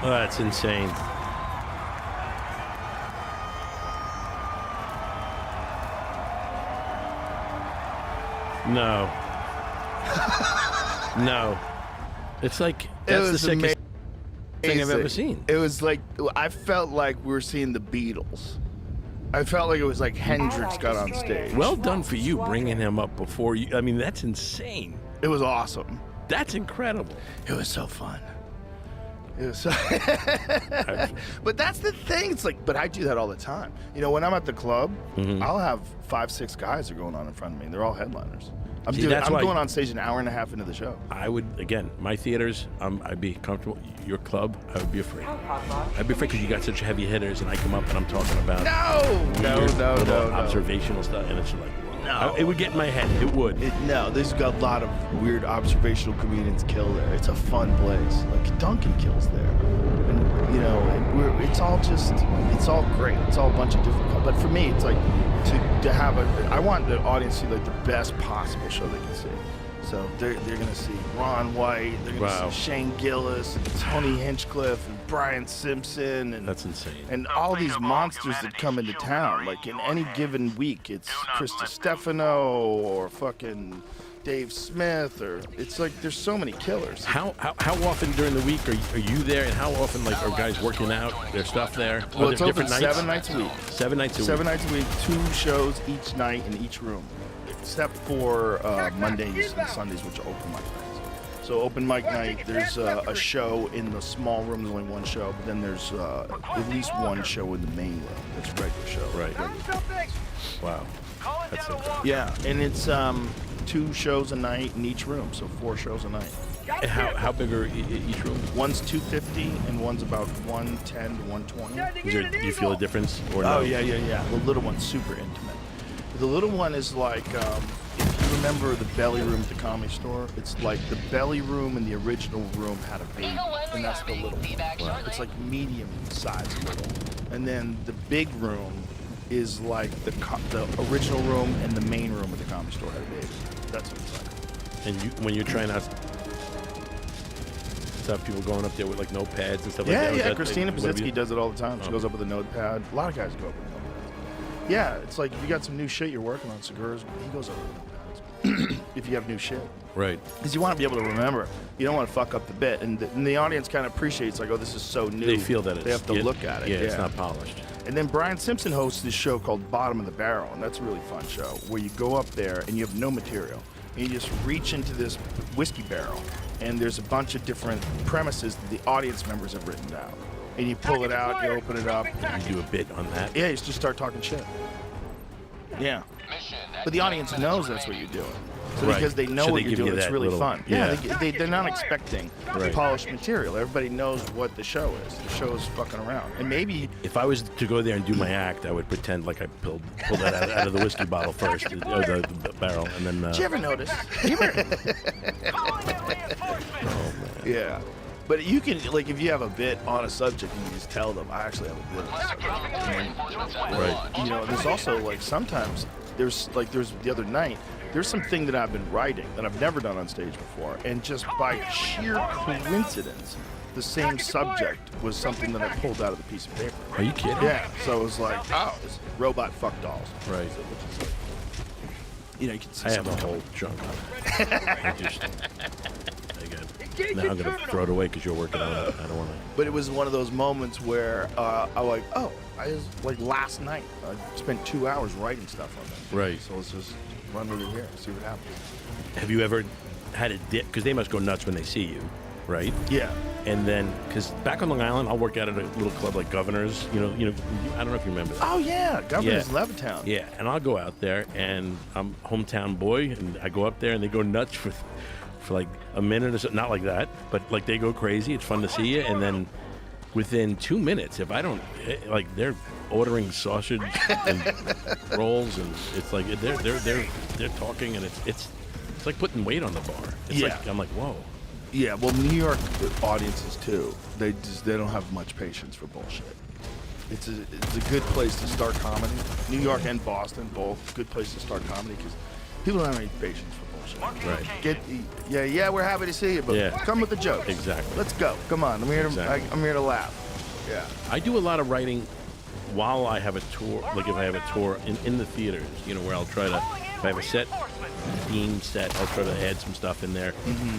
Oh, that's insane. No. No. It's like, that's the sickest thing I've ever seen. It was like, I felt like we were seeing the Beatles. I felt like it was like Hendrix got on stage. Well done for you bringing him up before you. I mean, that's insane. It was awesome. That's incredible. It was so fun. It was so but that's the thing. It's like, but I do that all the time. You know, when I'm at the club, I'll have 5, 6 guys that are going on in front of me. They're all headliners. I'm going on stage an hour and a half into the show. I would, again, my theaters, I'd be comfortable. Your club, I would be afraid. I'd be afraid because you got such heavy hitters, and I come up and I'm talking about No. observational stuff, and it's like, No. it would get in my head. It would. No, there's got a lot of weird observational comedians kill there. It's a fun place. Like Duncan kills there, and you know, and it's all great. It's all a bunch of different. But for me, it's like to have I want the audience to see like the best possible show they can see. So they're gonna see Ron White, they're gonna see Shane Gillis, and Tony Hinchcliffe, and Brian Simpson, and that's insane. And all these monsters that come into town. Like in any given week, it's Chris Stefano or fucking Dave Smith, or it's like there's so many killers. How often during the week are you there, and how often like are guys working out their stuff there? Well, it's open nights? 7 nights a week. 7 nights a week. 7 nights a week, 2 shows each night in each room, except for Mondays and Sundays, which are open mic nights. So open mic night, there's a show in the small room. There's only one show, but then there's at least one show in the main room. That's a regular show. Right. Wow. That's incredible. Yeah, and it's 2 shows a night in each room, so 4 shows a night. And how big are each room? One's 250 and one's about 110 to 120. Do you feel a difference or no? Oh yeah. The little one's super intimate. The little one is like, if you remember the belly room at the Comedy Store, it's like the belly room and the original room had a baby, and that's the little one. Wow. It's like medium-sized little. And then the big room is like the original room and the main room at the Comedy Store had a baby. That's what it's like. And when you're trying to have people going up there with like notepads and stuff like that? Yeah, Christina Pazitsky does it all the time. She goes up with a notepad. A lot of guys go up with notepads. Yeah, it's like if you got some new shit you're working on, Segura's, he goes over with notepads. If you have new shit. Right. Because you want to be able to remember. You don't want to fuck up the bit. And the audience kind of appreciates, like, oh, this is so new. They feel that they have to look at it. Yeah, it's not polished. And then Brian Simpson hosts this show called Bottom of the Barrel, and that's a really fun show, where you go up there and you have no material. And you just reach into this whiskey barrel, and there's a bunch of different premises that the audience members have written down. And you pull it out, you open it up. You do a bit on that? Yeah, you just start talking shit. Yeah. But the audience knows that's what you're doing. So because they know what you're doing, it's really fun. Yeah, they're not expecting polished material. Everybody knows what the show is. The show is fucking around. And maybe if I was to go there and do my act, I would pretend like I pulled that out of the whiskey bottle first, or the barrel, and then. Did you ever notice? Oh man. Yeah. But you can, like, if you have a bit on a subject, you can just tell them, I actually have a bit on this subject. Right. You know, there's also, like, sometimes, there's the other night, there's something that I've been writing that I've never done on stage before, and just by sheer coincidence, the same subject was something that I pulled out of the piece of paper. Are you kidding? Yeah. So it was like, oh, it's robot fuck dolls. Right. So, which is like, you know, you can see I have a whole chunk of it. Now I'm going to throw it away because you're working on it. I don't want to. But it was one of those moments where I was like, oh, I just, like last night, I spent 2 hours writing stuff on that. Right. So let's just run with it here, see what happens. Have you ever had a dip? Because they must go nuts when they see you, right? Yeah. And then, because back on Long Island, I'll work out at a little club like Governor's. You know, I don't know if you remember that. Oh yeah, Governor's Levittown. Yeah, and I'll go out there, and I'm a hometown boy, and I go up there, and they go nuts for like a minute or so. Not like that, but like they go crazy. It's fun to see you, and then within 2 minutes, if I don't, like, they're ordering sausage and rolls, and it's like they're talking, and it's like putting weight on the bar. It's like, I'm like, whoa. Yeah, well, New York audiences too. They don't have much patience for bullshit. It's a good place to start comedy. New York and Boston, both good places to start comedy because People don't have any patience for bullshit. Right. Yeah, we're happy to see you, but Yeah. come with the jokes. Exactly. Let's go. Come on. I'm here to Exactly. I'm here to laugh. Yeah. I do a lot of writing while I have a tour, like if I have a tour in the theaters, where I'll try to, if I have a set theme set, I'll try to add some stuff in there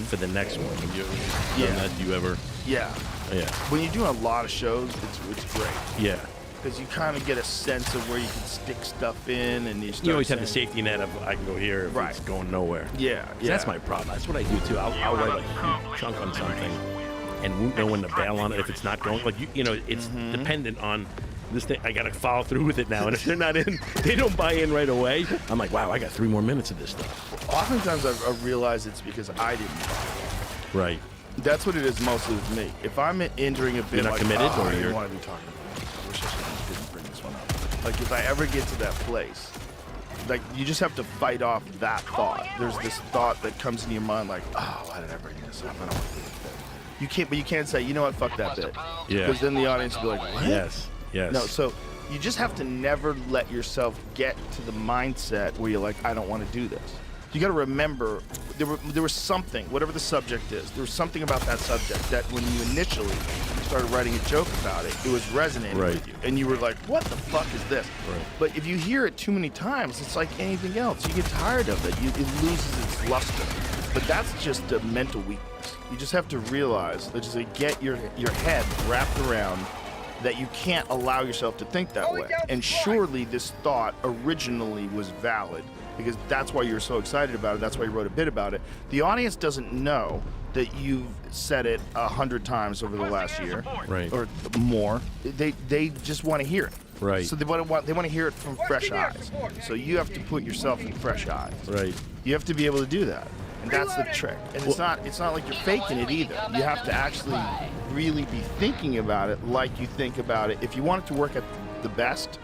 for the next one. Have you ever done that? Do you ever? Yeah. Yeah. When you're doing a lot of shows, it's great. Yeah. Because you kind of get a sense of where you can stick stuff in, and you start You always have the saying- safety net of I can go here if Right. it's going nowhere. Yeah, 'Cause that's my problem. That's what I do too. I'll write a huge chunk on something and won't know when to bail on it if it's not going. Like it's dependent on this thing. I got to follow through with it now, and if they're not in, they don't buy in right away. I'm like, wow, I got 3 more minutes of this stuff. Oftentimes I've realized it's because I didn't. Right. That's what it is mostly with me. If I'm entering a bit You're not like, committed, oh, or I didn't you're- want to be talking about it. I wish I didn't bring this one up. Like if I ever get to that place, like you just have to fight off that thought. There's this thought that comes into your mind like, oh, why did I bring this up? I don't want to do this bit. You can't, but you can't say, you know what, fuck that bit. Yeah. Because then the audience will be like, what? Yes. Yes. No, so you just have to never let yourself get to the mindset where you're like, I don't want to do this. You got to remember there was something, whatever the subject is, there was something about that subject that when you initially started writing a joke about it, it was resonating Right. with you. And you were like, what the fuck is this? Right. But if you hear it too many times, it's like anything else. You get tired of it. It loses its luster. But that's just a mental weakness. You just have to realize that just get your head wrapped around that you can't allow yourself to think that way. And surely this thought originally was valid because that's why you're so excited about it. That's why you wrote a bit about it. The audience doesn't know that you've said it 100 times over the last year, Right. or more. They just want to hear it. Right. So they want to hear it from fresh eyes. So you have to put yourself in fresh eyes. Right. You have to be able to do that. And that's the trick. And it's not like you're faking it either. You have to actually really be thinking about it like you think about it. If you want it to work at the best,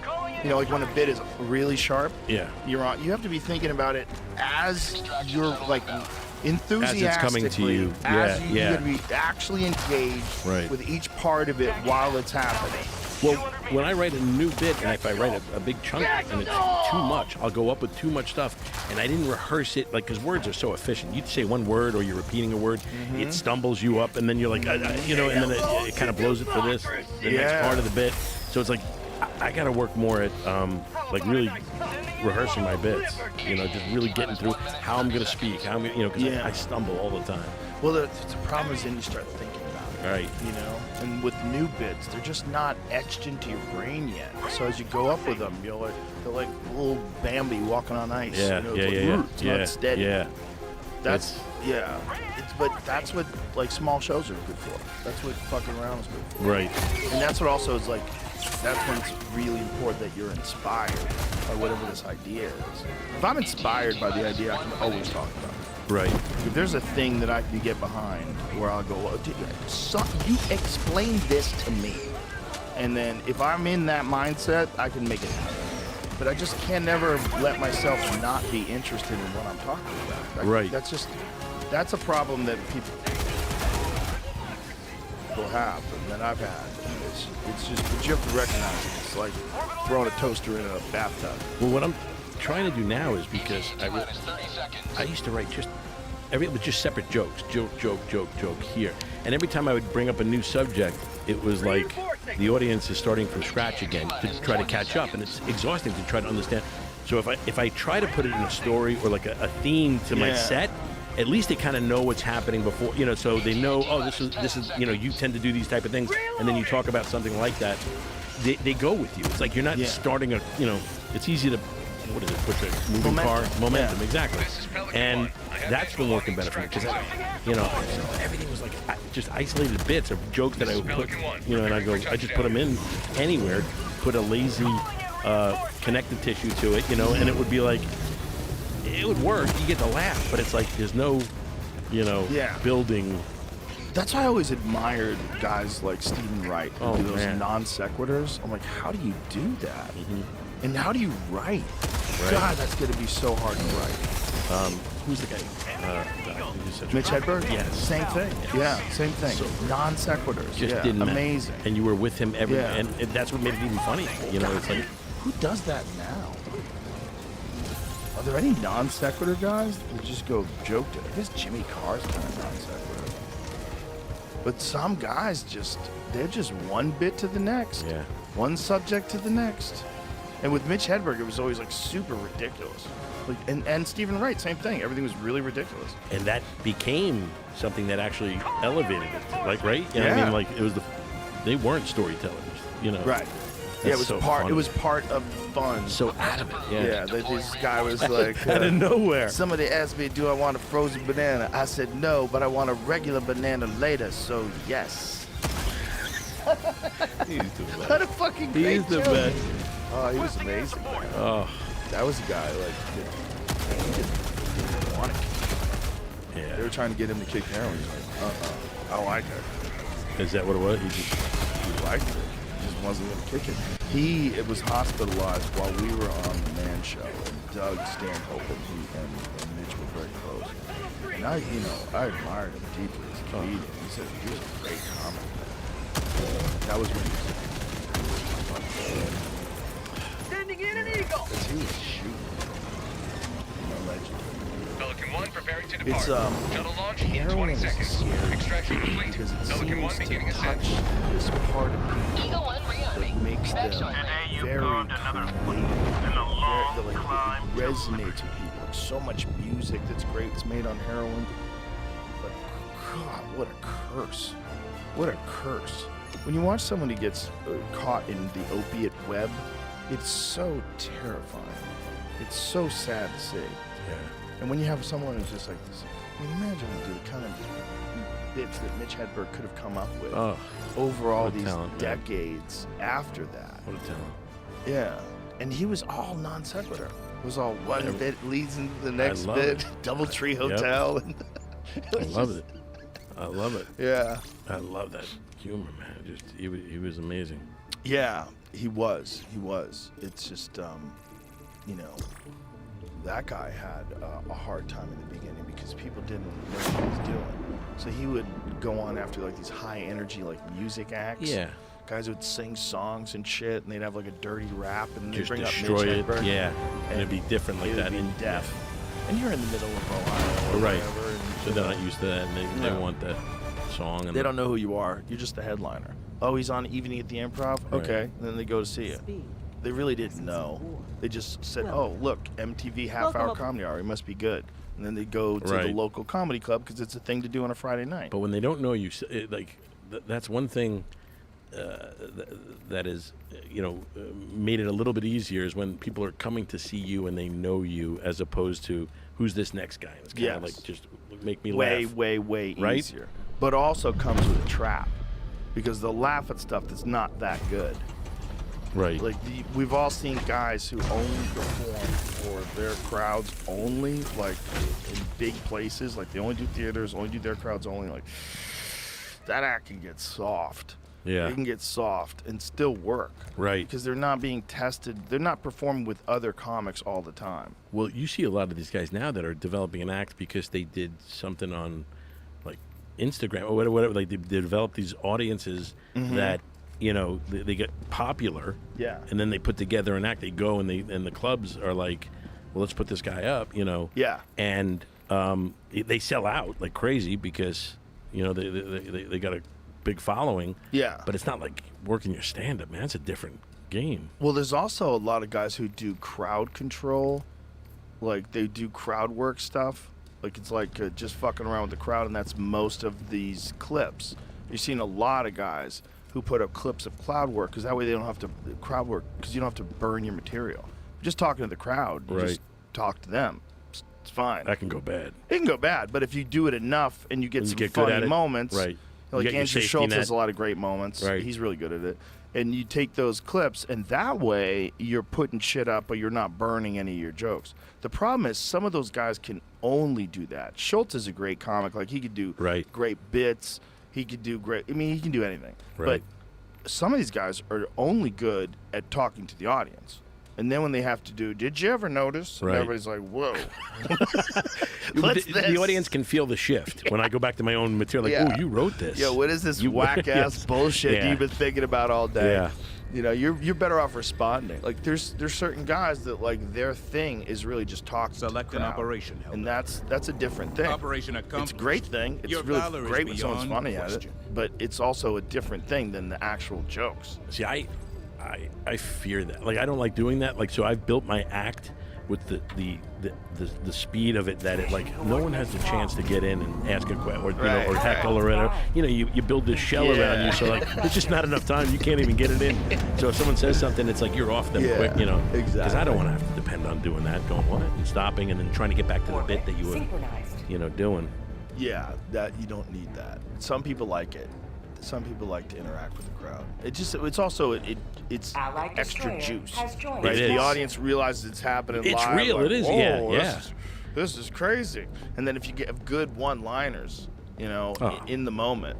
like when a bit is really sharp, Yeah. you have to be thinking about it as you're like enthusiastically. coming to you. As Yeah, you yeah. gotta be actually engaged Right. with each part of it while it's happening. Well, when I write a new bit, and if I write a big chunk and it's too much, I'll go up with too much stuff, and I didn't rehearse it, like, because words are so efficient. You say one word or you're repeating a word, it stumbles you up, and then you're like, and then it kind of blows it for the next Yeah. part of the bit. So it's like, I got to work more at, like, really rehearsing my bits, just really getting through how I'm going to speak, how I'm, because Yeah. I stumble all the time. Well, the problem is then you start thinking about it. Right. And with new bits, they're just not etched into your brain yet. So as you go up with them, they're like little Bambi walking on ice. Yeah, It's yeah, like, yeah, It's yeah, not steady. yeah. But that's what like small shows are good for. That's what fucking around is good for. Right. And that's what also is like. That's when it's really important that you're inspired by whatever this idea is. If I'm inspired by the idea, I can always talk about it. Right. If there's a thing that I can get behind where I'll go, oh, dude, you explain this to me. And then if I'm in that mindset, I can make it happen. But I just can never let myself not be interested in what I'm talking about. Right. That's a problem that people have and that I've had. It's just, but you have to recognize it. It's like throwing a toaster in a bathtub. Well, what I'm trying to do now is because I used to write just separate jokes, joke here, and every time I would bring up a new subject, it was like the audience is starting from scratch again to try to catch up, and it's exhausting to try to understand. So if I try to put it in a story or like a theme to my set, at least they kind of know what's happening before, so they know, oh, this is, you tend to do these type of things, and then you talk about something like that, they go with you. It's like you're not starting it's easy to, what is it, push a moving car? Momentum, exactly. And that's been working better for me, because, everything was like just isolated bits of jokes that I would put, and I just put them in anywhere, put a lazy connective tissue to it, and it would be like, it would work. You get the laugh, but it's like there's no, building. That's why I always admired guys like Stephen Wright who do those man. non sequiturs. I'm like, how do you do that? And how do you write? Right. God, that's going to be so hard to write. Who's the guy? Mitch Hedberg? Yes. Same thing. Yes. Yeah, same thing. So non sequiturs. Just Yeah, didn't amazing. And you were with him every, Yeah. and that's what made it even funny. It's like, Who does that now? Are there any non sequitur guys that just go joke to? I guess Jimmy Carr's kind of non sequitur. But some guys they're just one bit to the next. Yeah. One subject to the next. And with Mitch Hedberg, it was always like super ridiculous. Like, and Stephen Wright, same thing. Everything was really ridiculous. And that became something that actually elevated it. Like, right? You know what I Yeah. mean, like it was they weren't storytellers, you know. Right. That's Yeah, it was so part. funny. It was part of fun. So out of it. Yeah. Yeah, this guy was like, Out of nowhere. somebody asked me, do I want a frozen banana? I said no, but I want a regular banana later, so yes. He's the best. What a fucking great He's the joke. best. Oh, he was amazing. Man. Oh, That was a guy, like, he didn't want to kick. yeah. They were trying to get him to kick heroin. He's like, I like it. Is that what it was? He liked it. He just wasn't going to kick it. It was hospitalized while we were on the Man Show, and Doug Stanhope and Mitch were very close. And I admired him deeply as a comedian. He said he was a great comic. That was when he was Sending in an eagle. because he was shooting. A legend. Pelican 1 preparing to It's depart. Shuttle launch in heroin 20 is seconds. scary Extraction complete. because it Pelican 1 seems beginning to ascent. touch this part of people Eagle 1 that rearming. makes them Today very it resonates with people. Like, so much music that's great that's made on heroin. But God, what a curse. What a curse. When you watch someone who gets caught in the opiate web, it's so terrifying. It's so sad to see. Yeah. And when you have someone who's just like this, I mean, imagine the kind of bits that Mitch Hedberg could have come up with Oh, over all what a these talent, man. decades after that. what a talent. Yeah. And he was all non sequitur. It was all one Yeah. bit leads into the next love bit. it. Doubletree Hotel. And I love it. I love it. Yeah. I love that humor, man. Just he was amazing. Yeah, he was. He was. It's just, that guy had a hard time in the beginning because people didn't know what he was doing. So he would go on after like these high energy like music acts. Yeah. Guys would sing songs and shit, and they'd have like a dirty rap, and they'd Just bring destroy up Mitch it. Hedberg, Yeah. And it'd be different like it would that. be And deaf. And you're in the middle of Ohio, or Right. whatever, and So they're not used to that, and they No. want the song. And they don't know who you are. You're just the headliner. Oh, he's on Evening at the Improv? Right. Okay. And then they go to see you. They really didn't know. They just said, oh, look, MTV half-hour comedy hour. It must be good. And then they go to the Right. local comedy club because it's a thing to do on a Friday night. But when they don't know you, that's one thing that is, made it a little bit easier is when people are coming to see you and they know you, as opposed to who's this next guy. It's kind of Yes. like just make me way, laugh. way Right? easier. But also comes with a trap because they'll laugh at stuff that's not that good. Right. Like we've all seen guys who only perform for their crowds only, like in big places, like they only do theaters, only do their crowds only. Like that act can get soft. Yeah. It can get soft and still work. Right. Because they're not being tested. They're not performing with other comics all the time. Well, you see a lot of these guys now that are developing an act because they did something on, like, Instagram or whatever. Like they develop these audiences that they get popular. Yeah. And then they put together an act. They go and the clubs are like, well, let's put this guy up. Yeah. And they sell out like crazy because they got a big following. Yeah. But it's not like working your stand-up, man. It's a different game. Well, there's also a lot of guys who do crowd control. Like, they do crowd work stuff. Like, it's like just fucking around with the crowd, and that's most of these clips. You've seen a lot of guys who put up clips of crowd work because that way they don't have to crowd work because you don't have to burn your material. Just talking to the crowd, you Right. just talk to them. It's fine. That can go bad. It can go bad, but if you do it enough and you get And you some get good at funny it, moments, right. You like get your Andrew safety Schultz net. has a lot of great moments. Right. He's really good at it. And you take those clips, and that way you're putting shit up, but you're not burning any of your jokes. The problem is some of those guys can only do that. Schultz is a great comic. Like, he could do Right. great bits. He could do great. I mean, he can do anything. Right. But some of these guys are only good at talking to the audience. And then when they have to do, did you ever notice? And Right. everybody's like, whoa. What's the this? audience can feel the shift when I go back to my own material. Like, Yeah. oh, you wrote this. Yo, what is this You- whack ass yes. bullshit Yeah. you've been thinking about all day? Yeah. You know, you're better off responding. Like there's certain guys that like their thing is really just talk. Select an operation, and Hellbat. that's a different thing. Operation It's a accomplished. great thing. It's Your really valor is great when someone's beyond funny at it. question. But it's also a different thing than the actual jokes. See, I fear that. Like, I don't like doing that. Like, so I've built my act with the speed of it that it like no one has the chance to get in and ask a question or you know or heckle or whatever. You know, you build this shell around you, so like there's just not enough time. You can't even get it in. So if someone says something, it's like you're off them Yeah, quick. You know, because I exactly. don't want to have to depend on doing that, going what and stopping and then trying to get back to the bit that you were doing. Yeah, that you don't need that. Some people like it. Some people like to interact with the crowd. It's also it's Allied extra destroyer juice. has joined. Right? It The is. audience realizes it's happening It's live. real, like, it is, "Whoa, yeah, this yeah. This is crazy. And then if you get good one-liners, you know, Oh. in the moment.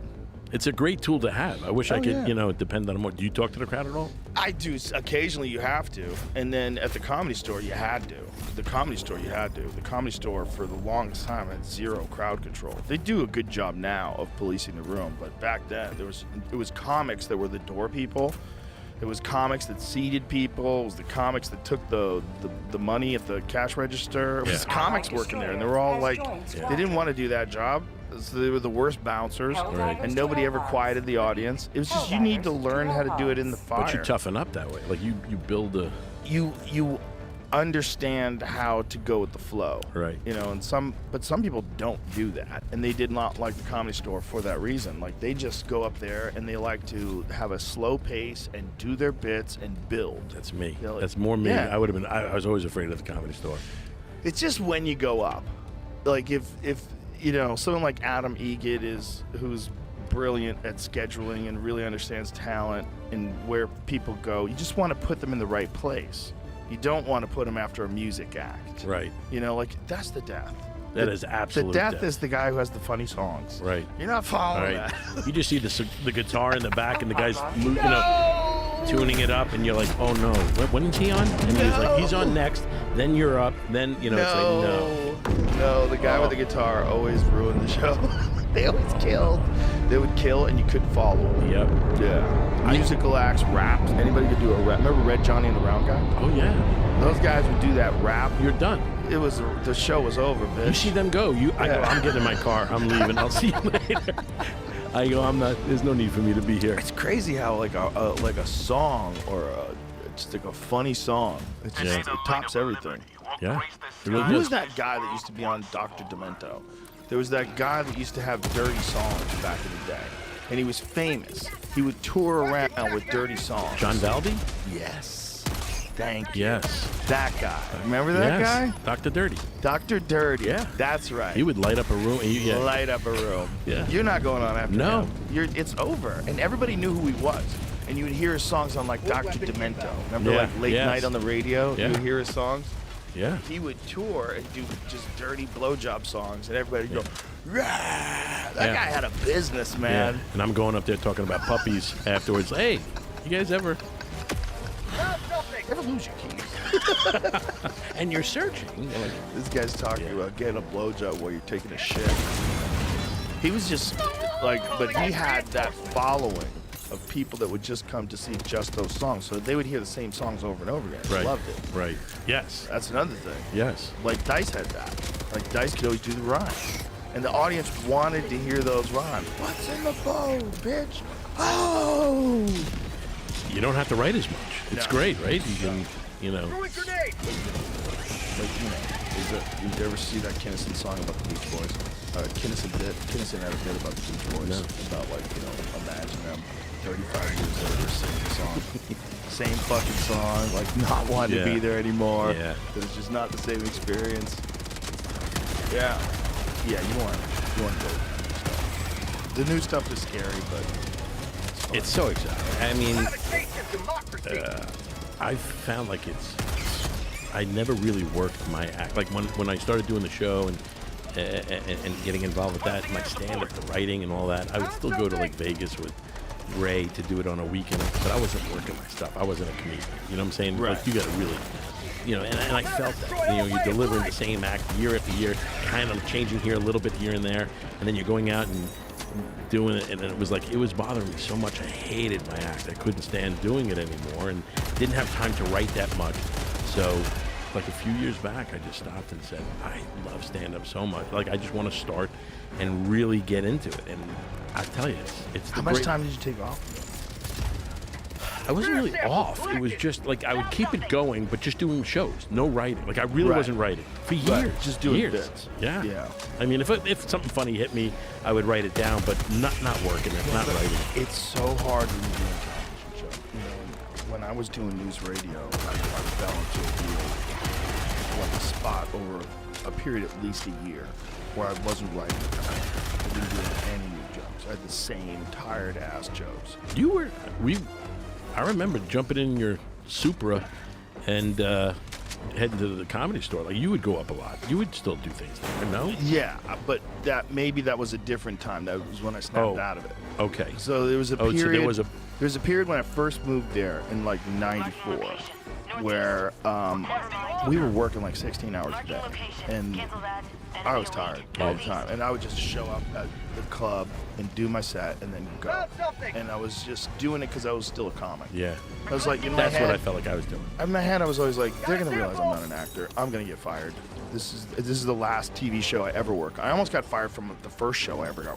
It's a great tool to have. I wish I Oh, could, yeah. you know, depend on more. Do you talk to the crowd at all? I do. Occasionally you have to. And then at the Comedy Store, you had to. The Comedy Store, you had to. The Comedy Store, for the longest time, had zero crowd control. They do a good job now of policing the room, but back then, it was comics that were the door people. It was comics that seated people. It was the comics that took the money at the cash register. It was Yeah. comics working there, and they were all like, they didn't want to do that job. So they were the worst bouncers, Right. and nobody ever quieted the audience. It was just you need to learn how to do it in the fire. But you toughen up that way. Like you build a You understand how to go with the flow, Right. You know, and some people don't do that, and they did not like the Comedy Store for that reason. Like they just go up there and they like to have a slow pace and do their bits and build. That's me. You know, That's more me. yeah. I would have been. I was always afraid of the Comedy Store. It's just when you go up, like if you know someone like Adam Egid who's brilliant at scheduling and really understands talent and where people go. You just want to put them in the right place. You don't want to put them after a music act. Right. You know, like that's the death. That The- is absolute The death death. is the guy who has the funny songs. Right. You're not All following right. that. You just see the guitar in the back and the guy's you know tuning it up, and you're like, oh no, when is he on? And he's like, he's on next. Then you're up. Then you know it's like no. No, the guy with the guitar always ruined the show. They always killed. They would kill and you couldn't follow them. Yep. Yeah. Musical acts, raps. Anybody could do a rap. Remember Red Johnny and the Round Guy? Oh yeah. Those guys would do that rap. You're done. The show was over, bitch. You see them go. I go, Yeah. I'm getting in my car. I'm leaving. I'll see you later. I go, I'm not. There's no need for me to be here. It's crazy how like a song or just like a funny song, it just it tops everything. Yeah. It really Who does. was that guy that used to be on Dr. Demento? There was that guy that used to have dirty songs back in the day, and he was famous. He would tour around with dirty songs. John Valdi? Yes. Thank you. Yes. That guy. Remember that Yes. guy? Dr. Dirty. Dr. Dirty. Yeah. That's right. He would light up a room. And yeah. Light up a room. Yeah. You're not going on after No. him. It's over. And everybody knew who he was. And you would hear his songs on like Dr. Demento. Remember Yeah. like late Yes. night on the radio? Yeah. You would hear his songs. Yeah. He would tour and do just dirty blowjob songs, and everybody would go, "Rah!" That Yeah. guy had a business, Yeah. man. And I'm going up there talking about puppies afterwards. Hey, you guys ever? Never lose your keys. And you're searching. You're like, This guy's talking about getting a blowjob while you're taking a shit. He was just like, but he had that following of people that would just come to see just those songs. So they would hear the same songs over and over again. They right. loved it. Right. Yes. That's another thing. Yes. Like Dice had that. Like Dice could always do the rhyme. And the audience wanted to hear those rhymes. What's in the bowl, bitch? Oh! You don't have to write as much. It's No. great, right? You can, you know. Throwing grenade. Like, you know, did you ever see that Kinnison song about the Beach Boys? Kinnison had a bit about the Beach Boys. No. About, like, you know, imagine them 35 years later singing the song. Same fucking song, like not wanting to Yeah. be there anymore. Yeah. That it's just not the same experience. Yeah. Yeah, you want to go with the new stuff. The new stuff is scary, but It's so exciting. I mean, Not a case of democracy. I've found like I never really worked my act. Like when I started doing the show and getting involved with that, my stand-up, the writing and all that, I would still go to like Vegas with Ray to do it on a weekend, but I wasn't working my stuff. I wasn't a comedian. You know what I'm saying? Right. Like, you got to really, and I felt that. You're delivering the same act year after year, kind of changing here a little bit here and there, and then you're going out and doing it, and it was bothering me so much. I hated my act. I couldn't stand doing it anymore, and didn't have time to write that much. So, like a few years back, I just stopped and said, I love stand-up so much. Like, I just want to start and really get into it. And I tell you, it's the How much great- time did you take off? I wasn't really off. It was just like I would keep it going, but just doing shows, no writing. Like, I really Right. wasn't writing for years. Right. Just doing years. bits. Yeah. Yeah. I mean, if something funny hit me, I would write it down, but not working it, not writing it. It's so hard when you're doing a television show. When I was doing news radio, I fell into a deal, like a spot over a period at least a year where I wasn't writing. I didn't do any new jokes. I had the same tired ass jokes. I remember jumping in your Supra and heading to the Comedy Store. Like, you would go up a lot. You would still do things there, no? Yeah, but maybe that was a different time. That was when I snapped out of it. Okay. So there was a Oh, so period. there was a- There was a period when I first moved there in like '94, where we were working like 16 hours a day, and I was tired all the time. And I would just show up at the club and do my set, and then go. And I was just doing it because I was still a comic. Yeah. I was like, in my That's head, what I felt like I was doing. in my head, I was always like, they're gonna realize I'm not an actor. I'm gonna get fired. This is the last TV show I ever work. I almost got fired from the first show I ever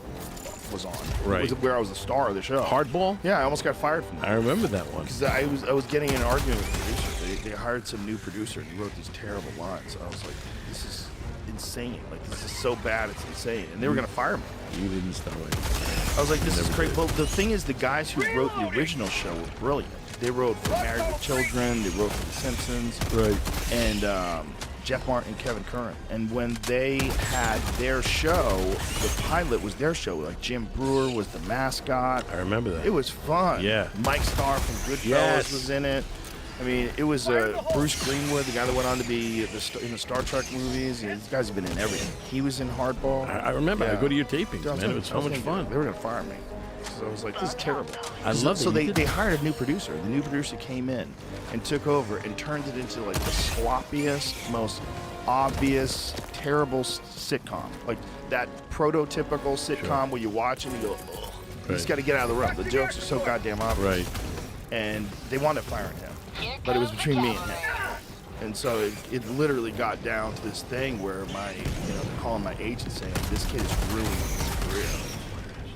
was on. Right. It was where I was the star of the show. Hardball? Yeah, I almost got fired from that. I remember that one. Because I was getting in an argument with the producer. They hired some new producer and he wrote these terrible lines. I was like, this is insane. Like, this is so bad, it's insane. And they were gonna fire me. You didn't stop it. I was like, this is Never crazy. did. Well, the thing is, the guys who wrote the original show were brilliant. They wrote for Married with Children. They wrote for The Simpsons. Right. And Jeff Martin and Kevin Curran. And when they had their show, the pilot was their show. Like, Jim Brewer was the mascot. I remember that. It was fun. Yeah. Mike Starr from Goodfellas Yes. was in it. I mean, it was Bruce Greenwood, the guy that went on to be in the Star Trek movies. These guys have been in everything. He was in Hardball. I remember. I Yeah. go to your tapings, I was man. thinking- It was I so much thinking fun. They were gonna fire me. So I was like, this is terrible. I so, love that So you did they that. hired a new producer. The new producer came in and took over and turned it into like the sloppiest, most obvious, terrible sitcom. Like that prototypical sitcom where you watch it and you go, ugh. You just Right. got to get out of the room. The jokes are so goddamn obvious. Right. And they wound up firing him. But it was between me and him. And so it literally got down to this thing where calling my agent saying, this kid is ruining his career.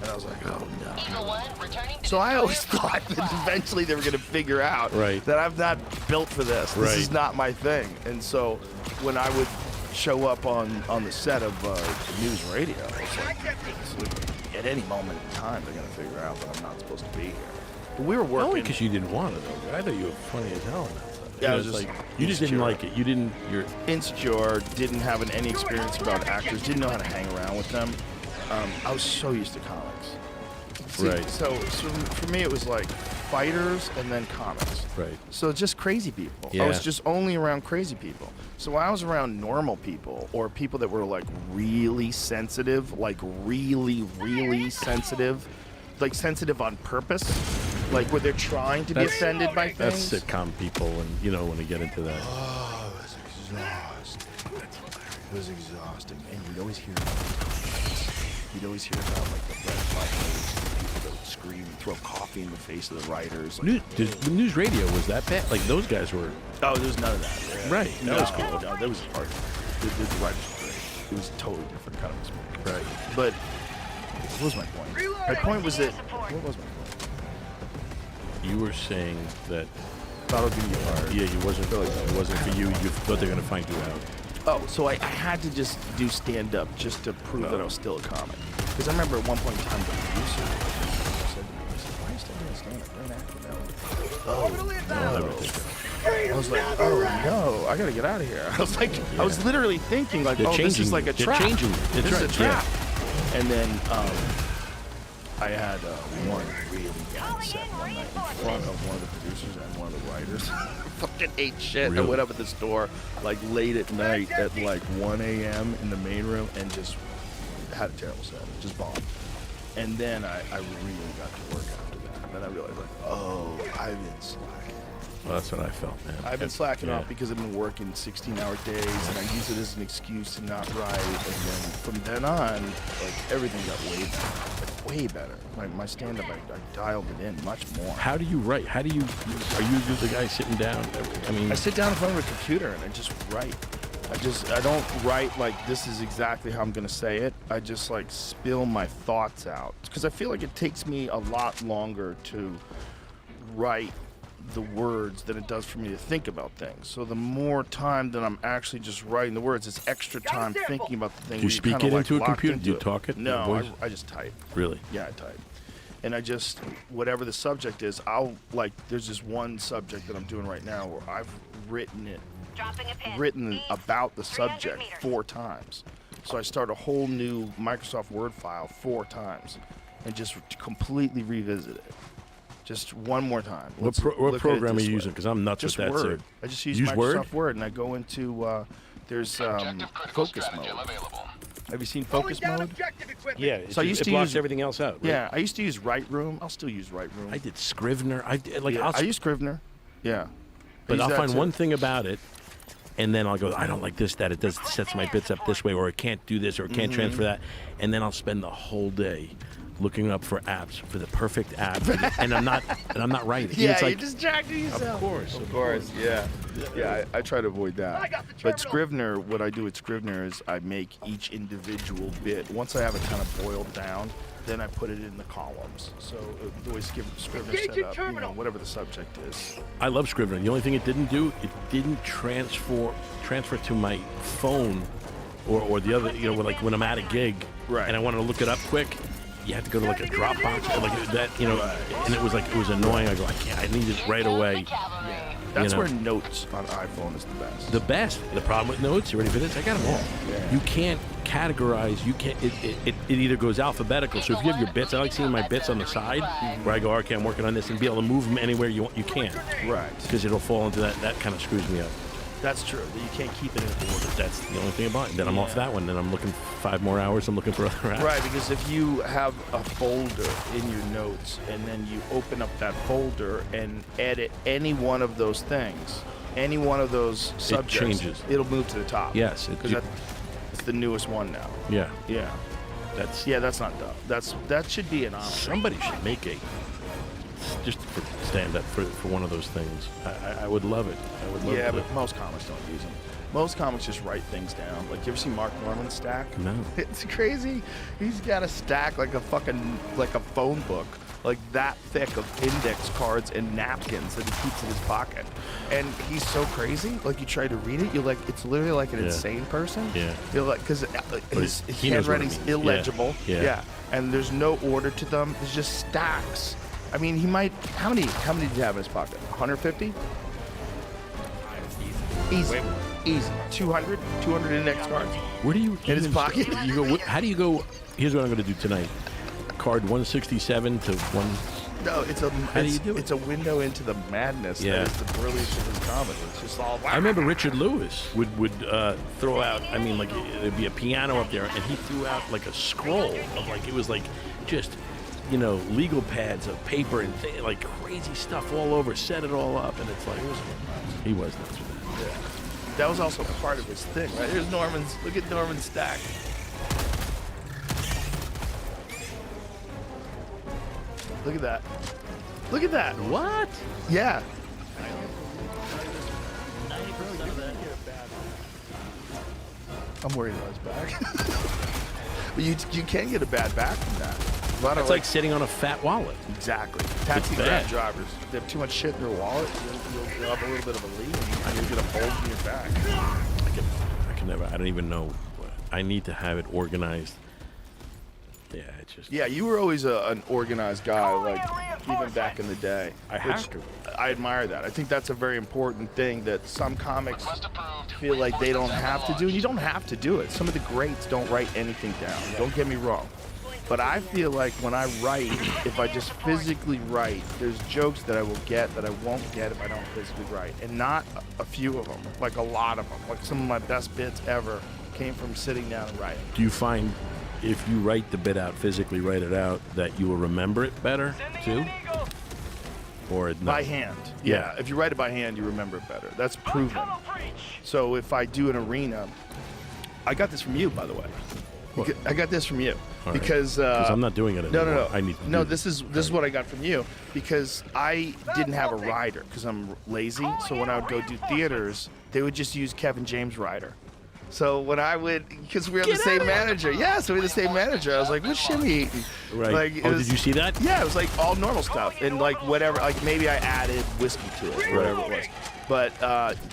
And I was like, oh no. So I always thought that eventually they were going to figure out Right. that I'm not built for this. This is Right. not my thing. And so when I would show up on the set of news radio, I was like, at any moment in time, they're going to figure out that I'm not supposed to be here. But we were working. Only because you didn't want it, though. I thought you were funny as hell in that stuff. Yeah, I You was know, just it's you just didn't insecure. like it. You didn't. You're. Insecure, didn't have any experience about actors, didn't know how to hang around with them. I was so used to comics. See, Right. So for me, it was like fighters and then comics. Right. So just crazy people. I Yeah. was just only around crazy people. So when I was around normal people or people that were like really sensitive, like really, really sensitive, like sensitive on purpose, like where they're trying to be That's- offended by That's things. sitcom people, and when they get into that. Oh, it was exhausting. It was exhausting. And you'd always hear about like the red flag, people that would scream and throw coffee in the face of the writers. Like, The news radio was that bad. Like, those guys were. oh, there was none of that. Yeah. Right. No, That was cool. No, that was part of it. The writers were great. It was a totally different kind of experience. Right. But what was my point? My point was that. What was my point? You were saying that. Thought I was going to get fired. Yeah, it wasn't for you. You thought they were gonna find you out. Oh, so I had to just do stand-up just to prove that I was still a comic. Because I remember at one point in time, the producer said to me, why are you still doing stand-up? You're an actor now. Oh, Never no. did that. I was like, oh, no, I got to get out of here. I was like, I was literally thinking, like, They're oh, this is changing like a you. They're trap. changing you. That's This is a right, yeah. trap. And then I had one really bad set one night in front of one of the producers and one of the writers. Fucking ate shit. Really? I went up at the store like late at night at like 1 a.m. in the main room and just had a terrible set. Just bombed. And then I really got to work after that. and I realized, like, oh, I've been slacking. Well, that's what I felt, man. I've been slacking Yeah. off because I've been working 16-hour days, and I use it as an excuse to not write. And then from then on, like, everything got way better. Like, way better. My stand-up, I dialed it in much more. How do you write? Are you the guy sitting down? I mean, I sit down in front of a computer and I just write. I don't write like this is exactly how I'm gonna say it. I just like spill my thoughts out because I feel like it takes me a lot longer to write the words than it does for me to think about things. So the more time that I'm actually just writing the words, it's extra time thinking about the thing. Do you where speak kinda, it like, into a locked computer? Do you into it. talk it? No, Voice? I just type. really? Yeah, I type. And I just, whatever the subject is, there's this one subject that I'm doing right now where I've written about the subject 4 times. So I start a whole new Microsoft Word file 4 times and just completely revisit it. Just one more time. What Let's look at it program are this you way. using? Because I'm nuts Just with that Word. too. I just use Use Microsoft Word? Word and I go into, there's focus mode. Have you seen focus Down mode? objective equipment. Yeah, So I used it to blocks use- everything else out. Right? Yeah, I used to use Lightroom. I'll still use Lightroom. I did Scrivener. I use Scrivener. Yeah. But use I'll that find too. one thing about it, and then I'll go, I don't like this, that it does sets my bits up this way, or it can't do this, or it can't transfer that, and then I'll spend the whole day looking up for apps for the perfect app, and I'm not writing. Yeah, it's like, you're distracting yourself. of course, Yeah. Yeah, I try to avoid that. I got the But terminal. Scrivener, what I do with Scrivener is I make each individual bit. Once I have it kind of boiled down, then I put it in the columns. So the way Scrivener Engage set in up, terminal. whatever the subject is. I love Scrivener. The only thing it didn't do, it didn't transfer to my phone, or the other, like when I'm at a gig, Right. and I wanted to look it up quick. You have to go to like a Dropbox, or like that, and it was annoying. I go, I need it right away. That's know. where Notes on iPhone is the best. The best. The problem with Notes, you ready for this? I got them all. Yeah. You can't categorize. You can't. It either goes alphabetical. So if you have your bits, I like seeing my bits on the side, where I go, okay, I'm working on this, and be able to move them anywhere you want. You can't, Right. because it'll fall into that. That kind of screws me up. That's true. You can't keep it in order. That's the only thing about it. Then I'm off that one. Then I'm looking 5 more hours. I'm looking for other apps. Right, because if you have a folder in your notes and then you open up that folder and edit any one of those things, any one of those subjects, changes. it'll move to the top. Yes, because it's the newest one now. Yeah. Yeah, That's that's not dumb. That should be an option. Somebody should make just for stand up for one of those things. I would love it. I would love Yeah, to. but most comics don't use them. Most comics just write things down. Like, you ever see Mark Norman's stack? No. It's crazy. He's got a stack like a phone book, like that thick of index cards and napkins that he keeps in his pocket. And he's so crazy. Like, you try to read it, you're like, it's literally like an Yeah. insane person. Yeah. You're like, because his he knows what it handwriting's means. Yeah. illegible. Yeah. And there's no order to them. There's just stacks. I mean, he might. How many did you have in his pocket? 150? Easy. Easy. 200 index cards. Where do you In his even- pocket. You go. How do you go? Here's what I'm going to do tonight. Card 167 to 1. No, How do you do it? It's a window into the madness Yeah. that is the brilliance of his comedy. It's just all. I remember Richard Lewis would throw out. I mean, like there'd be a piano up there, and he threw out like a scroll of like it was like just legal pads of paper and like crazy stuff all over. Set it all up, and it's like he was nuts with that. Yeah. That was also part of his thing, right? Here's Norman's. Look at Norman's stack. Look at that. Look at that. What? Yeah. I'm worried about his back. But you can get a bad back from that. A lot of It's like sitting on a fat wallet. exactly. Taxi bad. cab drivers. If they have too much shit in their wallet, you'll have a little bit of a lead and you'll get a bulge in your back. I can never. I don't even know. I need to have it organized. Yeah, it's just. Yeah, you were always an organized guy, like even back in the day. I have which to. I admire that. I think that's a very important thing that some comics feel like they don't have to do. And you don't have to do it. Some of the greats don't write anything down. Don't get me wrong. But I feel like when I write, if I just physically write, there's jokes that I will get that I won't get if I don't physically write. And not a few of them, like a lot of them. Like some of my best bits ever came from sitting down and writing. Do you find if you write the bit out, physically write it out, that you will remember it better too? or no? By hand. Yeah. If you write it by hand, you remember it better. That's proven. So if I do an arena, I got this from you, by the way. What? I got this from you All right. because 'Cause I'm not doing it anymore. No. I need to no. do This is what I got from you because I didn't have a rider because I'm lazy. So when I would go do theaters, they would just use Kevin James' rider. So when I would, because we have the same manager, so we had the same manager. I was like, "What's Shimmy eating?" Right. Like, it Oh, was- did you see that? Yeah, it was like all normal stuff and like whatever. Like maybe I added whiskey to it, or whatever it was. But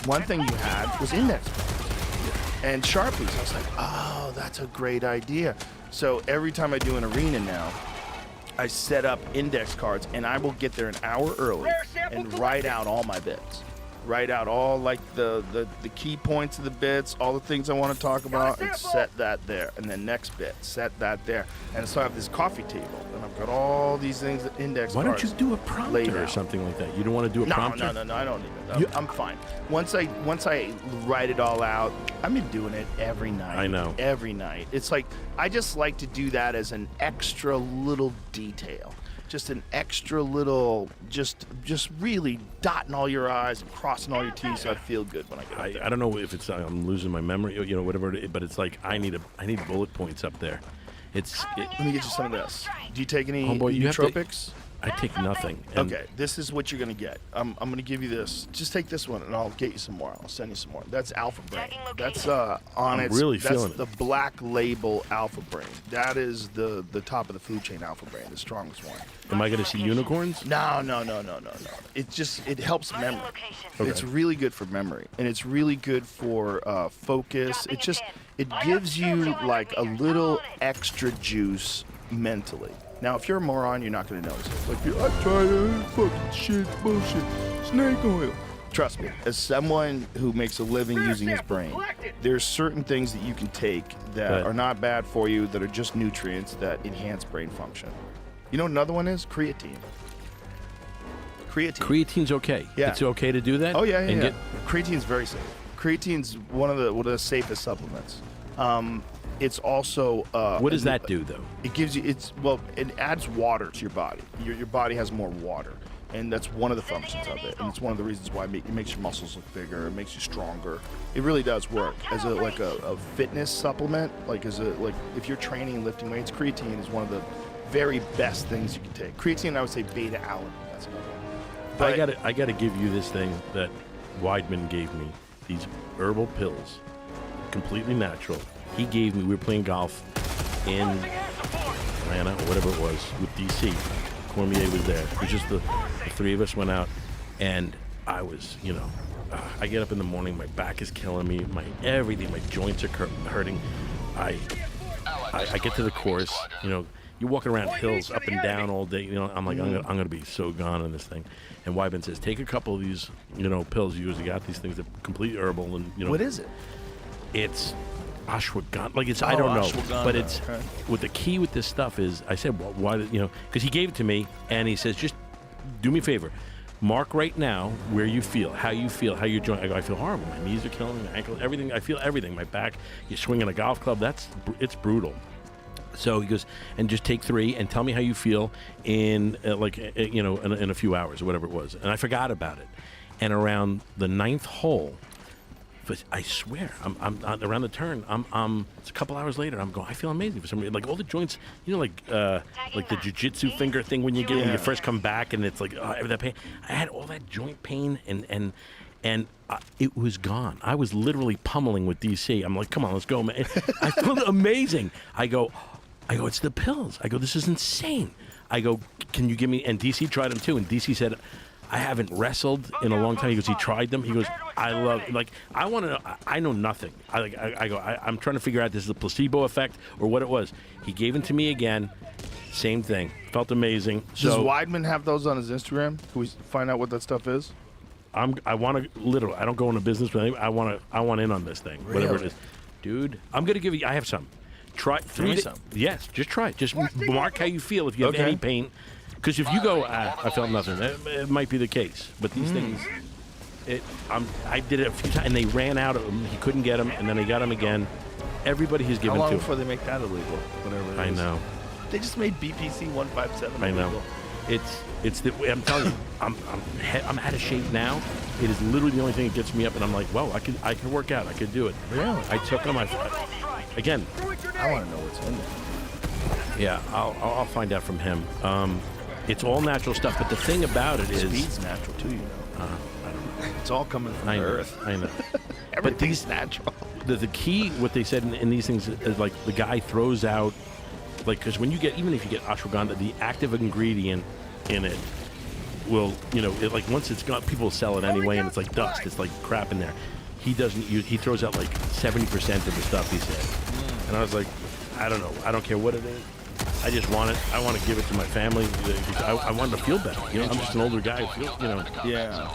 one thing you had was index cards and Sharpies. I was like, "Oh, that's a great idea." So every time I do an arena now, I set up index cards and I will get there an hour early and write out all my bits. Write out all like the key points of the bits, all the things I want to talk about, and set that there. And then next bit, set that there. And so I have this coffee table, and I've got all these things, that index Why cards. don't you do a prompter or out. something like that? You don't want to do a No, prompter? no, I don't need it. I'm fine. Once I write it all out, I've been doing it every night. I know. Every night. It's like I just like to do that as an extra little detail. Just an extra little, just really dotting all your I's and crossing all your T's, so I feel good when I get up there. I don't know if it's I'm losing my memory, whatever it is, but it's like I need bullet points up there. Let Let me get you some of this. Do you take any Homeboy, you have to- nootropics? I take nothing. And Okay, this is what you're gonna get. I'm gonna give you this. Just take this one, and I'll get you some more. I'll send you some more. That's Alpha Brain. That's on I'm its. really that's feeling it. the black label Alpha Brain. That is the top of the food chain Alpha Brain, the strongest one. Am I going to see unicorns? No. It helps memory. It's really good for memory, and it's really good for focus. It gives you like a little extra juice mentally. Now, if you're a moron, you're not going to notice it. Like, I tried it, fucking shit, bullshit, snake oil. Trust me, as someone who makes a living using his brain, there's certain things that you can take that Right. are not bad for you, that are just nutrients that enhance brain function. You know what another one is? Creatine. Creatine's okay. Yeah. It's okay to do that? Oh yeah. And get Creatine's very safe. Creatine's one of the safest supplements. It's also what does that do, though? It gives you it adds water to your body. Your body has more water, and that's one of the functions of it. And it's one of the reasons why it makes your muscles look bigger. It makes you stronger. It really does work as a fitness supplement. Like if you're training and lifting weights, creatine is one of the very best things you can take. Creatine, I would say beta alanine. That's another one. But I gotta give you this thing that Weidman gave me. These herbal pills, completely natural. He gave me. We were playing golf in Atlanta or whatever it was with DC. Cormier was there. It was just the three of us went out, and I was, I get up in the morning. My back is killing me. My everything. My joints are hurting. I get to the course. You're walking around hills up and down all day. I'm like, I'm gonna be so gone on this thing. And Weidman says, take a couple of these, pills. You usually got these things that are completely herbal, and what is it? it's ashwagandha. Like I don't know, ashwagandha, but it's okay. what the key with this stuff is. I said, well, why? Because he gave it to me, and he says, just do me a favor. Mark right now where you feel, how your joint. I go, I feel horrible. My knees are killing me, my ankle, everything. I feel everything. My back. You're swinging a golf club. It's brutal. So he goes, and just take 3 and tell me how you feel in in a few hours or whatever it was. And I forgot about it. And around the 9th hole, but I swear, I'm around the turn. It's a couple hours later. I'm going. I feel amazing for some reason. Like all the joints, like the jujitsu finger thing when you when you first come back, and it's like that pain. I had all that joint pain, and it was gone. I was literally pummeling with DC. I'm like, come on, let's go, man. I felt amazing. I go, it's the pills. I go, this is insane. I go, can you give me? And DC tried them too, and DC said, I haven't wrestled in a long time. He goes, he tried them. He goes, I love, I want to know, I know nothing. I'm trying to figure out this is a placebo effect or what it was. He gave them to me again. Same thing. Felt amazing. Does So Weidman have those on his Instagram? Can we find out what that stuff is? I want to literally, I don't go into business with anyone. I want in on this thing, whatever it Really? is. Dude, I'm going to give you, I have some. Try 3 me days. some. Yes, just try it. Just mark how you feel if you have Okay. any pain. Because if you go, I felt nothing, it might be the case. But these things, I did it a few times, and they ran out of them. He couldn't get them, and then he got them again. Everybody he's How given long to. before they make that illegal? Whatever it is. I know. They just made BPC 157 I know. illegal. It's the I'm telling you, I'm out of shape now. It is literally the only thing that gets me up, and I'm like, well, I could work out. I could do it. Really? I took on again. I want to know what's in there. Yeah, I'll find out from him. It's all natural stuff, but the thing about it is, Speed's natural too, you know. I don't know. It's all coming from I the know. earth. I know. Everything's natural. The key, what they said in these things is like the guy throws out, like, because when you get, even if you get ashwagandha, the active ingredient in it will, like once it's gone, people sell it anyway, and it's like dust. It's like crap in there. He doesn't use. He throws out like 70% of the stuff. He said, and I was like, I don't know. I don't care what it is. I just want it. I want to give it to my family. I want to feel better. I'm just an older guy. Yeah.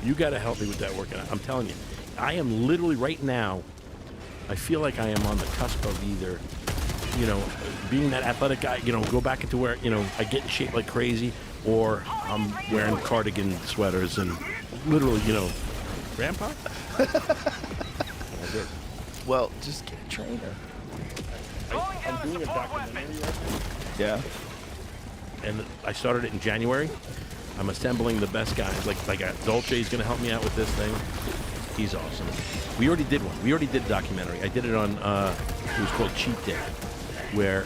You got to help me with that working out. I'm telling you, I am literally right now. I feel like I am on the cusp of either, being that athletic guy. Go back into where I get in shape like crazy, or I'm wearing cardigan sweaters and literally, grandpa. Well, just get a trainer. I'm doing a documentary right now. Yeah. And I started it in January. I'm assembling the best guys. Like Dolce is going to help me out with this thing. He's awesome. We already did one. We already did a documentary. I did it on, it was called Cheat Day, where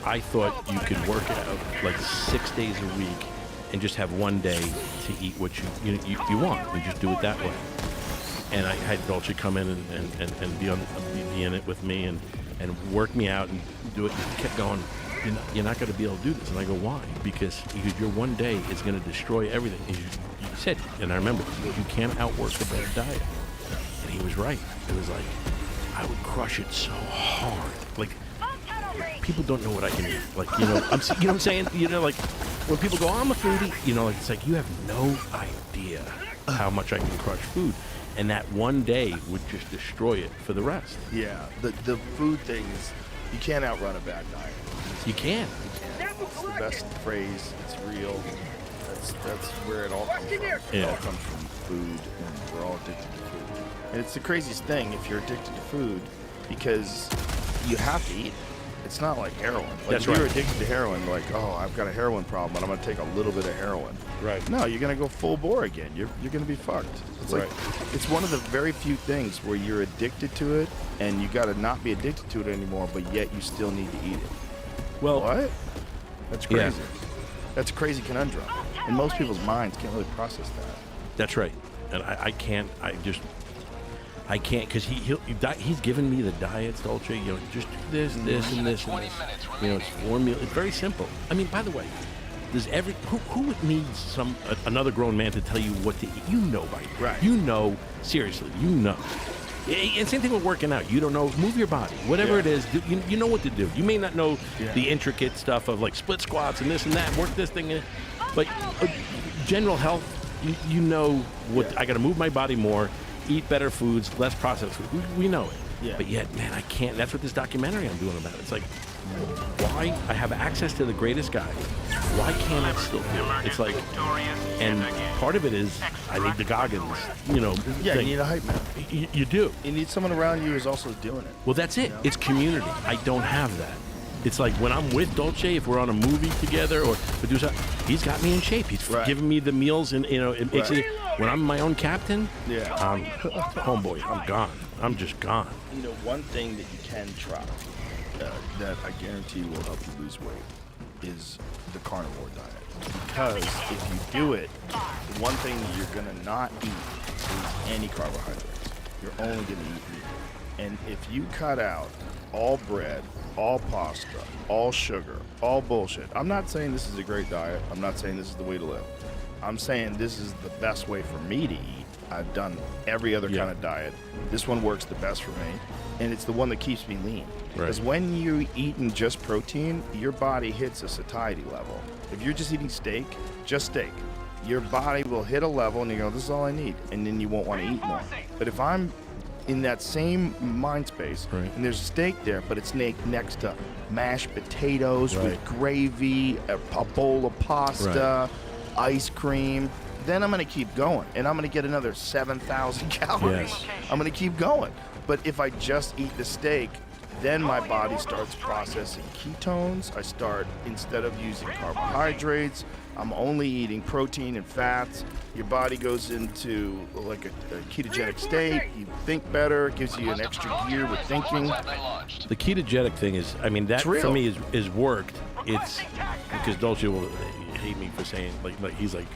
I thought you could work out like 6 days a week and just have one day to eat what you want and just do it that way. And I had Dolce come in and be in it with me and work me out and do it. And he kept going, you're not going to be able to do this. And I go, why? Because your one day is going to destroy everything. And you said, and I remember, you can't outwork a better diet. And he was right. It was like, I would crush it so hard. Like, people don't know what I can eat. Like, you know what I'm saying? Like, when people go, oh, I'm a foodie, like, it's like, you have no idea how much I can crush food. And that one day would just destroy it for the rest. Yeah. The food thing is, you can't outrun a bad diet. You can't. It's the best phrase. It's real. That's where it all comes from. Yeah. It all comes from food, and we're all addicted to food. And it's the craziest thing if you're addicted to food, because you have to eat it. It's not like heroin. Like That's if you're right. addicted to heroin, like, oh, I've got a heroin problem, and I'm going to take a little bit of heroin. Right. No, you're going to go full bore again. You're going to be fucked. It's like, it's one of the very few things where you're addicted to it, and you got to not be addicted to it anymore, but yet you still need to eat it. Well, What? That's Yeah. crazy. That's a crazy conundrum. And most people's minds can't really process that. that's right. And I can't. I can't, because he's given me the diets, Dolce. Just do this, this, and this, and this. It's 4 meals. It's very simple. I mean, by the way, does who needs another grown man to tell you what to eat? You know by now. Right. Seriously, And same thing with working out. You don't know. Move your body. Whatever Yeah. it is, you know what to do. You may not know Yeah. the intricate stuff of like split squats and this and that. Work this thing, but general health. You know what? Yeah. I got to move my body more. Eat better foods, less processed food. We know it. Yeah. But yet, man, I can't. That's what this documentary I'm doing about. It's like, why I have access to the greatest guy. Why can't I still do it? It's like, and part of it is I need the Goggins, Yeah, thing. you need a hype man. You do. You need someone around you who's also doing it. Well, that's it. It's community. I don't have that. It's like when I'm with Dolce, if we're on a movie together or we do something, he's got me in shape. He's Right. giving me the meals, and it makes Right. it. When I'm my own captain, Yeah. homeboy, I'm gone. I'm just gone. One thing that you can try that I guarantee will help you lose weight is the carnivore diet. Because if you do it, the one thing that you're going to not eat is any carbohydrates. You're only going to eat meat. And if you cut out all bread, all pasta, all sugar, all bullshit, I'm not saying this is a great diet. I'm not saying this is the way to live. I'm saying this is the best way for me to eat. I've done every other kind of diet. This one works the best for me, and it's the one that keeps me lean. Because when you're eating just protein, your body hits a satiety level. If you're just eating steak, just steak, your body will hit a level and you go, this is all I need, and then you won't want to eat more. But if I'm in that same mind space, and there's steak there, but it's next to mashed potatoes with gravy, a bowl of pasta, ice cream, then I'm going to keep going, and I'm going to get another 7,000 calories. Yes. I'm going to keep going. But if I just eat the steak, then my body starts processing ketones. I start, instead of using carbohydrates, I'm only eating protein and fats. Your body goes into like a ketogenic state. You think better, gives you an extra gear with thinking. The ketogenic thing is, I mean, that It's real. for me is worked. It's because Dolce will hate me for saying like he's like,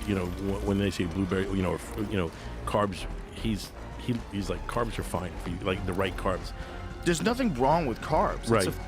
you know, when they say blueberry, you know, or, you know, carbs, he's like carbs are fine for you, like the right carbs. There's nothing wrong with carbs. Right. It's a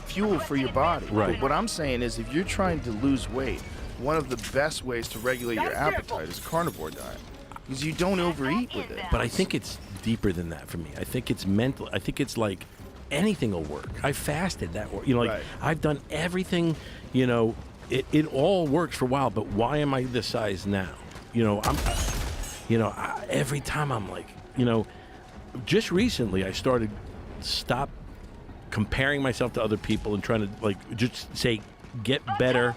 fuel for your body. Right. But what I'm saying is, if you're trying to lose weight, one of the best ways to regulate your appetite is a carnivore diet, because you don't overeat with it. But I think it's deeper than that for me. I think it's mental. I think it's like anything will work. I fasted that work. You know, like Right. I've done everything. You know, it all works for a while. But why am I this size now? You know, every time I'm like, you know, just recently I started stop comparing myself to other people and trying to like just say get better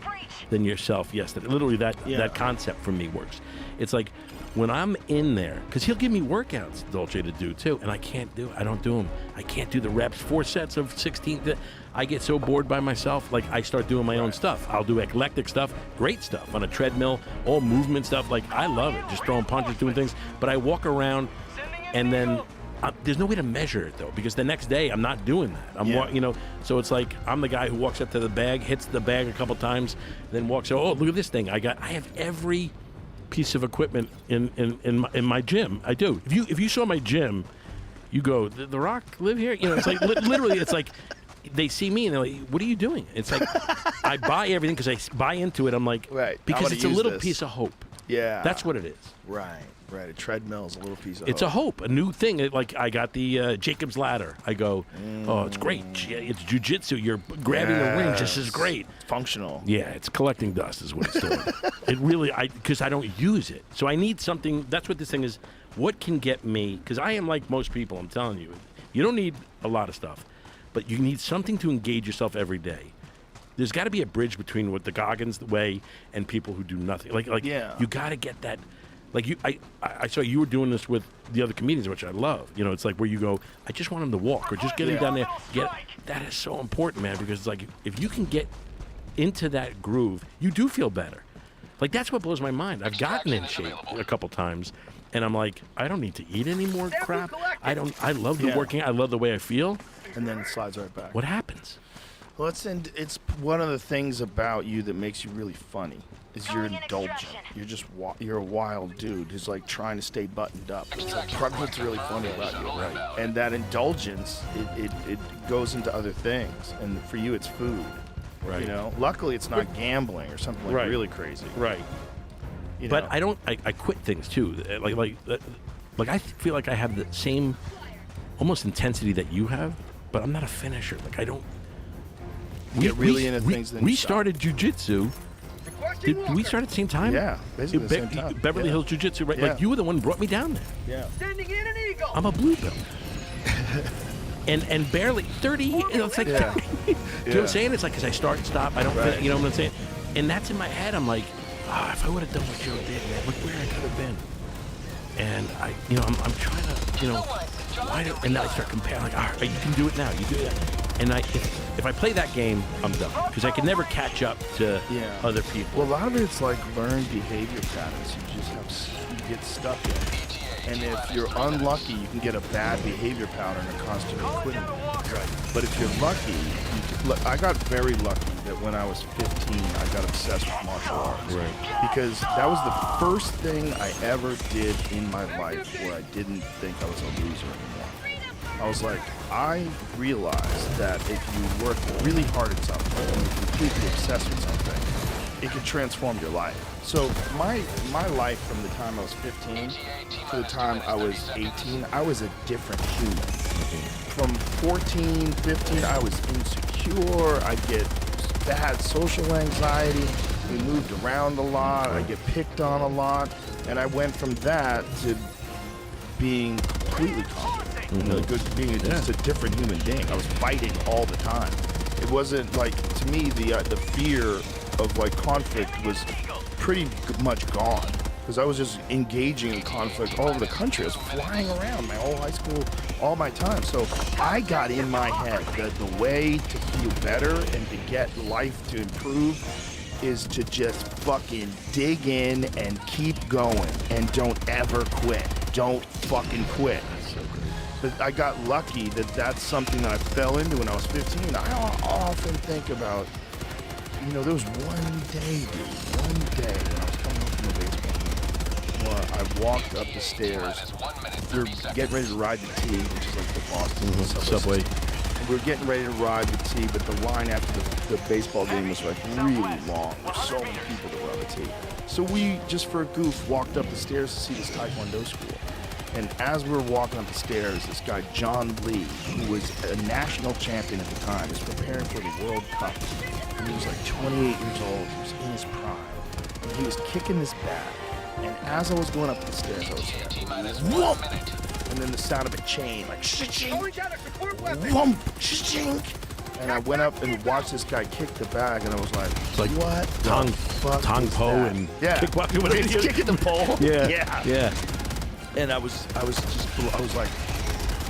than yourself. Yes, literally that concept for me works. It's like when I'm in there, because he'll give me workouts, Dolce, to do too, and I can't do. I don't do them. I can't do the reps. 4 sets of 16. I get so bored by myself. Like I start doing my own stuff. I'll do eclectic stuff, great stuff on a treadmill, all movement stuff. Like I love it, just throwing punches, doing things. But I walk around, and then there's no way to measure it though, because the next day I'm not doing that. You know, so it's like I'm the guy who walks up to the bag, hits the bag a couple times, then walks. Oh, look at this thing! I have every piece of equipment in my gym. I do. If you saw my gym, you go, the Rock live here? You know, it's like literally, it's like they see me and they're like, "What are you doing?" It's like I buy everything because I buy into it. I'm like, Right. I because wanna it's a use little this. piece of hope. Yeah. That's what it is. Right. A treadmill is a little piece of It's a hope, a new thing. Like I got the Jacob's Ladder. I go, oh, it's great. It's jujitsu. You're grabbing the ring. This is great. functional. Yeah, it's collecting dust is what it's doing. It really, because I don't use it. So I need something. That's what this thing is. What can get me? Because I am like most people. I'm telling you, you don't need a lot of stuff, but you need something to engage yourself every day. There's got to be a bridge between what the Goggins way and people who do nothing. Like Yeah. you got to get that. Like I saw you were doing this with the other comedians, which I love. You know, it's like where you go, I just want him to walk, or just get him down there. That is so important, man, because it's like if you can get into that groove, you do feel better. Like that's what blows my mind. I've gotten in shape a couple times, and I'm like, I don't need to eat any more crap. I love the working. I love the way I feel. And then it slides right back. What happens? Well, it's one of the things about you that makes you really funny. Is you're indulgent. You're just you're a wild dude who's like trying to stay buttoned up. It's like part of what's really funny about you, right? And that indulgence, it goes into other things. And for you, it's food, Right. You know. Luckily, it's not gambling or something like Right. really crazy. Right. You But know? I don't. I quit things too. Like I feel like I have the same, almost intensity that you have, but I'm not a finisher. Like I don't. Get really into things, then We you stop. started jujitsu. Did we start at the same time? Yeah, basically the same time. Beverly Yeah. Hills Jiu-Jitsu, right? Yeah. Like you were the one who brought me down there. Yeah. Sending in an eagle. I'm a blue belt. and barely 30. You know, it's like, Yeah. do you know what I'm saying? It's like because I start and stop. I don't. Right. You know what I'm saying? And that's in my head. I'm like, if I would have done what Joe did, man, look where I could have been. And I'm trying to, why do? And then I start comparing. Like, all right, you can do it now. You do that. And if I play that game, I'm done because I can never catch up to other people. Well, a lot of it's like learned behavior patterns. You get stuck in. And if you're unlucky, you can get a bad behavior pattern and constantly quitting. Right. But if you're lucky, I got very lucky that when I was 15, I got obsessed with martial arts. Right. Because that was the first thing I ever did in my life where I didn't think I was a loser anymore. I was like, I realized that if you work really hard at something and you're completely obsessed with something, it can transform your life. So my life from the time I was 15 to the time I was 18, I was a different human. From 14, 15, I was insecure. I get bad social anxiety. We moved around a lot. I get picked on a lot. And I went from that to being completely confident. Being just a different human being. I was fighting all the time. It wasn't like, to me, the fear of like conflict was pretty much gone because I was just engaging in conflict all over the country. I was flying around. My whole high school all my time. So I got in my head that the way to feel better and to get life to improve is to just fucking dig in and keep going and don't ever quit. Don't fucking quit. But I got lucky that that's something that I fell into when I was 15. I often think about, you know, there was one day when I was coming home from a baseball game, well, I walked up the stairs. We were getting ready to ride the T, which is like the Boston Subway. And we were getting ready to ride the T, but the line after the baseball game was like really long. There's so many people that were on the T. So we, just for a goof, walked up the stairs to see this Taekwondo school. And as we were walking up the stairs, this guy, John Lee, who was a national champion at the time, was preparing for the World Cup. And he was like 28 years old. He was in his prime. And he was kicking this bag. And as I was going up the stairs, I was hearing, whoomp! And then the sound of a chain, like, shing, Calling down a support weapon. whoomp, shing. And I went up and watched this guy kick the bag, and I was like, It's like what Tong the fuck Tong is Po that? and yeah. kickboxing, whatever He's he is. kicking the pole. Yeah. And I was like,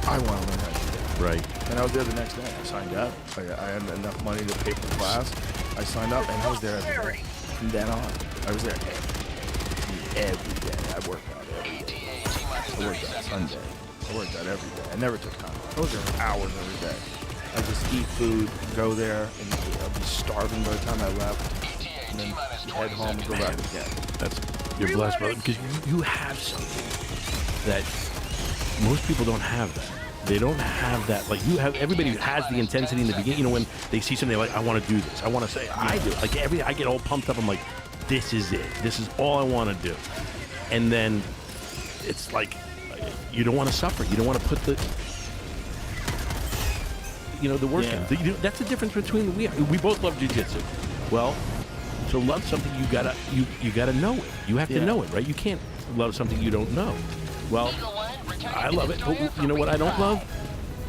I want to learn how to do that. Right. And I was there the next day. I signed up. I had enough money to pay for the class. I signed up, and I was there every day. From then on, I was there every day. I worked out every day. I worked out Sunday. I worked out every day. I never took time. I was there for hours every day. I just eat food, go there, and I'd be starving by the time I left, and then head home and go back again. That's you're blessed, brother, because you have something that most people don't have. That they don't have that. Like you have. Everybody has the intensity in the beginning. You know, when they see something, they're like, I want to do this. I want to say, I do. Like I get all pumped up. I'm like, this is it. This is all I want to do. And then it's like you don't want to suffer. You don't want to put the the work in. That's the difference between we both love jiu-jitsu. Well, to love something you gotta know it. You have to know it, right? You can't love something you don't know. Well, I love it. But you know what I don't love?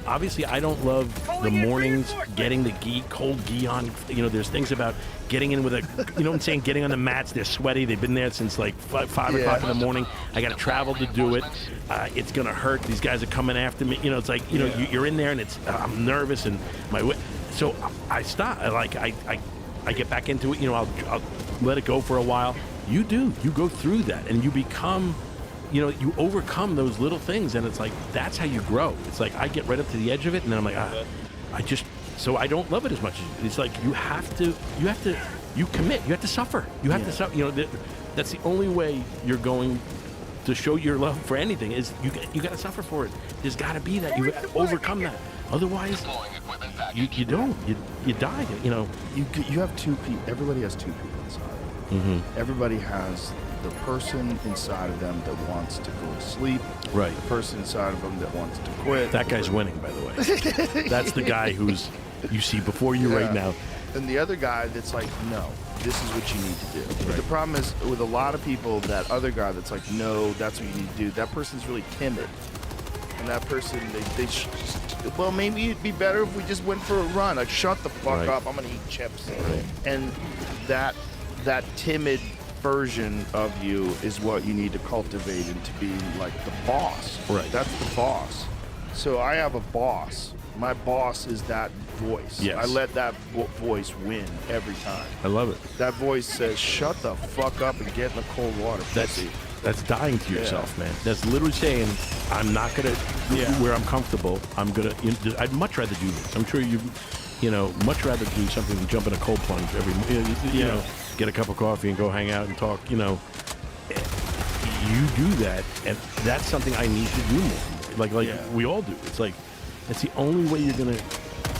Obviously, I don't love the mornings, getting the gi, cold gi on. You know, there's things about getting in with a, you know what I'm saying, getting on the mats. They're sweaty. They've been there since like 5 o'clock in the morning. I got to travel to do it. It's going to hurt. These guys are coming after me. You know, it's like, you know, you're in there and it's, I'm nervous and so I stop. I get back into it. You know, I'll let it go for a while. You do. You go through that and you become, you know, you overcome those little things, and it's like that's how you grow. It's like I get right up to the edge of it, and then I'm like, so I don't love it as much. It's like you commit. You have to suffer. You have to suffer. You know, that's the only way you're going to show your love for anything is you got to suffer for it. There's got to be that you overcome that. Otherwise, you don't. You die. You know. You have two people. Everybody has two people inside. Mm-hmm. Everybody has the person inside of them that wants to go to sleep. Right. The person inside of them that wants to quit. That guy's winning, by the way. That's the guy who's you see before you right now. And the other guy that's like, no, this is what you need to do. But the problem is with a lot of people, that other guy that's like, no, that's what you need to do. That person's really timid. And that person, they just, well, maybe it'd be better if we just went for a run. Like, shut the fuck up. I'm going to eat chips. Right. And that timid version of you is what you need to cultivate into being like the boss. Right. That's the boss. So I have a boss. My boss is that voice. Yes. I let that voice win every time. I love it. That voice says, shut the fuck up and get in the cold water, pussy. That's dying to yourself, man. That's literally saying, I'm not gonna where I'm comfortable. I'm gonna. I'd much rather do this. I'm sure you know, much rather do something than jump in a cold plunge you know, get a cup of coffee and go hang out and talk. You know, you do that, and that's something I need to do more. Like we all do. It's like that's the only way you're gonna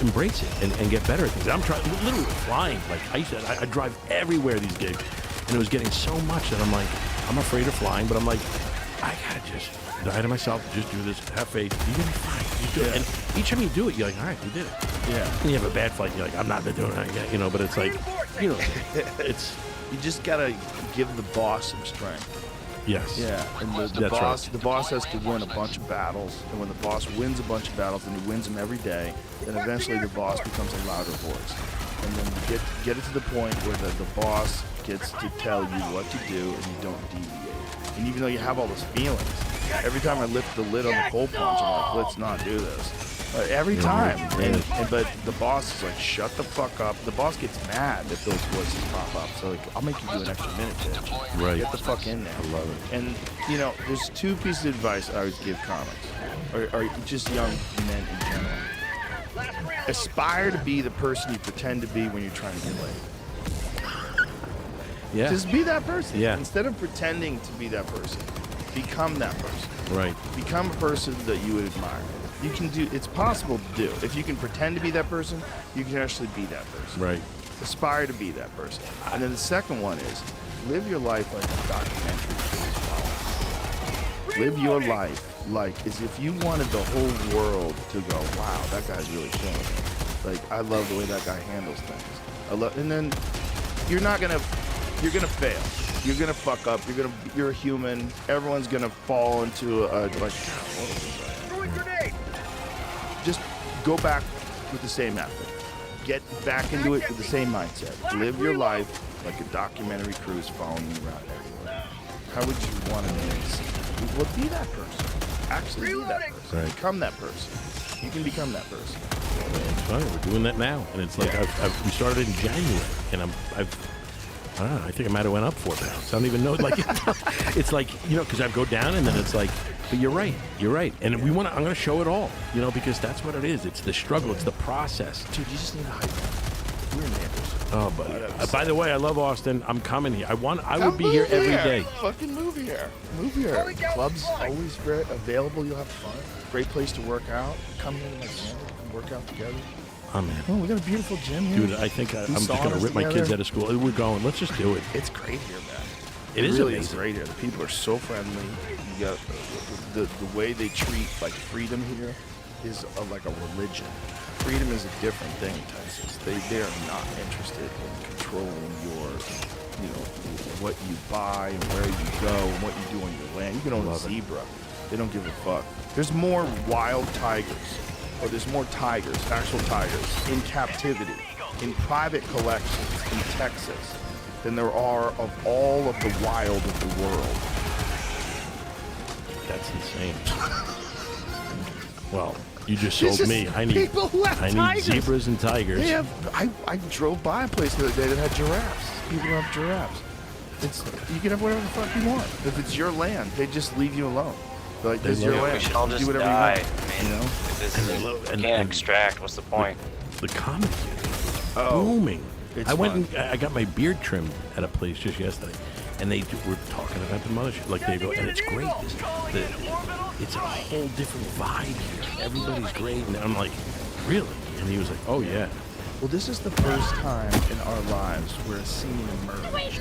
embrace it and get better at things. I'm trying literally flying. Like I said, I drive everywhere these gigs, and it was getting so much that I'm like, I'm afraid of flying, but I'm like, I gotta just die to myself, just do this, have faith, you're gonna be fine, you do it. And each time you do it, you're like, all right, you did it. Yeah. And you have a bad flight, you're like, I'm not doing it yet, you know, but it's like, you know, it's... You just gotta give the boss some strength. Yes. Yeah, and the boss has to win a bunch of battles, and when the boss wins a bunch of battles, and he wins them every day, then eventually the boss becomes a louder voice. And then you get it to the point where the boss gets to tell you what to do, and you don't deviate. And even though you have all those feelings, Every time I lift the lid on the cold plunge, I'm like, let's not do this. Every time. But the boss is like, shut the fuck up. The boss gets mad if those voices pop up. So, like, I'll make you do an extra minute, bitch. Right. Get the fuck in there. I love it. And, you know, there's two pieces of advice I always give comics, or just young men in general. Aspire to be the person you pretend to be when you're trying to get laid. Yeah. Just be that person. Yeah. Instead of pretending to be that person, become that person. Right. Become a person that you would admire. You can do. It's possible to do. If you can pretend to be that person, you can actually be that person. Right. Aspire to be that person. And then the second one is live your life like a documentary. Live your life like as if you wanted the whole world to go, wow, that guy's really killing it. Like, I love the way that guy handles things. And then you're gonna fail. You're gonna fuck up. You're a human. Everyone's gonna fall into a like. Throwing grenade. Just go back with the same effort. Get back into it with the same mindset. Live your life like a documentary crew's following you around everywhere. How would you want to be? Well, be that person. Actually be that person. Right. Become that person. You can become that person. It's funny. We're doing that now, and it's like we started in January, and I don't know. I think I might have went up 4 pounds. I don't even know. Like, it's like, you know, because I go down, and then it's like, but you're right. You're right. And I'm going to show it all, you know, because that's what it is. It's the struggle. It's the process. Dude, you just need to hype. We're neighbors. Oh, buddy. By the way, I love Austin. I'm coming here. I would be here every day. Fucking move here. Move here. Club's always very available. You'll have fun. Great place to work out. Come here to my gym. Work out together. I'm in. Oh, we got a beautiful gym here. Dude, I think I'm just going to rip my kids out of school. We're going. Let's just do it. It's great here, man. It is really amazing. great here. The people are so friendly. You got the way they treat like freedom here is like a religion. Freedom is a different thing in Texas. They are not interested in controlling your, you know, what you buy and where you go and what you do on your land. You can own a zebra. They don't give a fuck. There's more wild tigers. Or there's more tigers, actual tigers, in captivity, in private collections in Texas than there are of all of the wild of the world. That's insane. Well, you just sold me. I need tigers. zebras and tigers. They have. I drove by a place the other day that had giraffes. People have giraffes. You can have whatever the fuck you want. If it's your land, they just leave you alone. They're like, this is your love it. land. We should all just do whatever die. you want. I mean, You know? if this And they is, love- we and- can't and- extract. What's the point? The comic is Oh, booming. it's I went fun. and I got my beard trimmed at a place just yesterday, and they were talking about the mothership. Like they go, and it's great. It's a whole different vibe here. Everybody's great, and I'm like, really? And he was like, oh yeah. Well, this is the first time in our lives where a scene emerged.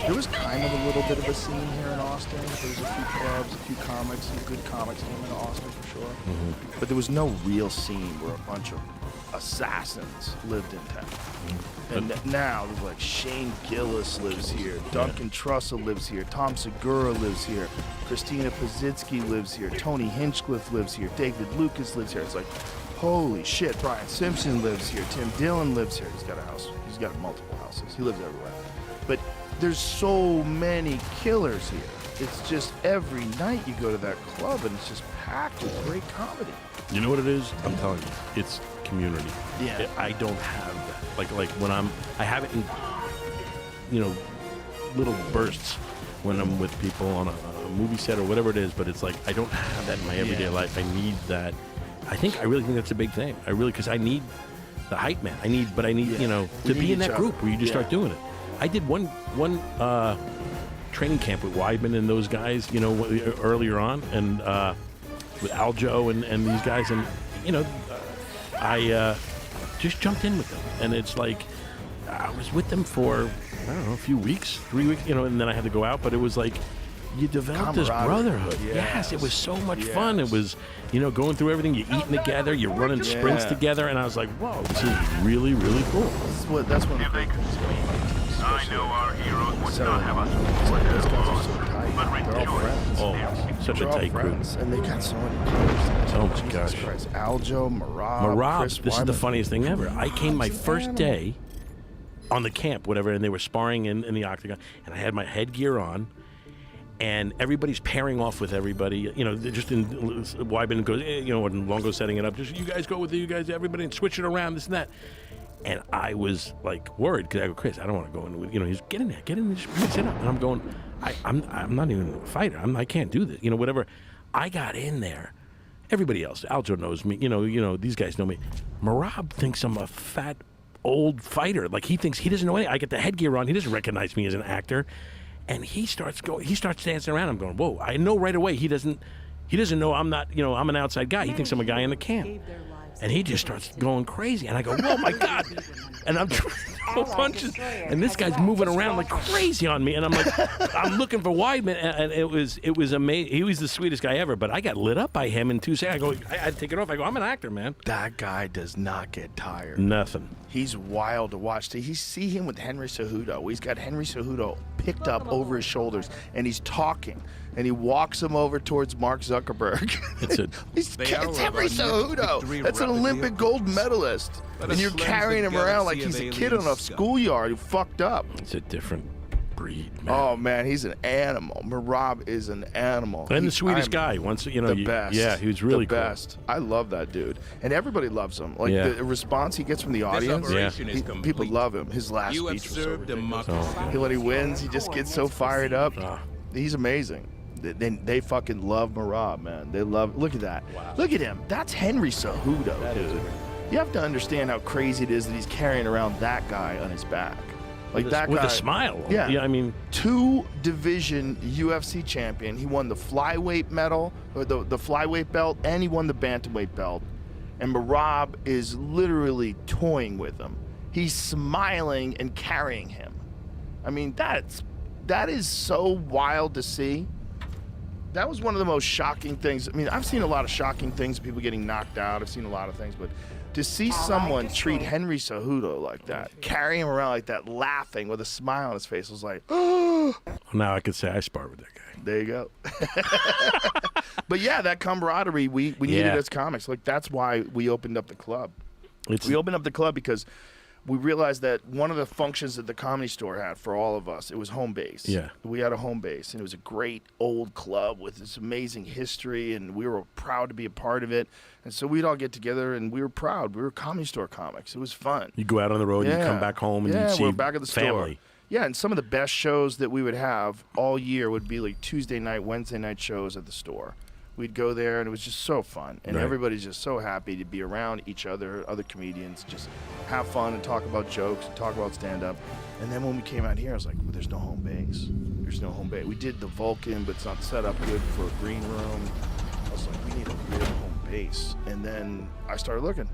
There was kind of a little bit of a scene here in Austin. There was a few clubs, a few comics, some good comics came into Austin for sure. But there was no real scene where a bunch of assassins lived in town. And now there's like Shane Gillis lives here, Duncan Trussell lives here, Tom Segura lives here, Christina Pazitsky lives here, Tony Hinchcliffe lives here, David Lucas lives here. It's like, holy shit, Brian Simpson lives here, Tim Dillon lives here. He's got a house. He's got multiple houses. He lives everywhere. But there's so many killers here. It's just every night you go to that club and it's just packed with great comedy. You know what it is? I'm telling you, it's community. Yeah. I don't have that. Like when I have it in, you know, little bursts when I'm with people on a movie set or whatever it is. But it's like I don't have that in my everyday life. I need that. I really think that's a big thing. Because I need the hype man. I need, you know, We to need be in each that group other. where you just Yeah. start doing it. I did one training camp with Weidman and those guys, you know, earlier on, and with Aljo and these guys, and you know, I just jumped in with them, and it's like I was with them for I don't know a few weeks, 3 weeks, you know, and then I had to go out, but it was like you develop this Camaraderie. brotherhood. Yes, it was so much Yes. fun. It was, you know, going through everything. You're eating together, you're running sprints Yeah. together, and I was like, whoa, this is really, really cool. That's one of the great things about fighting. I know our heroes would So, not have us. those guys are so tight. They're all friends. Oh, such a They're all tight crew. friends, and they got so many players. Oh my Jesus gosh. Christ. Aljo, Marab, Marab, Chris this is the Wyman. funniest thing ever. I came my He's an first animal. day on the camp, whatever, and they were sparring in the octagon, and I had my headgear on, and everybody's pairing off with everybody. You know, they're just in Weidman goes, you know, when Longo's setting it up, just you guys go with you guys, everybody, and switch it around, this and that. And I was like worried because I go, Chris, I don't want to go in. You know, he's get in there, just mix it up. And I'm going, I'm not even a fighter. I can't do this. You know, whatever. I got in there. Everybody else, Aljo knows me. You know, these guys know me. Merab thinks I'm a fat old fighter. Like he thinks he doesn't know anything. I get the headgear on. He doesn't recognize me as an actor, and he starts dancing around. I'm going, whoa! I know right away he doesn't know I'm not. You know, I'm an outside guy. He thinks I'm a guy in the camp. And he just starts going crazy. And I go, whoa, my God. And I'm trying to throw punches. And this guy's moving around like crazy on me. And I'm like, I'm looking for Weidman. And it was amazing. He was the sweetest guy ever. But I got lit up by him in 2 seconds. I go, I had to take it off. I go, I'm an actor, man. That guy does not get tired. Nothing. He's wild to watch. You see him with Henry Cejudo. He's got Henry Cejudo picked up over his shoulders, and he's talking. And he walks him over towards Mark Zuckerberg. It's Henry Cejudo. That's an Olympic gold medalist. And you're carrying him around like he's a kid on a schoolyard who fucked up. It's a different breed, man. Oh, man, he's an animal. Merab is an animal. And the sweetest guy. Once, you know, the best. Yeah, he was really the best. I love that dude. And everybody loves him. Like, the response he gets from the audience, people love him. His last speech was so ridiculous. When he wins, he just gets so fired up. He's amazing. They fucking love Merab, man. They love. Look at that. Wow. Look at him. That's Henry Cejudo, dude. You have to understand how crazy it is that he's carrying around that guy on his back, like that with guy a smile. Yeah, I mean, 2-division UFC champion. He won the flyweight medal, or the flyweight belt, and he won the bantamweight belt. And Merab is literally toying with him. He's smiling and carrying him. I mean, that is so wild to see. That was one of the most shocking things. I mean, I've seen a lot of shocking things, people getting knocked out. I've seen a lot of things, but to see someone treat Henry Cejudo like that, carry him around like that, laughing with a smile on his face, was like, oh. Now I could say I sparred with that guy. There you go. But yeah, that camaraderie we needed as comics. Like, that's why we opened up the club. We opened up the club because we realized that one of the functions that the Comedy Store had for all of us, it was home base. Yeah. We had a home base, and it was a great old club with this amazing history, and we were proud to be a part of it. And so we'd all get together, and we were proud. We were Comedy Store comics. It was fun. You go out on the road, and you come back home, and you see we're back at the family. Store. Yeah, and some of the best shows that we would have all year would be like Tuesday night, Wednesday night shows at the store. We'd go there, and it was just so fun. And everybody's just so happy to be around each other, other comedians, just have fun and talk about jokes and talk about stand-up. And then when we came out here, I was like, well, there's no home base. There's no home base. We did the Vulcan, but it's not set up good for a green room. I was like, we need a real home base. And then I started looking.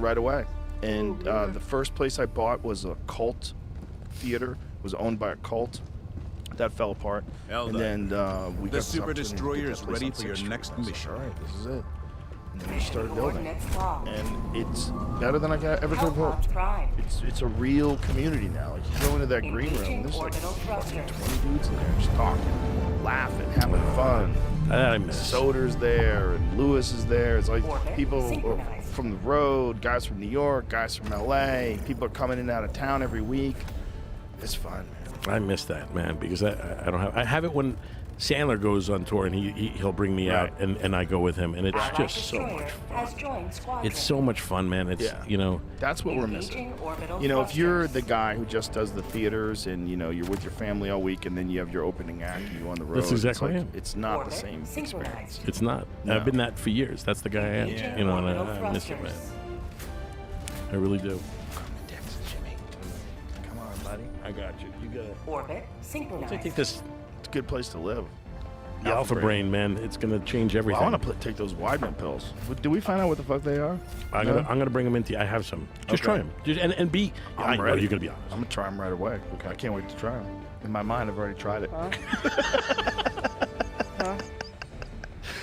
Right away. And the first place I bought was a cult theater. It was owned by a cult. That fell apart. And then we got the Super Destroyer is ready for your next mission. All right, this is it. And then we started building. And it's better than I ever could have hoped. It's a real community now. Like, you go into that green room, there's like 20 dudes in there just talking, laughing, having fun. I miss. Soder's there, and Lewis is there. It's like people from the road, guys from New York, guys from LA. People are coming in and out of town every week. It's fun, man. I miss that, man, because I don't have. I have it when Sandler goes on tour and he'll bring me out and I go with him, and it's just so much fun. It's so much fun, man. It's you know, that's what we're missing. You know, if you're the guy who just does the theaters and you know you're with your family all week and then you have your opening act and you go on the road, that's exactly it. It's not the same experience. It's not. No. I've been that for years. That's the guy I am. You know, and I miss it, man. I really do. I got you. You got it. Orbit synchronized. I think this. It's a good place to live. The Alpha Brain, man. It's gonna change everything. Well, I want to take those Weidman pills. Do we find out what the fuck they are? I'm gonna bring them into you. I have some. Just try them. And be. I know you're gonna be honest. I'm gonna try them right away. Okay. I can't wait to try them. In my mind, I've already tried it.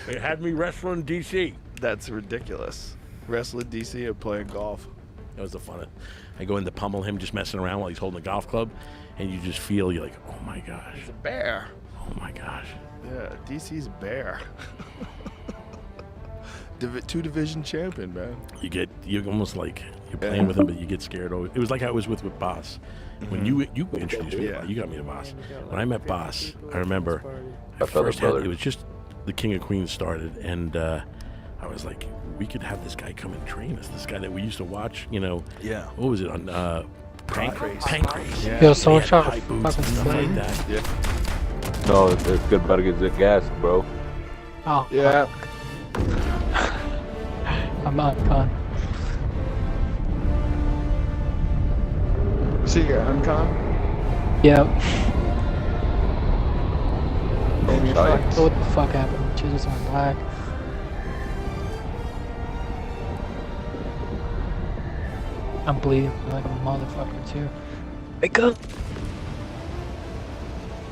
They had me wrestling DC. That's ridiculous. Wrestling DC and playing golf. That was the fun. I go in to pummel him, just messing around while he's holding a golf club, and you just feel you're like, oh my gosh. He's a bear. Oh my gosh. Yeah, DC's a bear. two division champion, man. You're almost like you're playing with him, but you get scared. It was like I was with Boss. When you introduced me, Yeah. you got me to Boss. When I met Boss, I remember I at felt first it, brother. it was just the King of Queens started, and I was like, we could have this guy come and train us. This guy that we used to watch, Yeah. what was it on Pancrase. Pancrase. Yeah. Yo, someone They had trying high to boots and fucking stuff like play. that. Yeah. No, it's good about to get the gas, bro. Oh, Yeah. I'm not gone. See your uncon? Yep. And you're Sorry. fucked. What the fuck happened? Jesus on black. I'm bleeding like a motherfucker too. Wake up!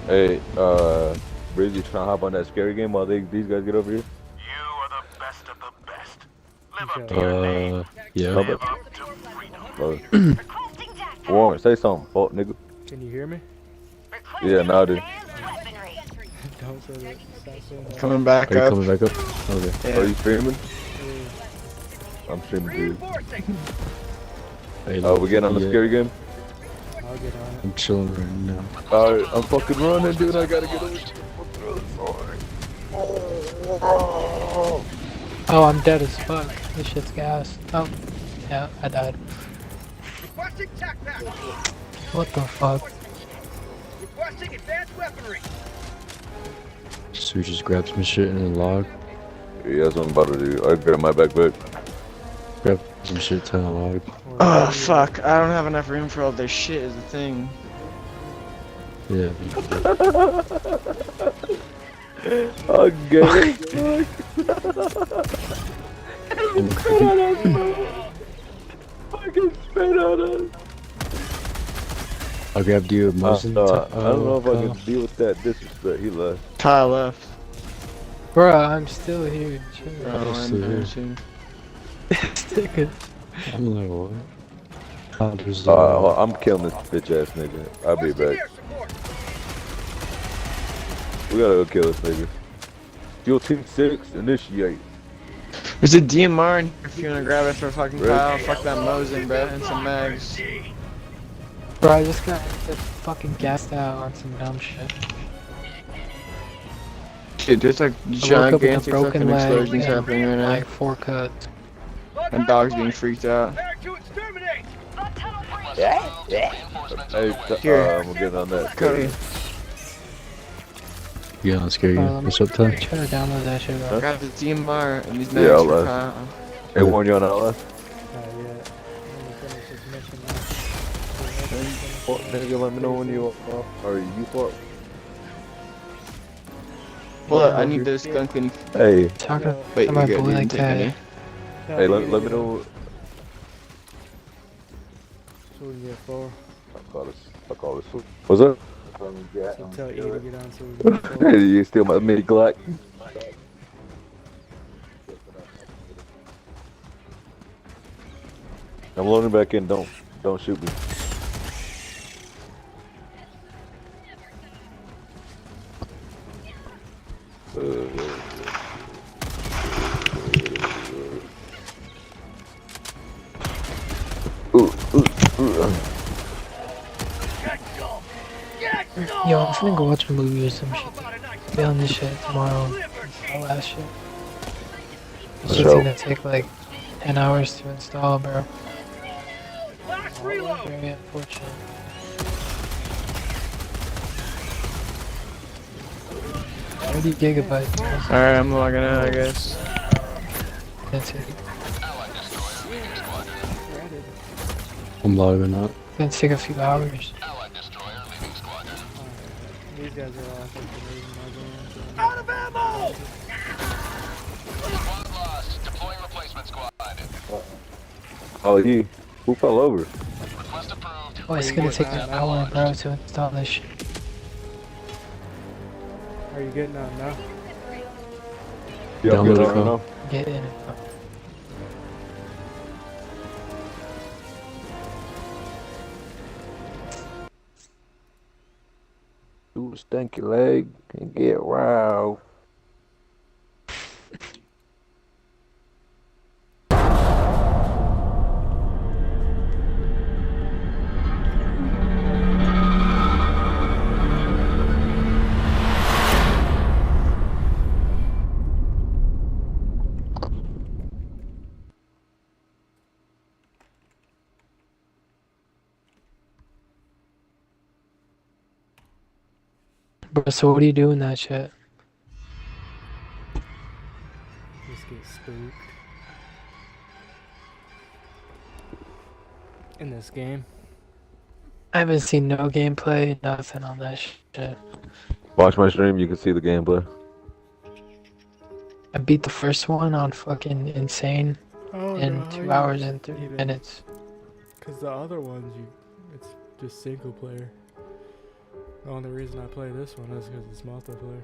Hey, Breezy, trying to hop on that scary game while these guys get over here? You are the best of the best. Live up to your name. Yeah. Live up to freedom. Warren, say something, fuck nigga. Can you hear me? Yeah, now I do. Don't say that. Stop saying that. Coming back Are you up. coming back up? Okay. Are you streaming? I'm streaming, dude. Hey, Oh, we getting on the yeah, scary game? I'll get on it. I'm chilling right now. Alright, I'm fucking running, dude. I gotta get over. Oh, I'm dead as fuck. This shit's gas. Oh, yeah, I died. Requesting tac pack. What the fuck? Requesting advanced weaponry. So we just grab some shit in the log. Yeah, that's what I'm about to do. I grab my backpack. Grab some shit to the log. Oh fuck, I don't have enough room for all this shit is the thing. Yeah. Okay. Fucking spit on us. I'll grab you a I Mosin. don't know if I can deal with that disrespect. He left. Kyle left. Bruh, I'm still here. Chill. Oh, still here. too. Still good. I'm like, what? Oh, there's I'm killing this bitch ass nigga. I'll be back. Air support. We gotta go kill this nigga. Fuel Team 6, initiate. There's a DMR in here if you wanna grab it for fucking Right. Kyle. Fuck that Mosin, bro, and some mags. Bro, I just got fucking gassed out on some dumb shit. Shit, there's like I woke up with gigantic a broken fucking leg explosions and happening right now. like 4 cuts. And dogs being freaked out. Prepare to exterminate. Hey, Here. I'm getting on that. Cody, Yeah, let's scare you. What's up, Ty? Try to download that shit, bro. grab the DMR and these Yeah, mags I'll for left. Kyle. Hey, Warren, you on Outlast? Not yet. Let me finish this mission now. Fuck, nigga, let me know when you are you fuck. Well, I need this skunk and Hey, Talking wait, to you my good? boy You like didn't take any. that. hey, let me know. So we can get 4. I call this. What's up? So tell E to get on so we can get 4. Hey, you steal my mini Glock? I'm loading back in. Don't shoot me. Yo, I'm finna go watch a movie or some shit. Be on this shit tomorrow. All that shit. This shit's So- gonna take like 10 hours to install, bro. Last reload. Very unfortunate. 30 GB. Alright, I'm logging out, I guess. That's it. I'm logging up. Gonna take a few hours. These guys are all fucking losing my game. Out of ammo. Oh, who fell over? Oh, it's gonna take an hour, bro, to install this shit. Are you getting on now? Yeah, I'm Download getting it, on Kyle. now. Get in. Do a stinky leg and get wild. Bro, so what do you do in that shit? Just get spooked. In this game. I haven't seen no gameplay, nothing on that shit. Watch my stream, you can see the gameplay. I beat the first one on fucking insane in 2 hours and 30 minutes. Cause the other ones, it's just single player. The only reason I play this one is because it's multiplayer.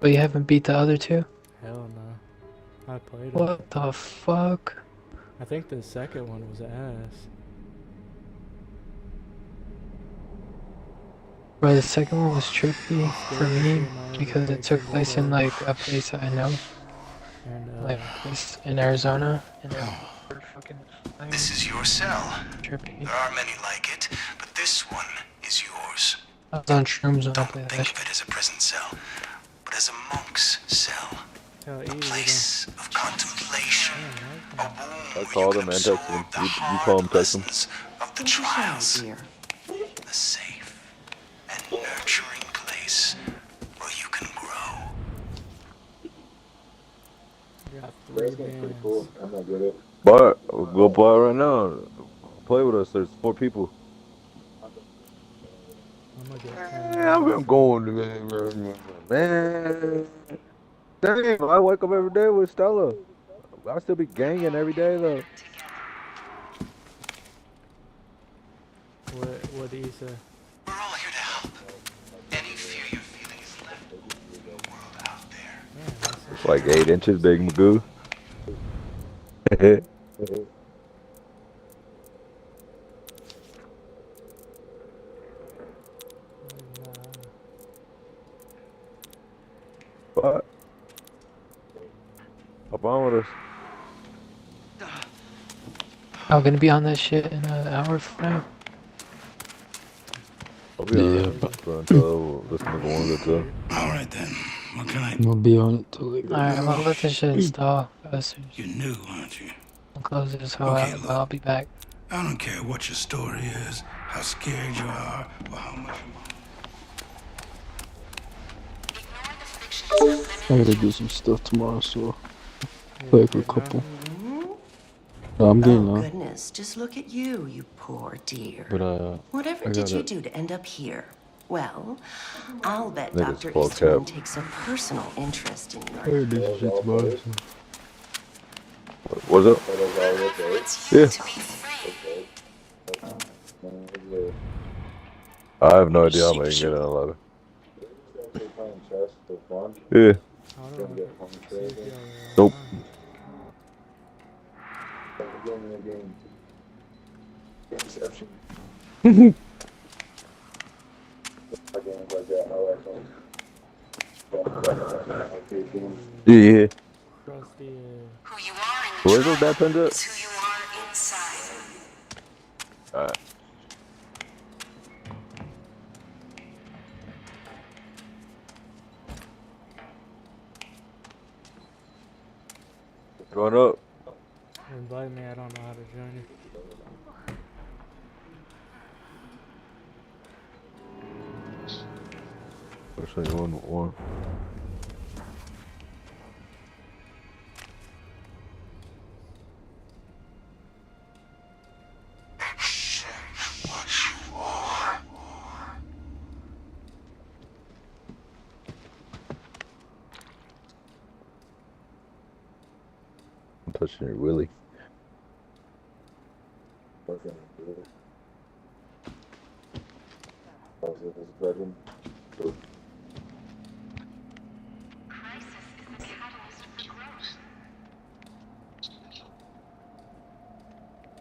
But you haven't beat the other two? Hell no. I played it. What the fuck? I think the second one was ass. Bro, the second one was trippy for me because it took place in like a place I know, And like place in Arizona, and it fucking This is your cell. trippy. There are many like it, but this one is yours. I was on shrooms when I played that Think shit. of it as a prison cell, but as a monk's cell. hell, A easy place of contemplation. A womb I where called you him can and texted absorb him. the You hard call him, text him. lessons of the trials. A safe and nurturing place where you can grow. got 3 bands. I'm not good at it. But go play right now. Play with us. There's 4 people. I'm gonna get I'm going to man. Damn, I wake up every day with Stella. I still be ganging every day though. What he said. We're all here to help. Any fear you're feeling is left in the world out there. It's like 8 inches big, Magoo. What? Hop on with us. I'm gonna be on that shit in an hour from now. I'll be on it until this nigga wants it to. Alright then. What can I I'm gonna be on it till like. Alright, I'm gonna let this shit install. You knew, aren't you? I'll close this hoe Okay, out, look. but I'll be back. I don't care what your story is, how scared you are, or how much I gotta do some stuff tomorrow, so play for a couple. No, I'm getting on. Goodness, just look at you, you poor dear. But Whatever I did you gotta- do to end up here? Well, I'll bet Niggas Dr. fucked Easterman up. takes a personal interest in I your... gotta do some shit tomorrow. What's up? Yeah. I have no idea how I'm gonna get on 11. Yeah. Nope. Yeah. Where's those bad pens at? Alright. Going up. Invite me, I don't know how to join you. Which one you want? I'm touching your willy.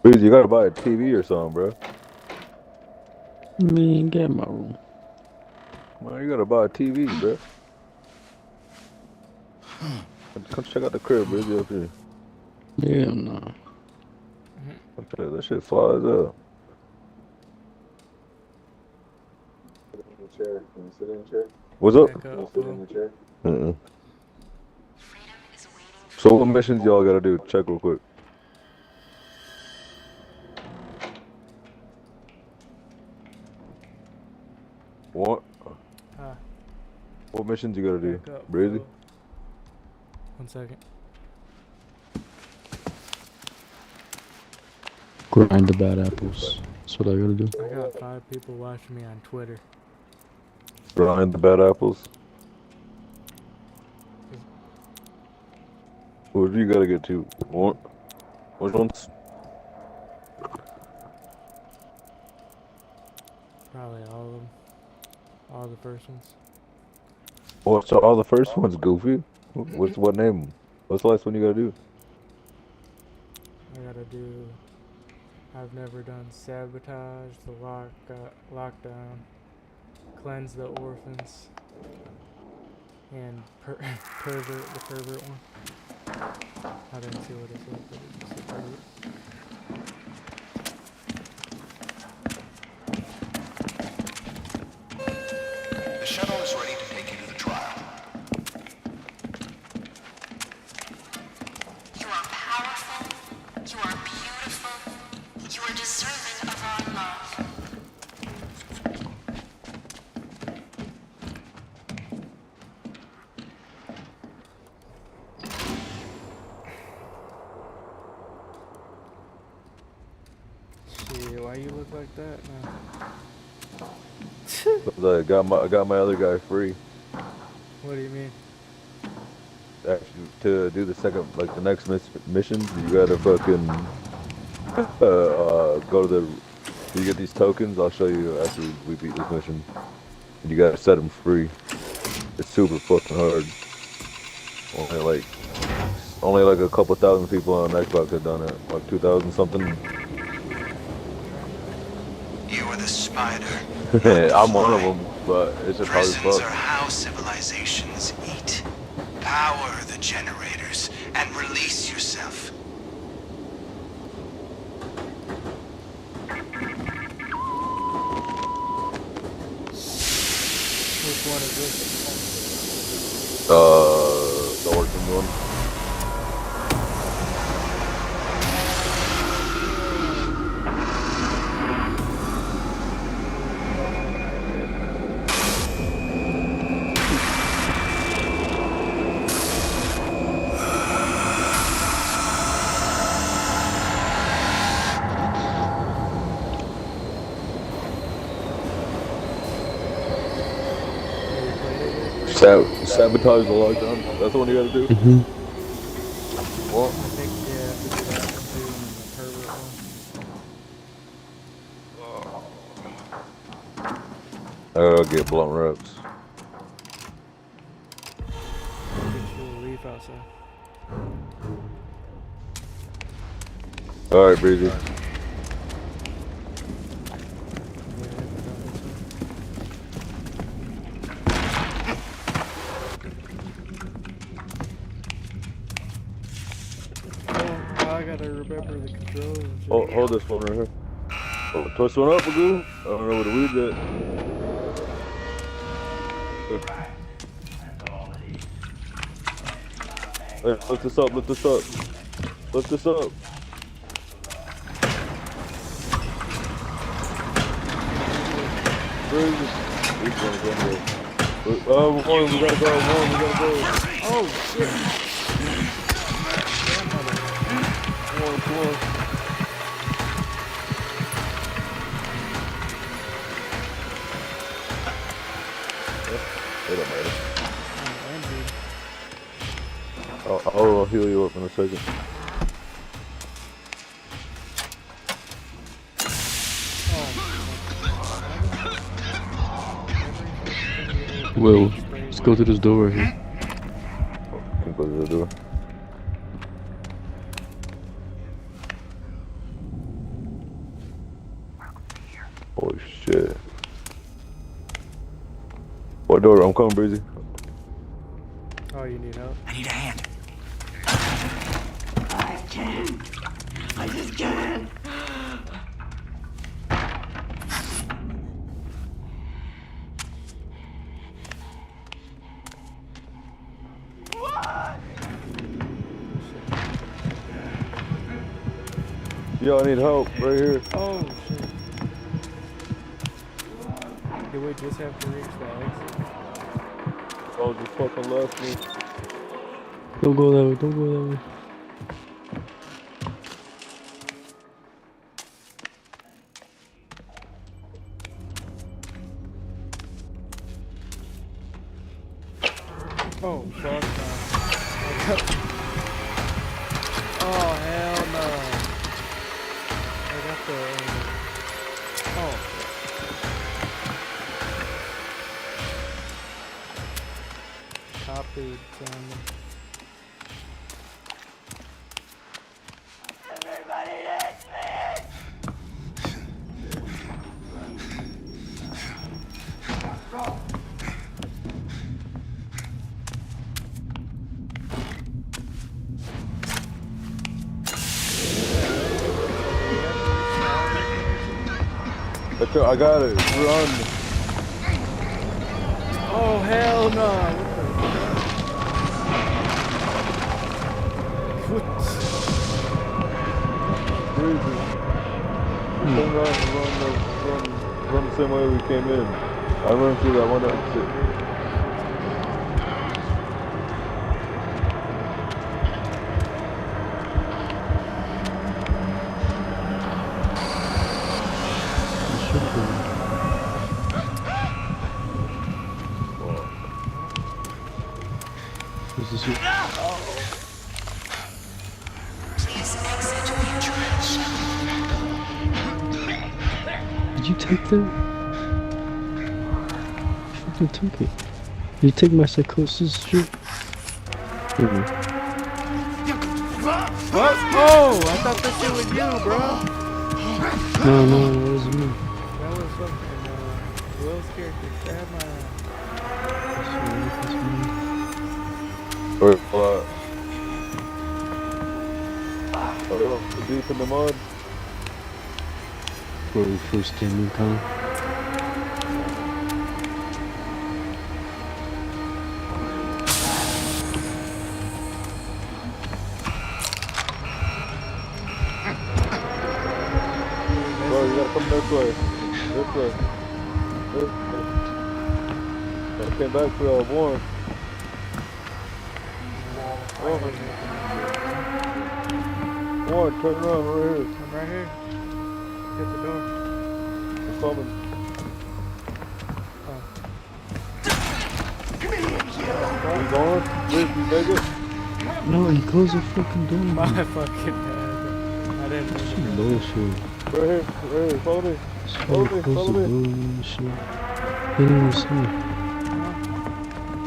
Please, you gotta buy a TV or something, bro. Man, get in my room. Man, you gotta buy a TV, bro. Come check out the crib, bro. It's up here. Yeah, no. I'm telling you, that shit flies up. What's up? So what missions y'all gotta do? Check real quick. What? missions you gotta do? Back up, Breezy? bro. 1 second. Grind the bad apples. That's what I gotta do. I got 5 people watching me on Twitter. Grind the bad apples. What do you gotta get to? What? Which ones? Probably all of them. All the first ones. Oh, so all the first ones, Goofy. What name? What's the last one you gotta do? I gotta do. I've never done sabotage, the lockdown, cleanse the orphans, and pervert, the pervert one. I didn't see what it said, but it said pervert. The shuttle is ready to take you to the trial. You are powerful, you are beautiful, you are deserving of our love. Shit, why you look like that now? I got my other guy free. What do you mean? Actually, to do the second, like the next mission, you gotta fucking go to the. You get these tokens. I'll show you after we beat this mission. And you gotta set them free. It's super fucking hard. Only like a couple thousand people on Xbox have done it. Like 2,000 something. You are the spider. I'm one of them, but it's just hard as Prisons fuck. are how civilizations eat. Power the generators and release yourself. Which one is this? The orphan one. Sabotage the lockdown. That's the one you gotta do? Mm-hmm. What? I think, yeah, to do that one too, and the pervert one. I gotta get blunt reps. Get you a leaf outside. Alright, Breezy. I gotta remember the controls and shit. Oh, hold this one right here. Oh, twist one up, Magoo. I don't know where the weed's at. Hey, lift this up, lift this up. Lift this up. Breezy. We gotta go. Warren, we gotta go. Warren, we gotta go. Oh, shit. Warren, come on. It don't matter. I'll heal you up in a second. Will, let's go to this door right here. Can go to the door. Holy shit. What door? I'm coming, Breezy. Oh, you need help? I need a hand. I can't. I just can't. Yo, I need help right here. Oh, shit. Do we just have to reach the exit? Oh, just fucking left me. Don't go that way. Don't go that way. Oh, fuck no. Oh, hell no. I got the... Oh. Top dude, damn. Everybody needs me! I got it. Run. Oh, hell no. What the... Crazy. Turn around and run the same way we came in. I run through that one exit. Is this it? Please exit mutual shuttle. Did you take that? I fucking took it. Did you take my psychosis shit? Here we go. What? Oh, I thought that shit was you, bro. No, it wasn't me. That was fucking Will's character. Stab my ass. Wait, what? Oh, deep in the mud. Where we first came in, Connor. Bro, you gotta come this way. This way. This way. I came back for Warren. Warren, turn around right here. I'm right here. Hit the door. I'm coming. Oh. You going? Where's you make it? No, he closed the fucking door. My fucking bad. I didn't Some mean to. bullshit. Right here, follow me. Follow me, Close follow the me. door and shit. He didn't even see me.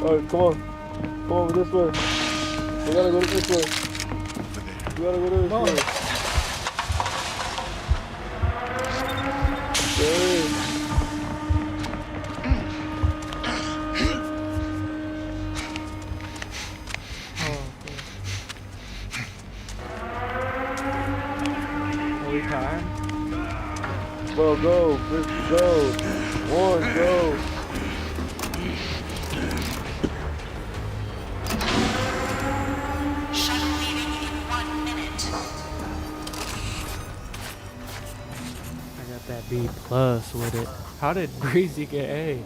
Alright, come on. Come on, this way. We gotta go this way. We gotta go this way. Okay. Are we timed? Well, go. Let's go. One, go. Shuttle leaving in 1 minute. I got that B plus with it. How did Breezy get A?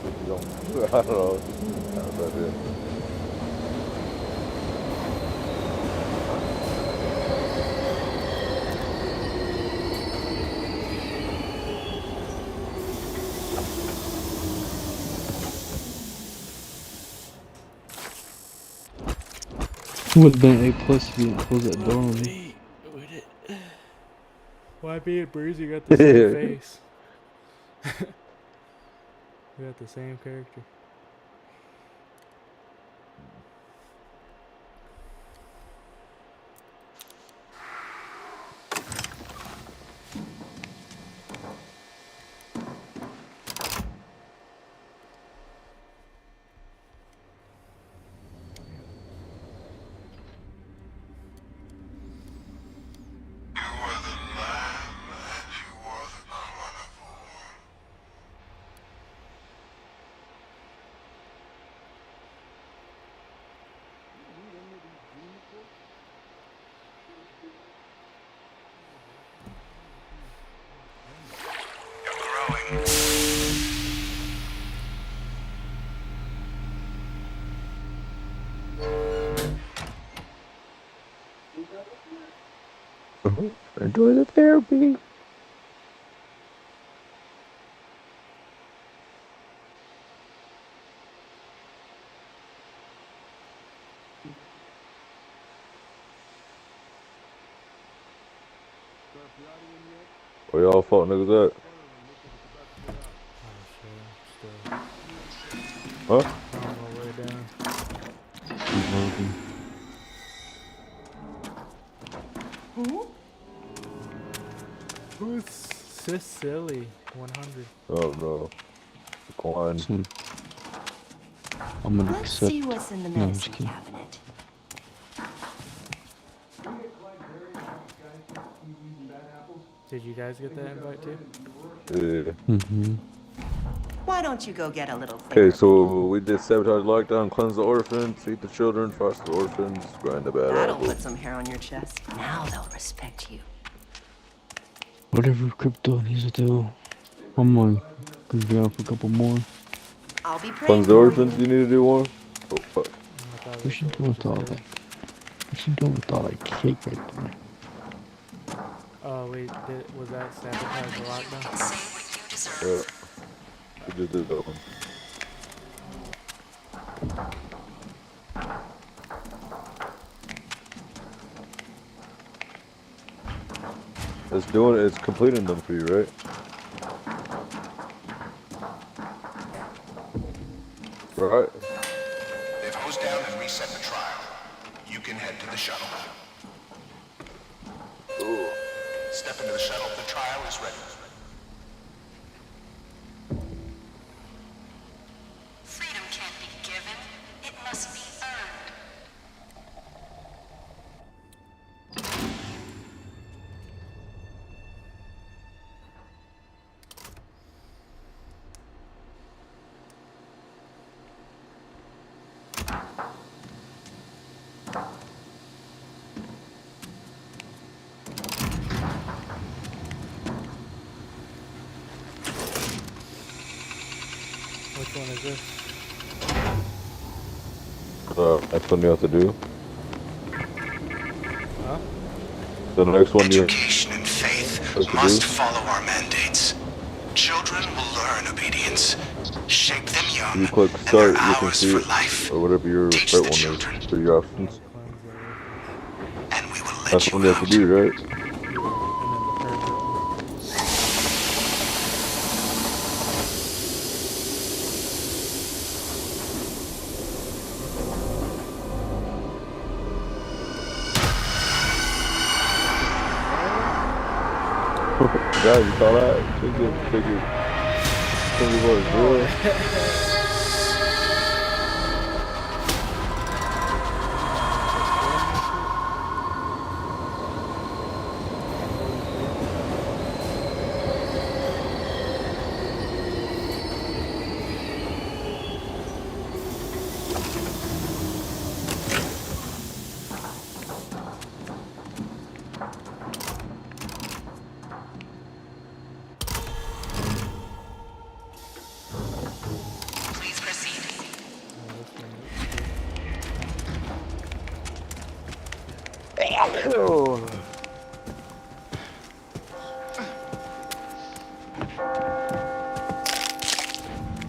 I don't know. How's that it? It would have been A plus if you didn't close that door on me. Why B and Breezy got the same face? We got the same character. Enjoy the therapy. Where y'all fuck niggas at? Huh? On my way down. Who's Sicily 100? Oh no. Decline. I'm gonna Let's accept. see what's in the No, I'm just medicine kidding. cabinet. Did you guys get that invite too? Yeah. Mm-hmm. Why don't you go get a little Okay, therapy? so we did sabotage lockdown, cleanse the orphans, feed the children, foster the orphans, grind the bad That'll apples. put some hair on your chest. Now they'll respect you. Whatever crypto needs to do, I'm gonna be out for a couple more. I'll be praying Cleanse the for orphans, you. you need to do one? Oh fuck. What you doing with all that? What you doing with all that cake right there? Oh wait, was that sabotage the lockdown? Say what you deserve. Yeah. We just did that one. It's doing it, it's completing them for you, right? Right. They've hosed down and reset the trial. You can head to the shuttle. Step into the shuttle. The trial is ready. Freedom can't be given. It must be earned. Which one is this? That's what you have to do. Huh? The next one you Education and faith have to must do. follow our mandates. Children will learn obedience. Shape them young, You click and start, they're you can ours see for it, life. or whatever your Teach right the one children. is for your options. And we will let That's you what you have out. to do, right? And then the purple. Guys, you saw that? Figure what real. Please proceed.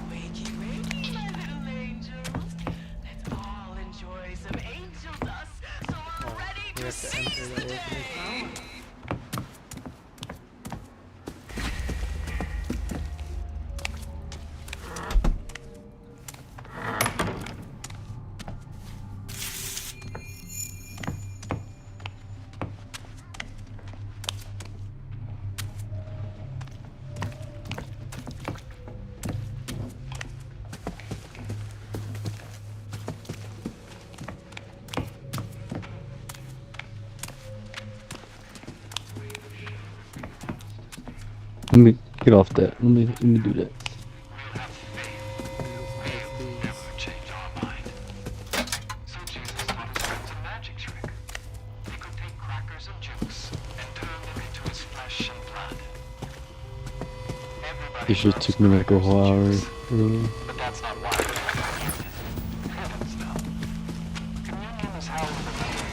Wakey, wakey, my little angels. Let's all enjoy some angel dust so we're ready We to have to enter seize the the orphanage. day. Let me get off that. Let me do that. Change our mind. So Jesus taught his friends a magic trick. He could take crackers and jukes and turn them into his flesh and blood. Everybody This shit loves took me like a crackers whole and hour. jukes, Really. but that's not why we communion. Heavens no. Communion is held with a man.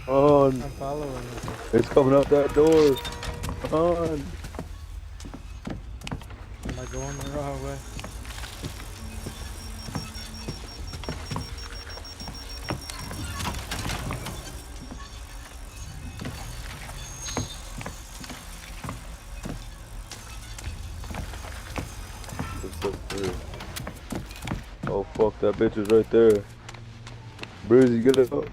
On. I'm following it. It's coming out that door. On. Am I going the wrong way? It's up there. Oh fuck, that bitch is right there. Breezy, get it up.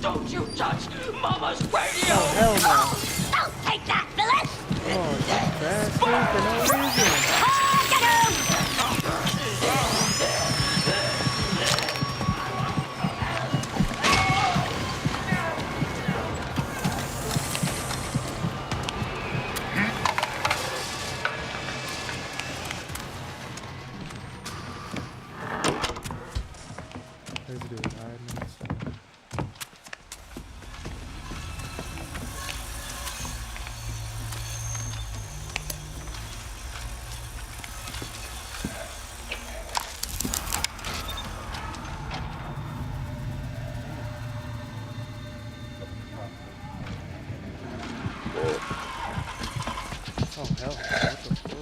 Don't you touch Mama's radio! Oh, hell no. Don't take that, Phyllis! Oh, it's fast food for no reason. There's a dude hiding in the sun. Oh hell, what the fuck?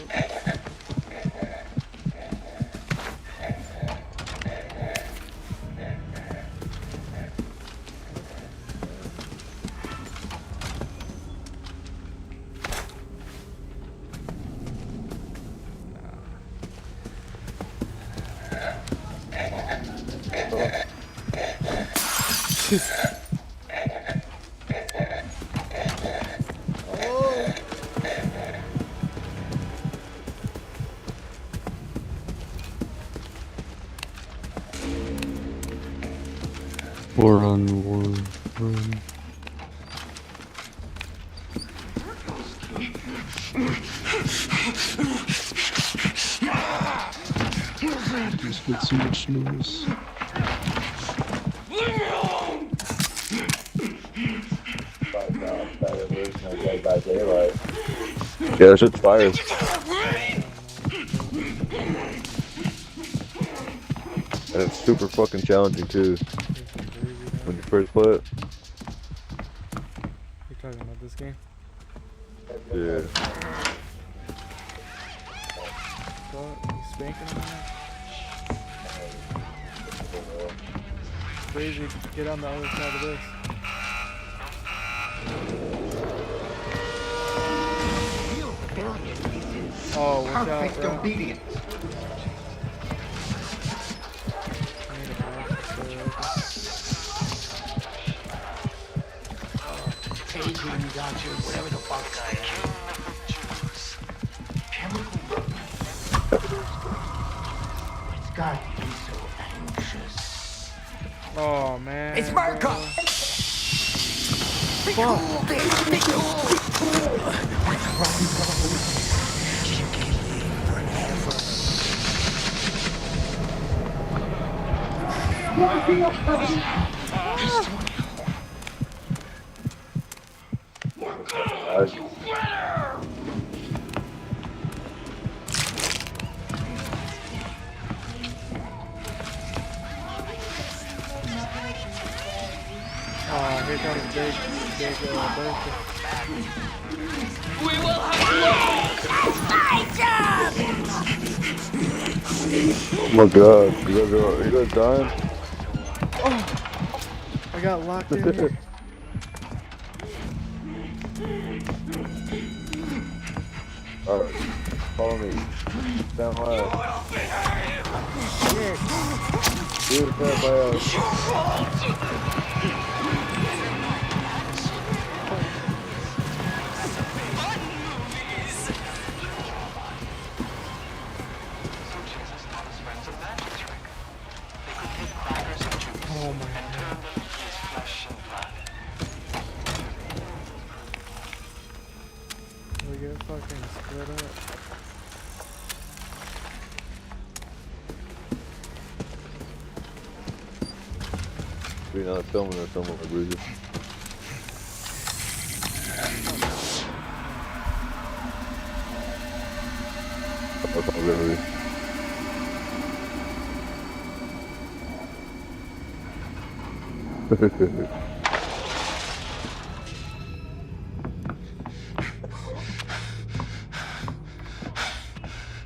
Run. Just get so much noise. Yeah, that shit's fire. And it's super fucking challenging too. When you first play it. You're talking about this game? Yeah. What? You spanking him? Crazy, get on the other side of this. Oh, watch out, bro. obedience. I need a knife to stay open. Adrian got you, whatever the fuck I am. Chemical. It's got you so anxious. Oh man. It's America! bro. Be cool, bitch! Be cool! Be cool! You can live forever. Oh, here comes big Bertha. We will have Oh my god, you guys dying? I got locked in here. Alright, follow me. Stand left. Dude, stand by us. Some Jesus taught his friends a magic trick. They could take crackers Oh my god. His flesh and blood. We get fucking split up. We're not filming or something like Bridget. Okay, really.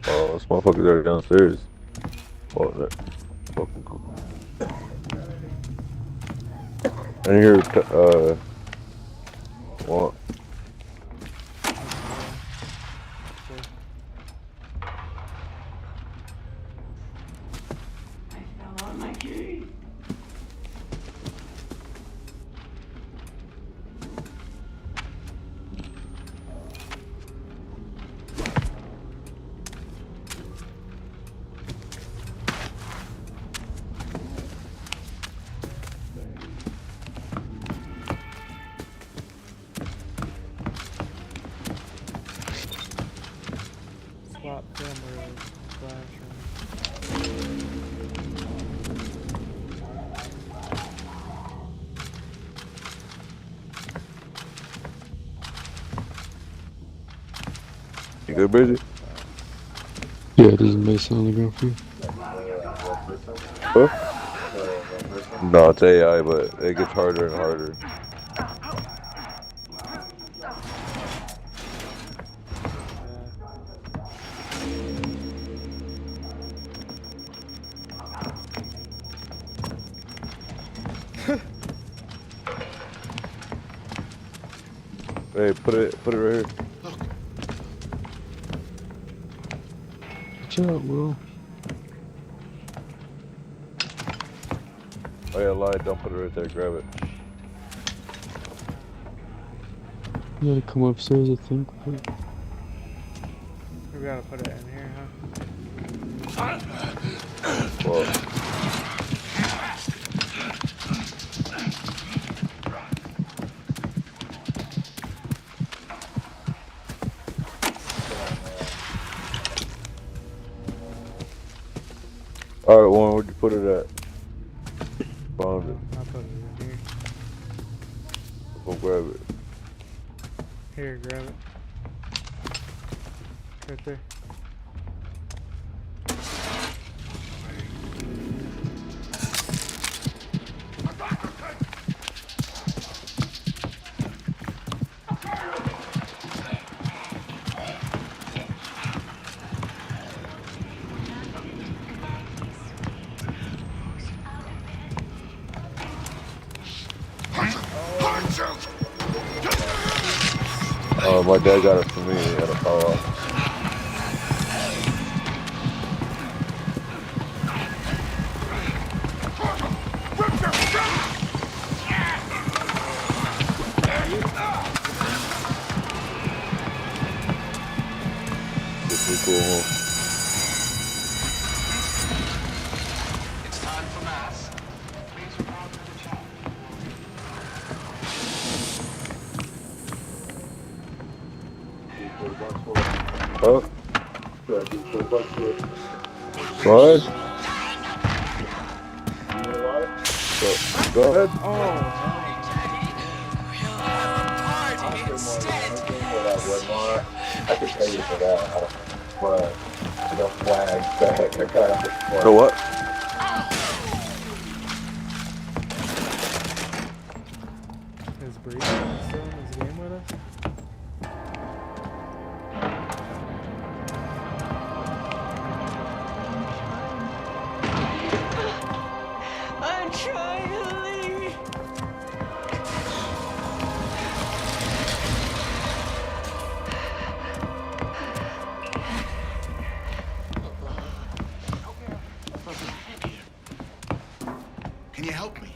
Oh, this motherfucker's already downstairs. Oh, that fucking cool. I hear, what? Swap camera flashing. You good, Bridget? Yeah, there's a Mason on the ground for you. Huh? No, it's AI, but it gets harder and harder. Hey, put it right here. Watch out, Will. Oh yeah, lie, don't put it right there, grab it. You gotta come upstairs, I think. We gotta put it in here, huh? Well, alright, Warren, where'd you put it at? Found it. I'll put it in here. Go grab it. Here, grab it. Right there. My dad got it for me. He had a power off. This is cool, huh? It's time for mass. Please report to the chat. Huh? What? Go ahead. Oh, I could pay you for that, but the flag back. So what? is Breeze still in this game with us? I'm trying to leave. Can you help me?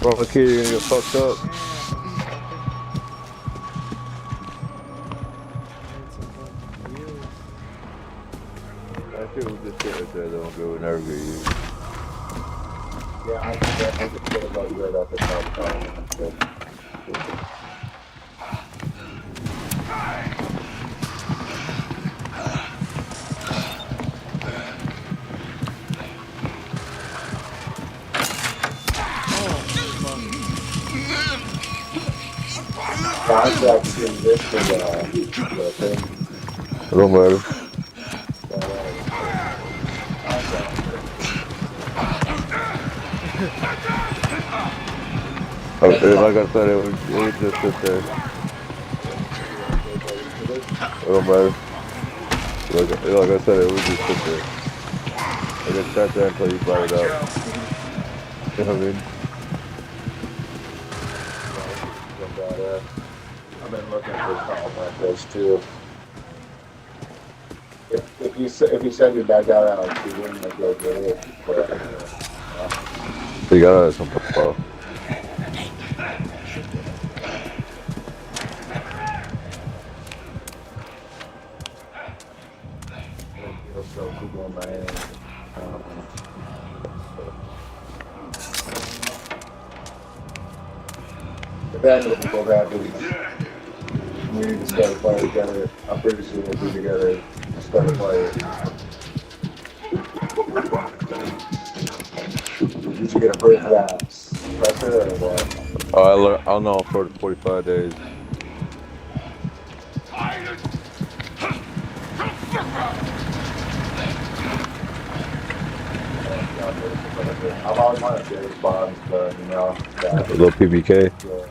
Bro, kid, you're gonna get fucked up. That shit was just shit right there. They don't go and never get you. Yeah, I just feel about right off the top. Contracts in this for the thing. It don't matter. Like I said, it would just sit there. It don't matter. Like I said, it would just sit there. It just sat there until you brought it up. You know what I mean? I've been looking for something like this too. If you send your back out on TV, like go get it. You gotta have some football. Then we'll go back and we need to start playing together. I'm pretty sure we'll be together and start playing. Did you get a break for that pressure or what? Oh, I'll know for 45 days. I've always wanted James Bonds, but you know, a little PBK. Yeah.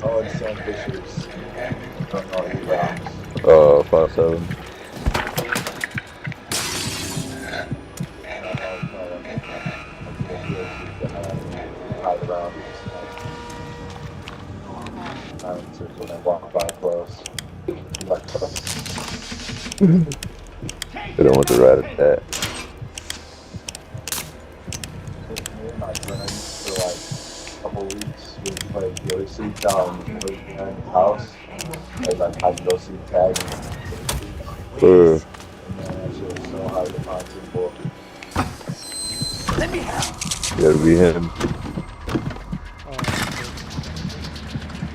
Oh, and Sam Fisher's. Don't know who rocks. 5'7". When I walk by close. They don't want to ride at that. Me and my friend for like a couple weeks, we played Gilly Seat down in his house. And like I go see tag. And man, that shit was so hard to find people. Let me help. You gotta be him.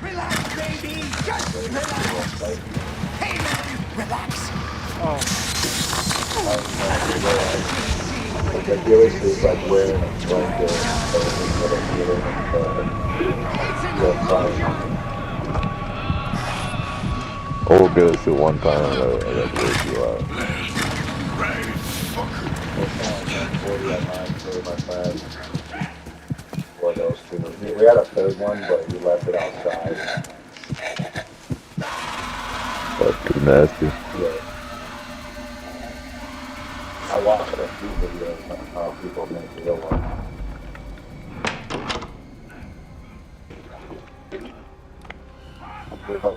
Relax, baby. Just relax. Hey, man, relax. Like Gilly Seat's like wearing a blanket. Old Gilly Seat one time, I got to wake you out. My friend. Or those two. We had a third one, but we left it outside. That's too nasty. Yeah. I watched a few videos on how people make real one.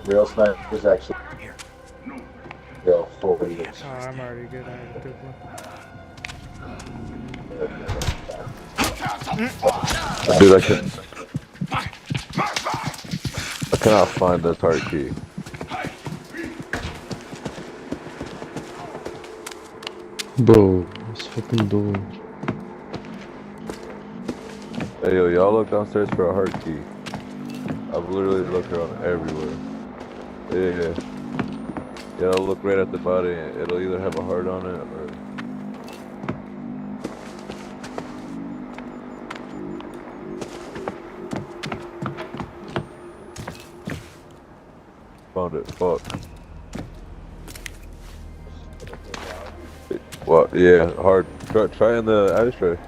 Real snipers actually go 4 years. Oh, I'm already good at it. Good one. Dude, I cannot find this heart key. Bro, this fucking door. Hey yo, y'all look downstairs for a heart key. I've literally looked around everywhere. Yeah. Yeah, I'll look right at the body. It'll either have a heart on it or... Found it. Fuck. What? Yeah, hard. Try in the ashtray.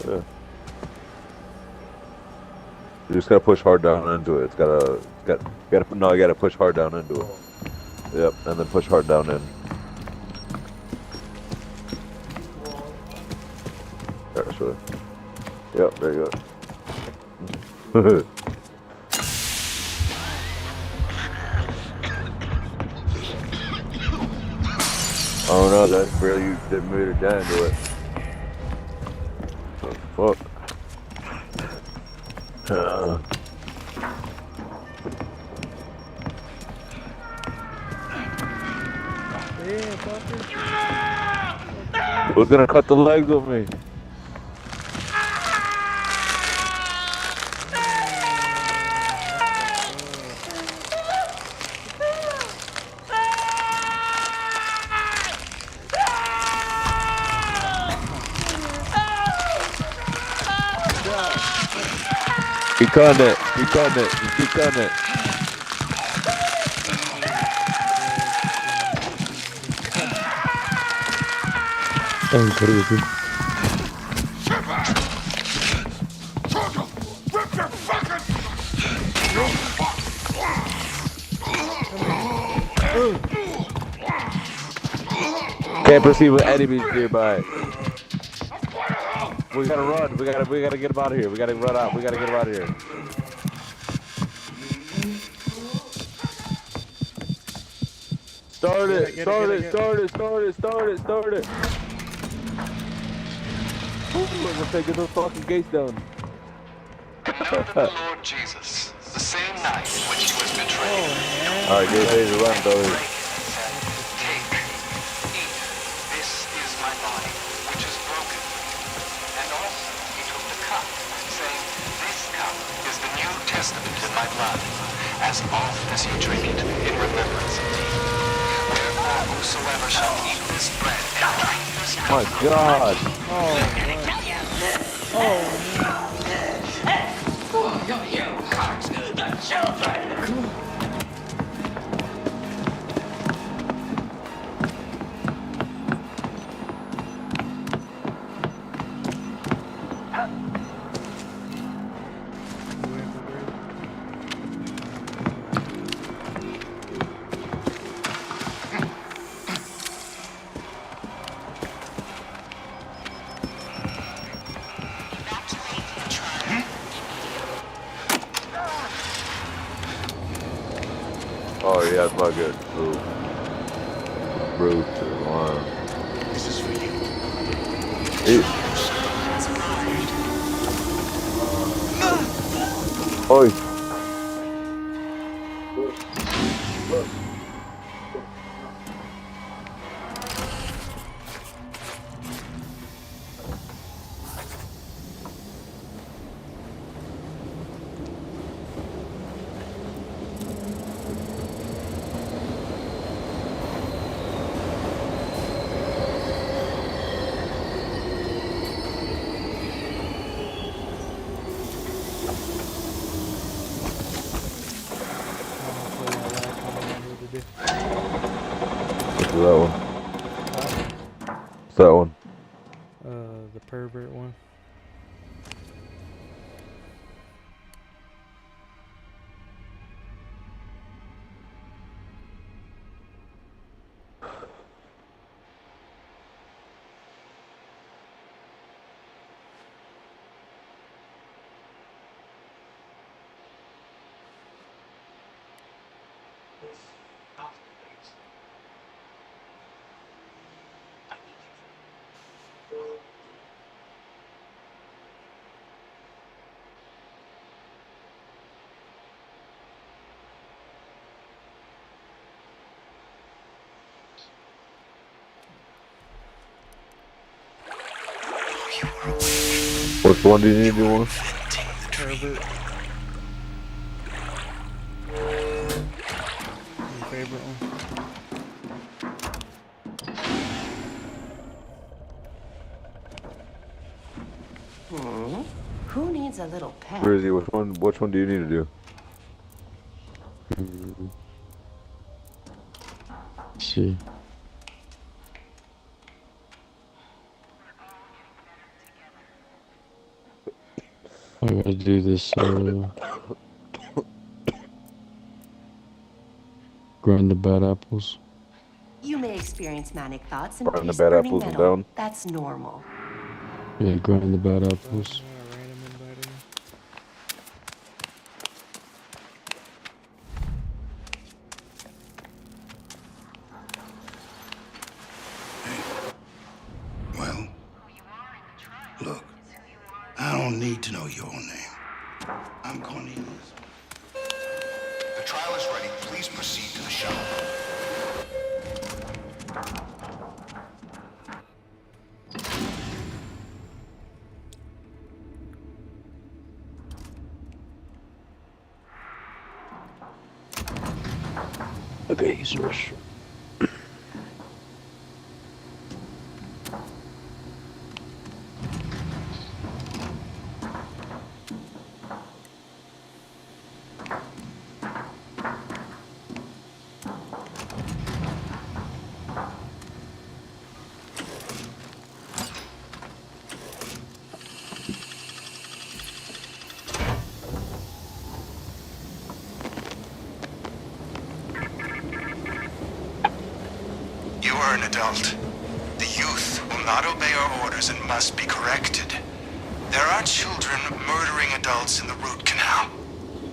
Yeah. You just gotta push hard down into it. You gotta push hard down into it. Yep, and then push hard down in. Actually. Yep, there you go. Oh no, that's barely you that made it down to it. The fuck? Yeah, fucker. Who's gonna cut the legs of me? Keep cutting it. Keep cutting it. Just keep cutting it. I'm crazy. Can't perceive with enemies nearby. We gotta run. We gotta get him out of here. We gotta run out. We gotta get him out of here. Start it. Start it. Start it. Start it. Start it. Start it. We're taking those fucking gates down. Know that the Lord Jesus, the same night in which he was betrayed, Alright, get ready to run, brother. Take, eat, this is my body, which is broken. And also he took the cup, saying, this cup is the New Testament in my blood. As oft as you drink it, in remembrance of me. Wherefore whosoever shall eat this bread and drink this cup. My God. Oh yeah, that's not good. Ooh. Brute. Wow. This is for you. Oi. That one. What's that one? The pervert one. Which one do you need to do one? Pervert. Your favorite one? Who needs a little pet? Brizzy, which one do you need to do? See. I gotta do this, grind the bad apples. You may experience manic thoughts and Grind the face bad burning apples and metal. down. That's normal. Yeah, grind the bad apples. Random inviting. I don't need to know your name. I'm Cornelius. The trial is ready. Please proceed to the shop. Okay, use the restroom. You are an adult. The youth will not obey our orders and must be corrected. There are children murdering adults in the root canal.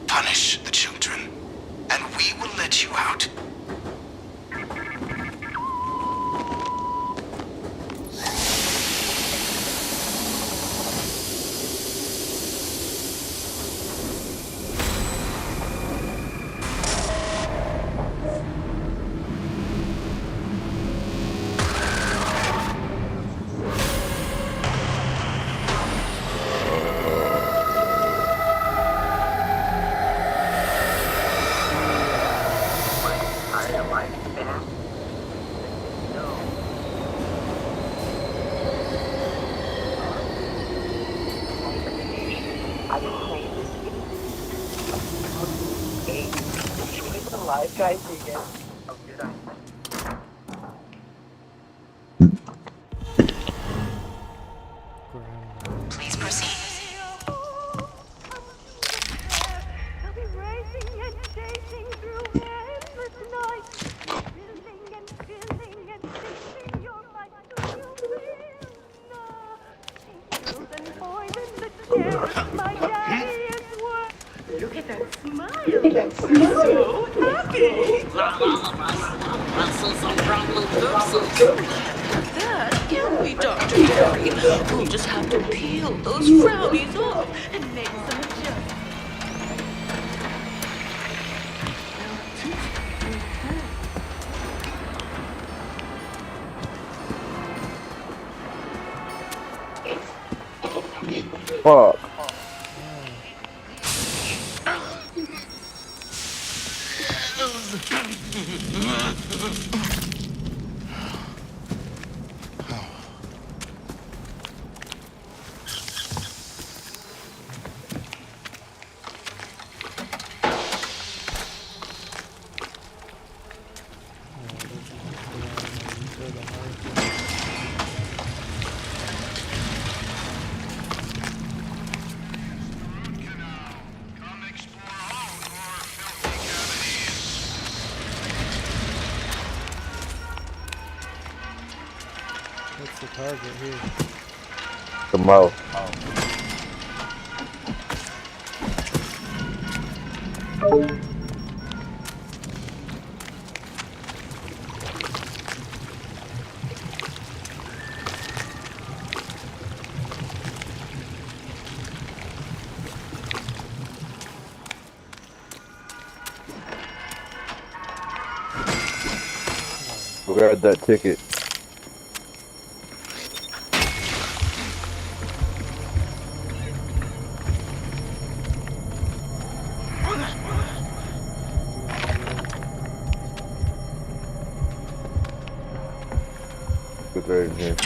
Punish the children, and we will let you out. Please proceed. Look at that smile. That's so happy. Muscles and problem versus. That can be Dr. Harry. We'll just have to peel those frownies off and make some adjustments. Fuck. What's the target here? The mouth. Grab that ticket. Put right in here.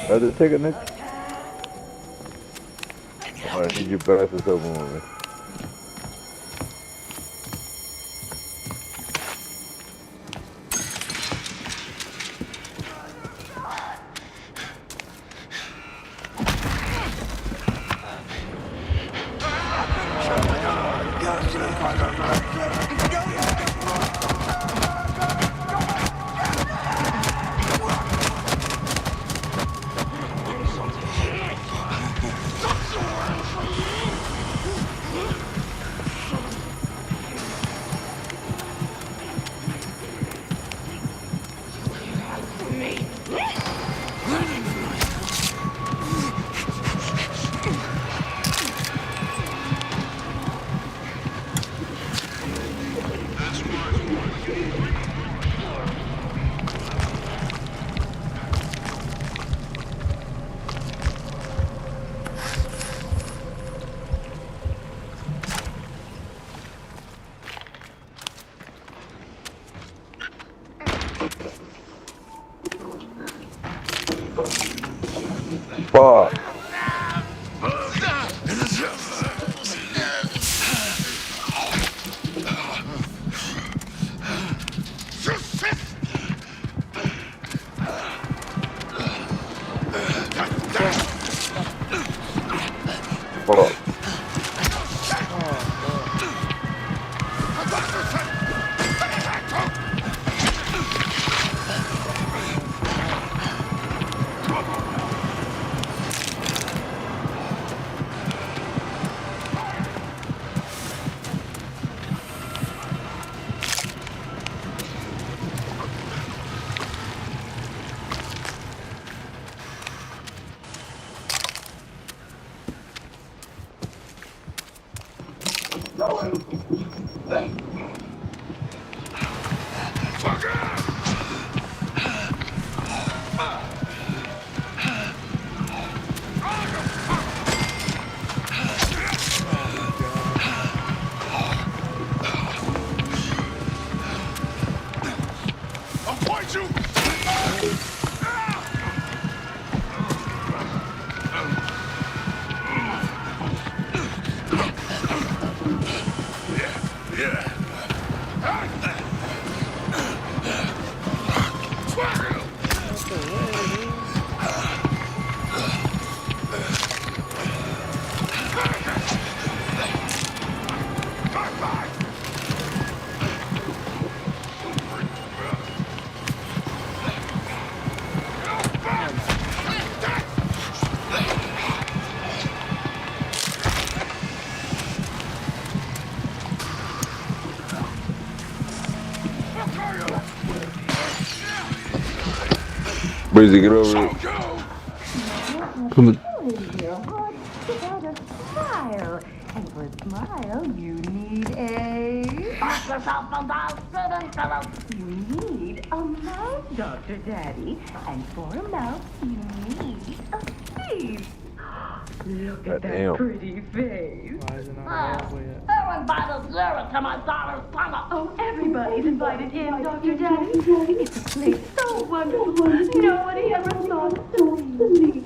Grab the ticket, Nick. Alright, need your glasses open with me. Fuck. Fuck. Breezy, get over it. Come on. Smile. And for a smile, you need a... You need a mouth, Dr. Daddy. And for a mouth, you need a face. Look at that pretty face. Why is it not available yet? Who invited Zara to my daughter's summer? Oh, everybody's invited in, Dr. Daddy. It's a place so wonderful. Nobody ever thought to leave.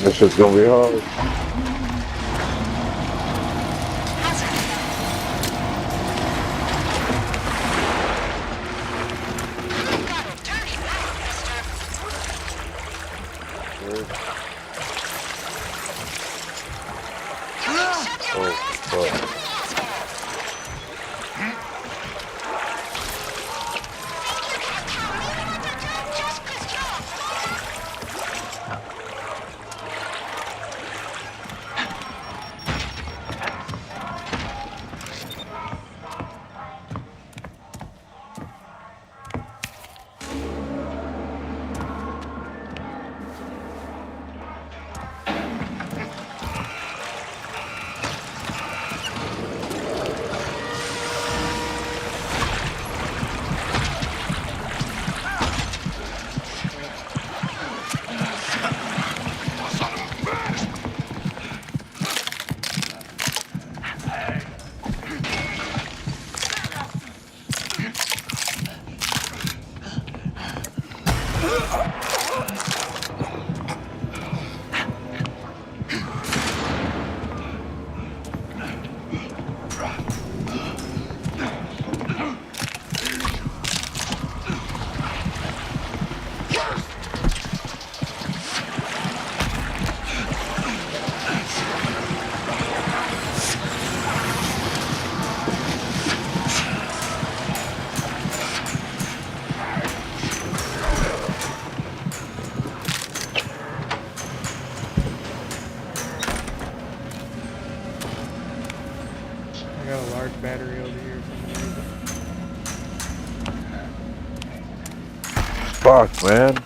That shit's gonna be hard. Oh, fuck. I got a large battery over here. Fuck, man.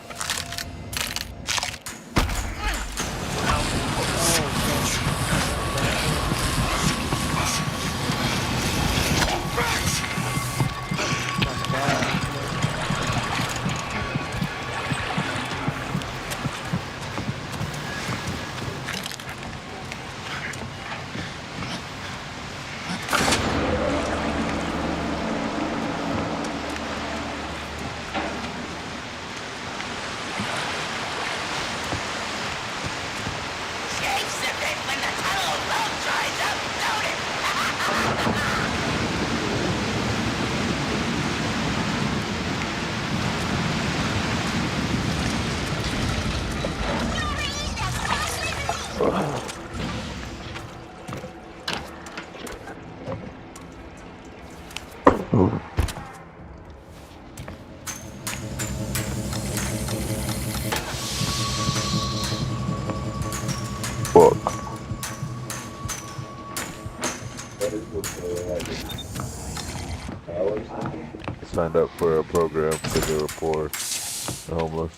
signed up for a program because they were poor and homeless.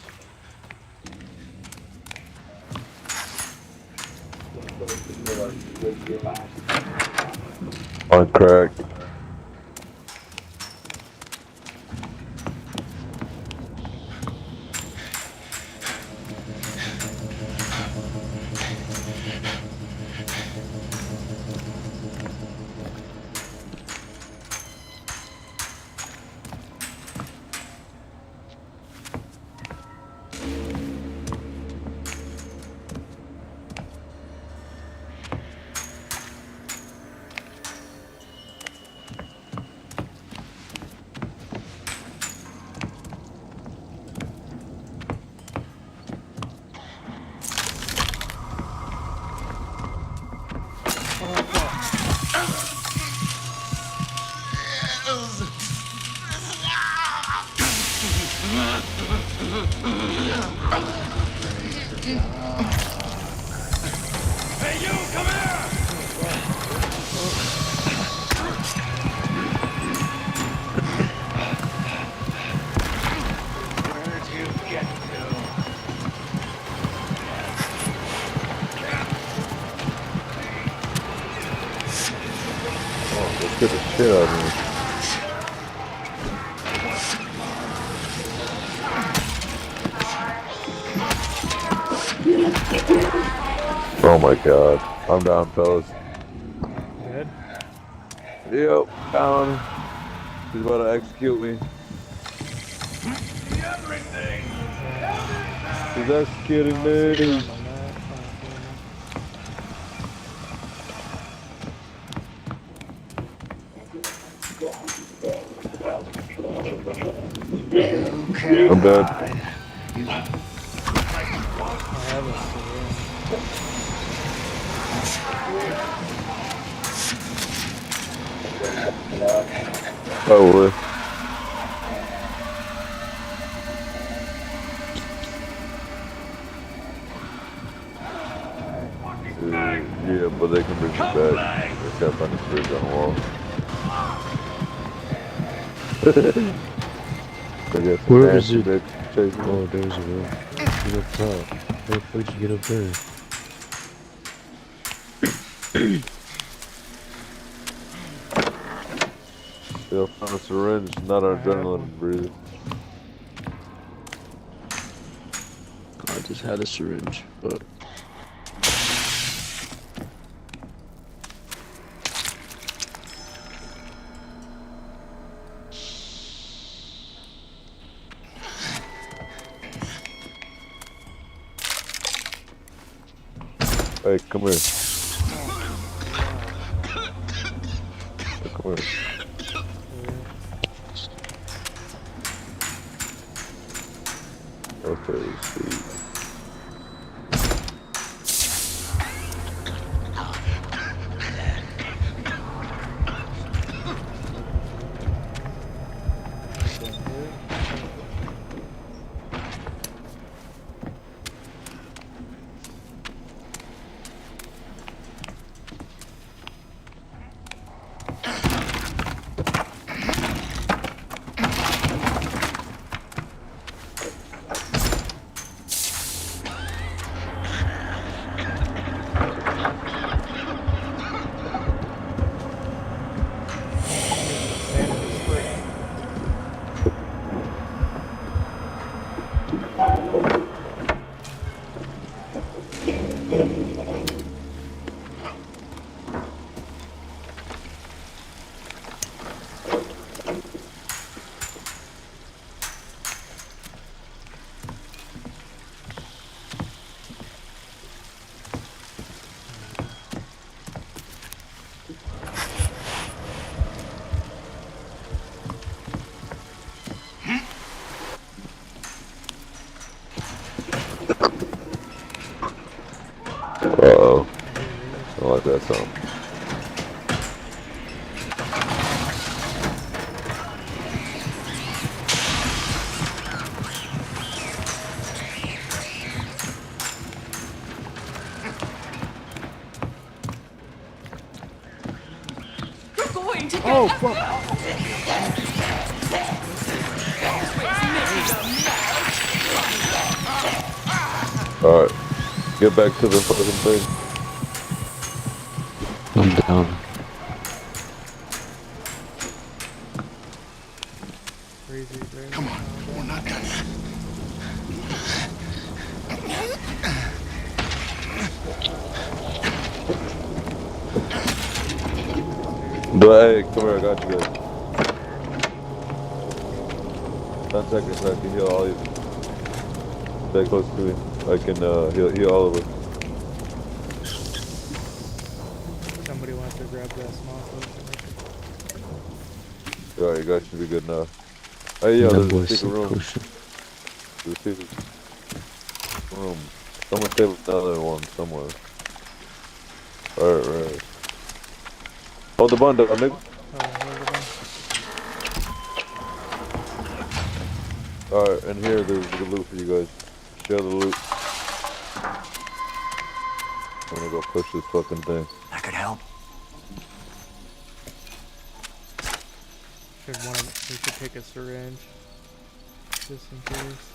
On crack. Hey, you, come here! Where'd you get to? Oh, let's get the shit out of me. Oh my god. I'm down, fellas. Good. Yep, down. He's about to execute me. He's executing me. I'm dead. Probably. Yeah, but they can bring me back. They can't find the fridge on the wall. I guess Where is it? Chasing me. Oh, there's a room. Get up top. How the fuck did you get up there? Still found a syringe, not our adrenaline breather. I just had a syringe, but hey, come here. Hey, come here. Okay, see. Uh-oh. I like that song. You're going to get Oh, fuck. Alright. Get back to the fucking thing. I'm down. Crazy, crazy. Come on, we're not done yet. Hey, come here, I got you guys. 10 seconds, I can heal all of you. Stay close to me. I can heal all of us. Somebody wants to grab that small stuff. Alright, you guys should be good now. Hey, yo, That there's a boy's secret so room. pushing. There's a secret room. Someone save another one somewhere. Alright. Hold the bundle, nigga. Alright, and here, there's the loot for you guys. Share the loot. I'm gonna go push this fucking thing. That could help. We should take a syringe. Just in case.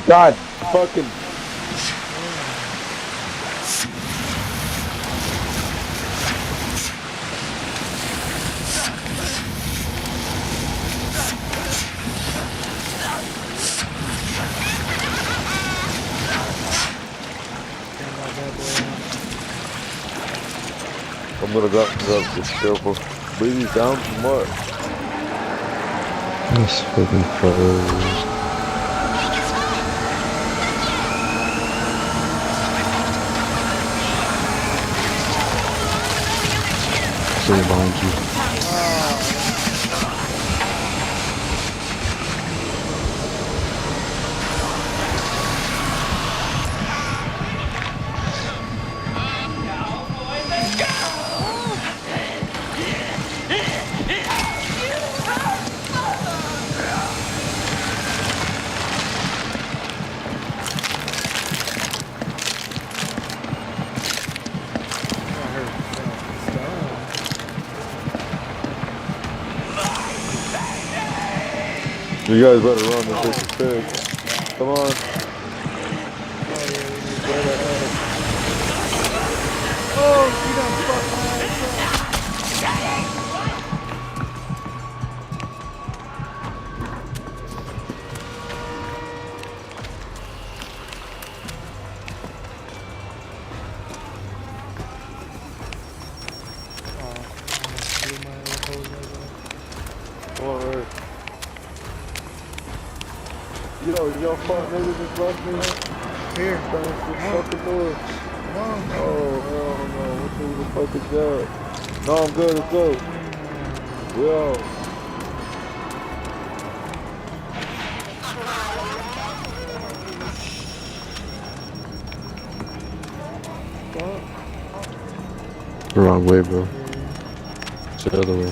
God fucking. I'm gonna go up, just careful. Breathe these down too much. This fucking froze. Stay behind you. You guys better run this bitch is big. Come on. Oh, you done fucked my ass up. Yo, fuck niggas just left me here. Trying to fucking door. Oh, hell no. What the fuck is that? No, I'm good. Let's go. Yo. The wrong way, bro. It's the other way.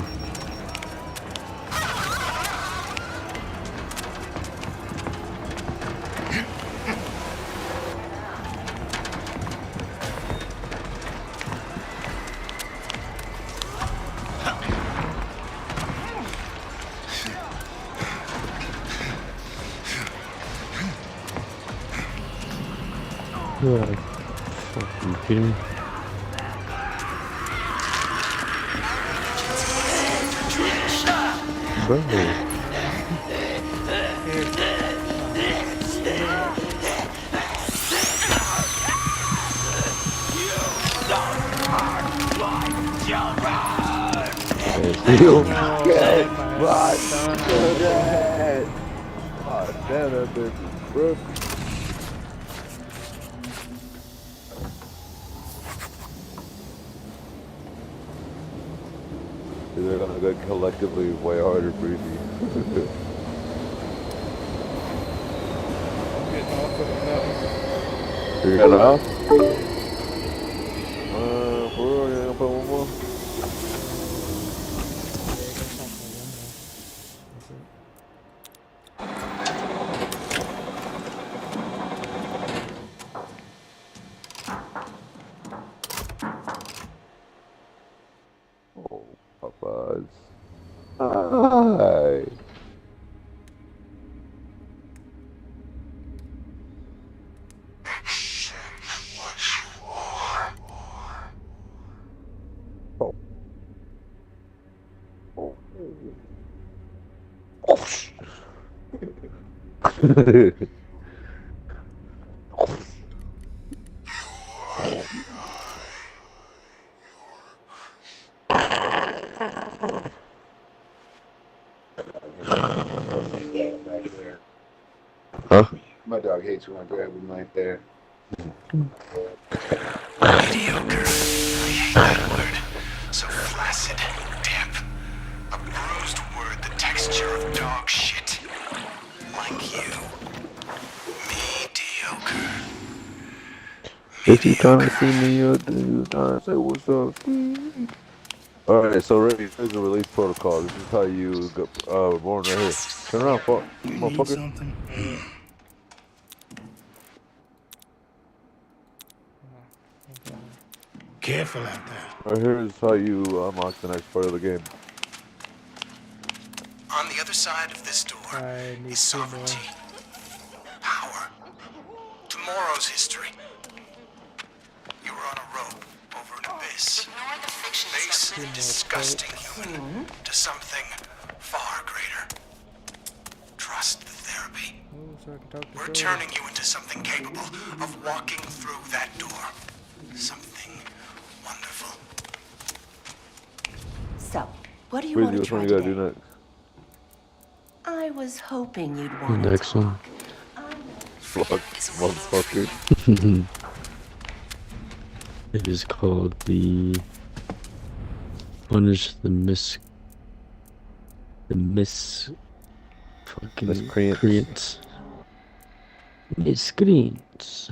God, fucking kidding me? Bro. You get my son. God damn, that bitch is broke. They're gonna get collectively way harder for you. You're getting off? For real, you're gonna put one more? Popeyes. Hi. Huh? My dog hates when I grab him right there. Mediocre. I hate that word. So flaccid, damp. A bruised word, the texture of dog shit. Like you. Mediocre. If you trying to see me, you trying to say what's up. Alright, so ready, here's the release protocol. This is how you go, born right here. Turn around, fuck. Motherfucker. Something? Careful out there. Right here is how you unlock the next part of the game. On the other side of this door I need is sovereignty. Power. Tomorrow's history. You were on a rope over an abyss. Base, disgusting human to something far greater. Trust the therapy. We're turning you into something capable of walking through that door. Something wonderful. So, what do you Breezy, want to which try one you gotta today? do next? I was hoping you'd The want to next one. Fuck, motherfucker. It is called the Punish the fucking Miscreants. Miscreants.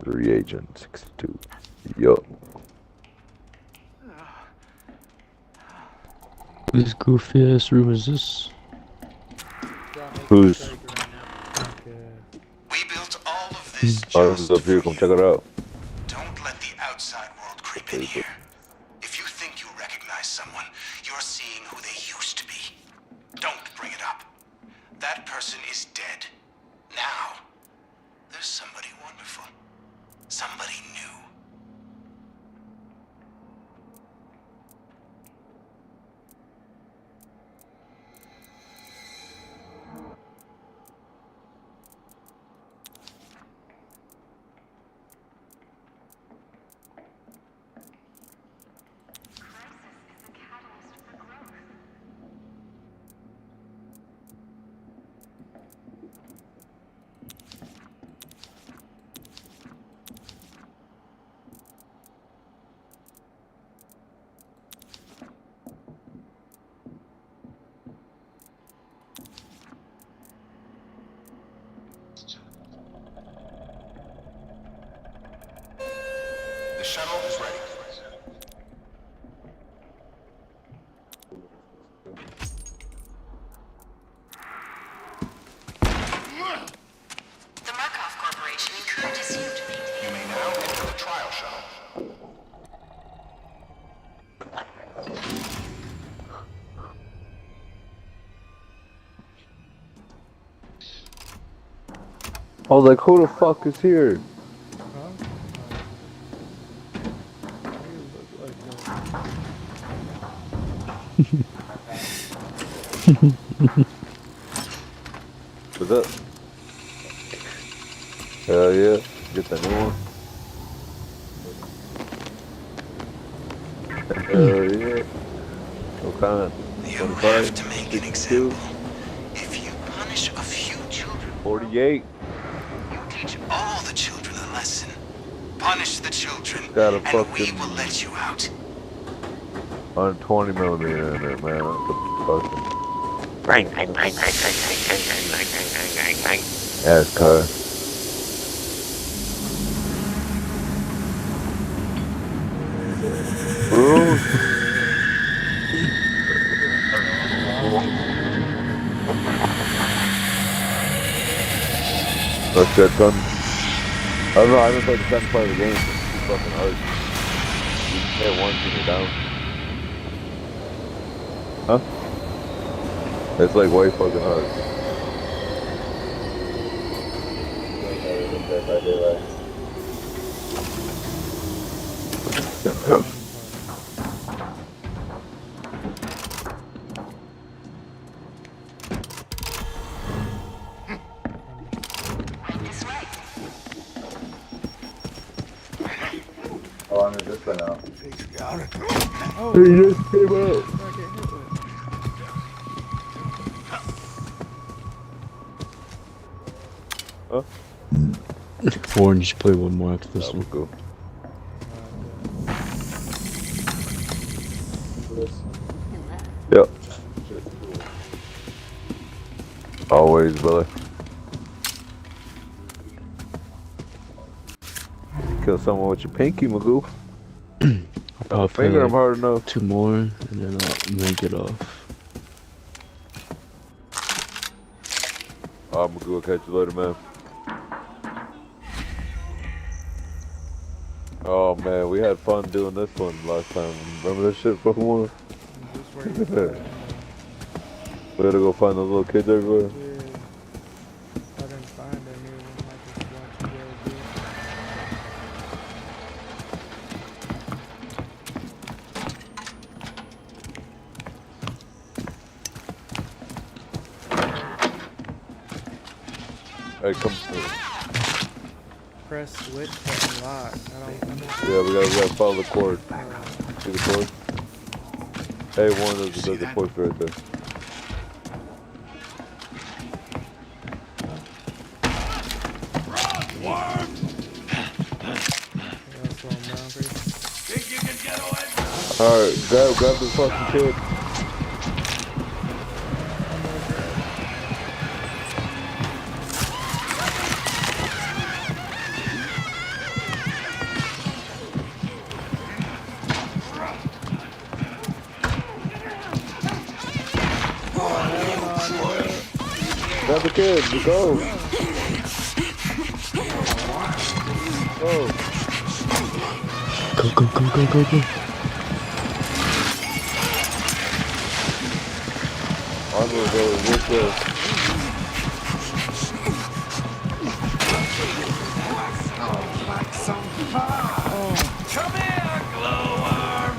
Reagent 62. Yup. Whose goofy ass room is this? Who's? We built all of this Oh, this is up here. Come check it out. Don't let the outside world creep in here. If you think you recognize someone, you're seeing who they used to be. Don't bring it up. That person is dead. Now, there's somebody wonderful. Somebody new. The shuttle is ready. The Markov Corporation encourages you to maintain. You may now enter the trial shuttle. I was like, who the fuck is here? What's up? Hell yeah. Get that new one. Hell yeah. What kind? You have to make an example. If you punish a few children, 48. you teach all the children a lesson. Punish the children, Got a and we fucking will let you out. 120 millimeter in there, man. Ass car. That's that done. I don't know, I haven't played the second part of the game. It's too fucking hard. You hit once and you're down. Huh? It's like way fucking hard. Oh, I'm in this one now. Oh, He just came out. Huh? Orange, play one more after this one. Go. Yep. Always, brother. Kill someone with your pinky, Magoo. I'll Finger him hard enough. 2 more, and then I'll make it off. Magoo, I'll catch you later, man. Oh man, we had fun doing this one last time. Remember this shit, Pokemon? We had to go find those little kids everywhere. Yeah. I didn't find any of them. I just watched you guys do it. Hey, come. Press switch to unlock. I don't. Yeah, we gotta follow the cord. See the cord? Hey, one of those, there's a post right there. Alright, grab the fucking kid. Grab the kid, we go. Go. Go, go, go, go, go, go. I'm gonna go this way. Come here, glowworm!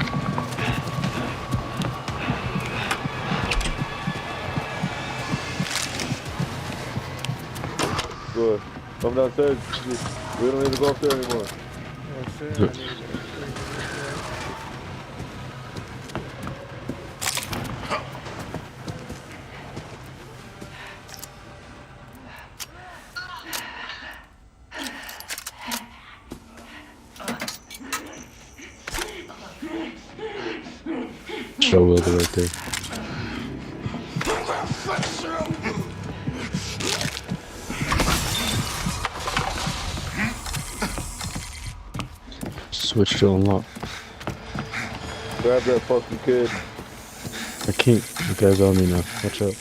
Good. Come downstairs. We don't need to go up there anymore. Oh shit, I need to Show Wilder right there. Switch to unlock. Grab that fucking kid. I can't. You guys on me now. Watch out.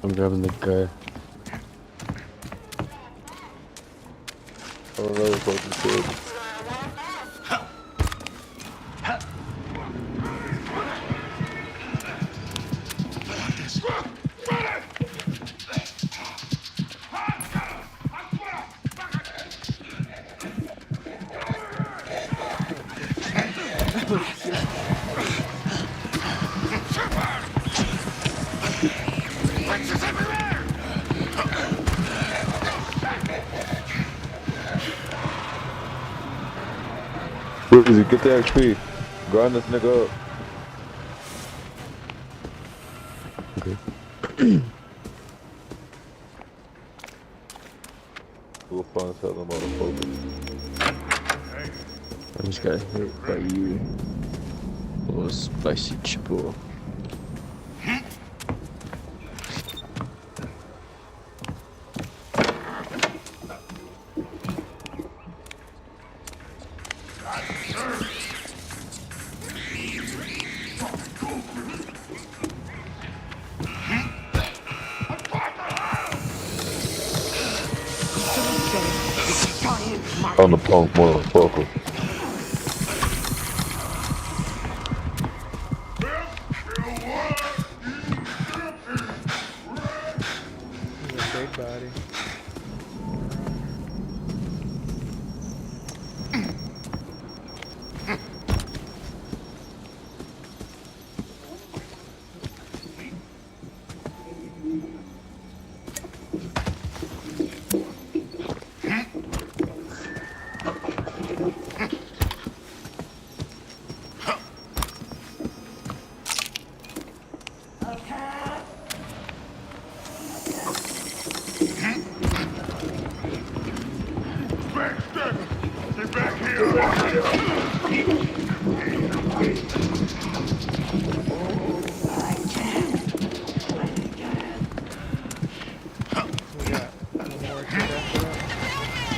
I'm grabbing the guy. Oh, another fucking kid. Where is he? Get the XP. Grind this nigga up. Okay. We'll find some motherfuckers. I just got hit by you. Oh, spicy chippo. On the punk motherfucker. He's a big body.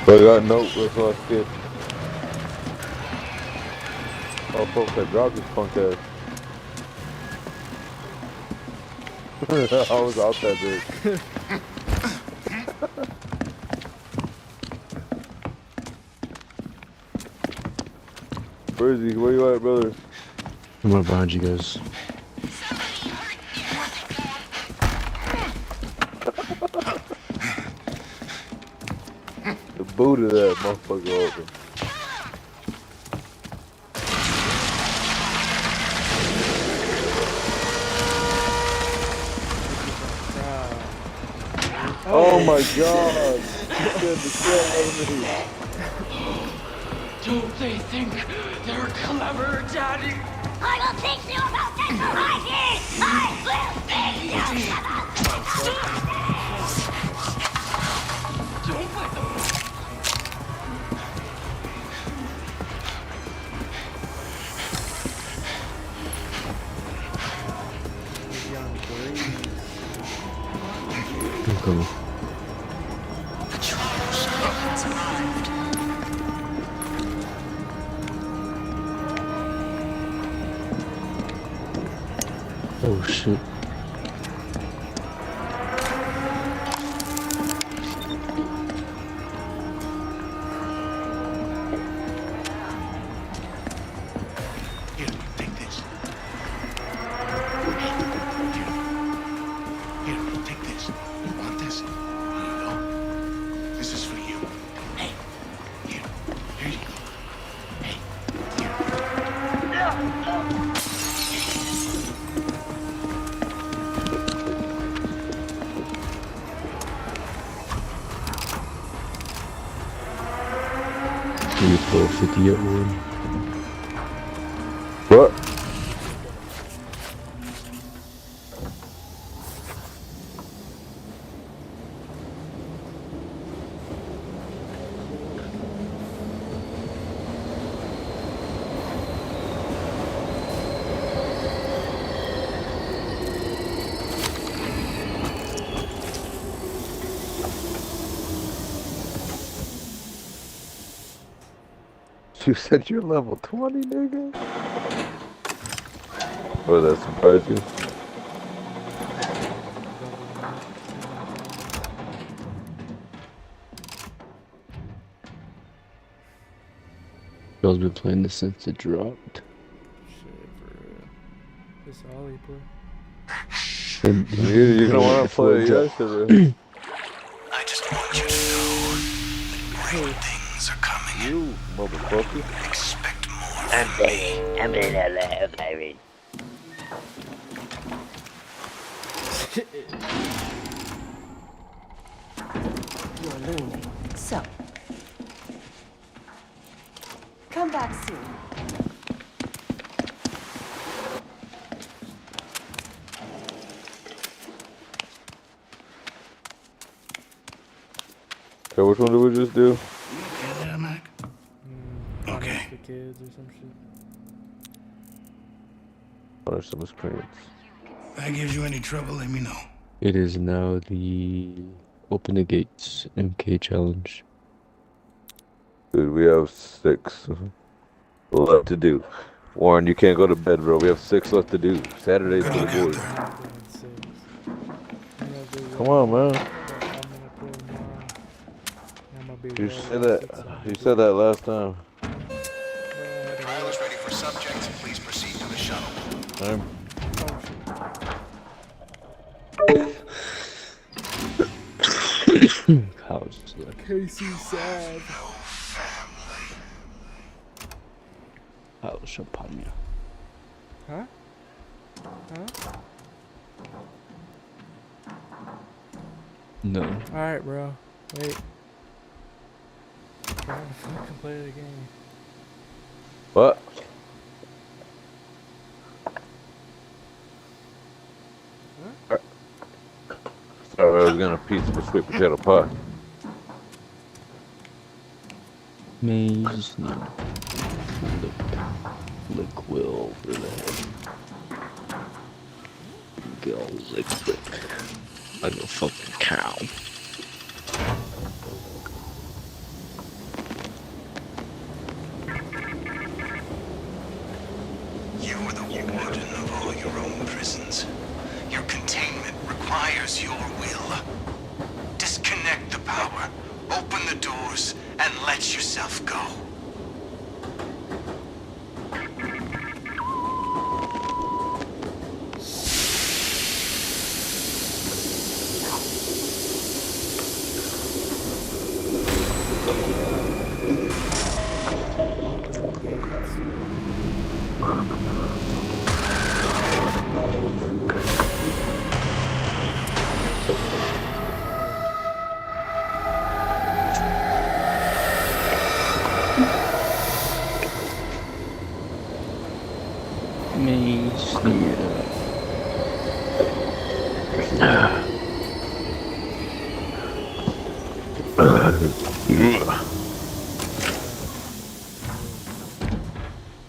I got nope, that's all I did. Oh, folks, I dropped this punk ass. I was out that bitch. Where is he? Where you at, brother? I'm right behind you guys. The boot of that motherfucker open. Oh my god! You scared the shit out of me. Don't they think they're clever, Daddy? I will teach you about this right here! I will teach you about this! Don't fight them! I'm coming. Oh shit. Here, take this. Here, take this. You want this? Here you go. This is for you. Hey, here you go. Hey, You throw 50 at one. What? You said you're level 20, nigga? Oh, that surprised you? Y'all's been playing this since it dropped. Shit, for real. This all you play. And You're gonna wanna play it yesterday. I just want you to know that great things are coming. You, motherfucker. Expect more from me. I'm in LA, baby. You're learning. So, come back soon. Okay, which one did we just do? Okay there, Mac? Okay. The kids or some shit. Punish some miscreants. If that gives you any trouble, let me know. it is now the Open the Gates MK challenge. Dude, we have 6 left to do. Warren, you can't go to bed, bro. We have 6 left to do. Saturday's for the boys. Come on, man. be You real said at that. 6 You said that last time. Pilot's ready for subject. Please proceed to the shuttle. How's that? Casey sad. How's champagne? Huh? Huh? No. Alright, bro. Wait. Trying to fucking play the game. What? Huh? Sorry, I was gonna piece of sweet potato pie. Man, you just need to flick will over there. Get all liquid. Like a fucking cow. You are the warden of all your own prisons. Your containment requires your will. Disconnect the power, open the doors, and let yourself go. Me sneer.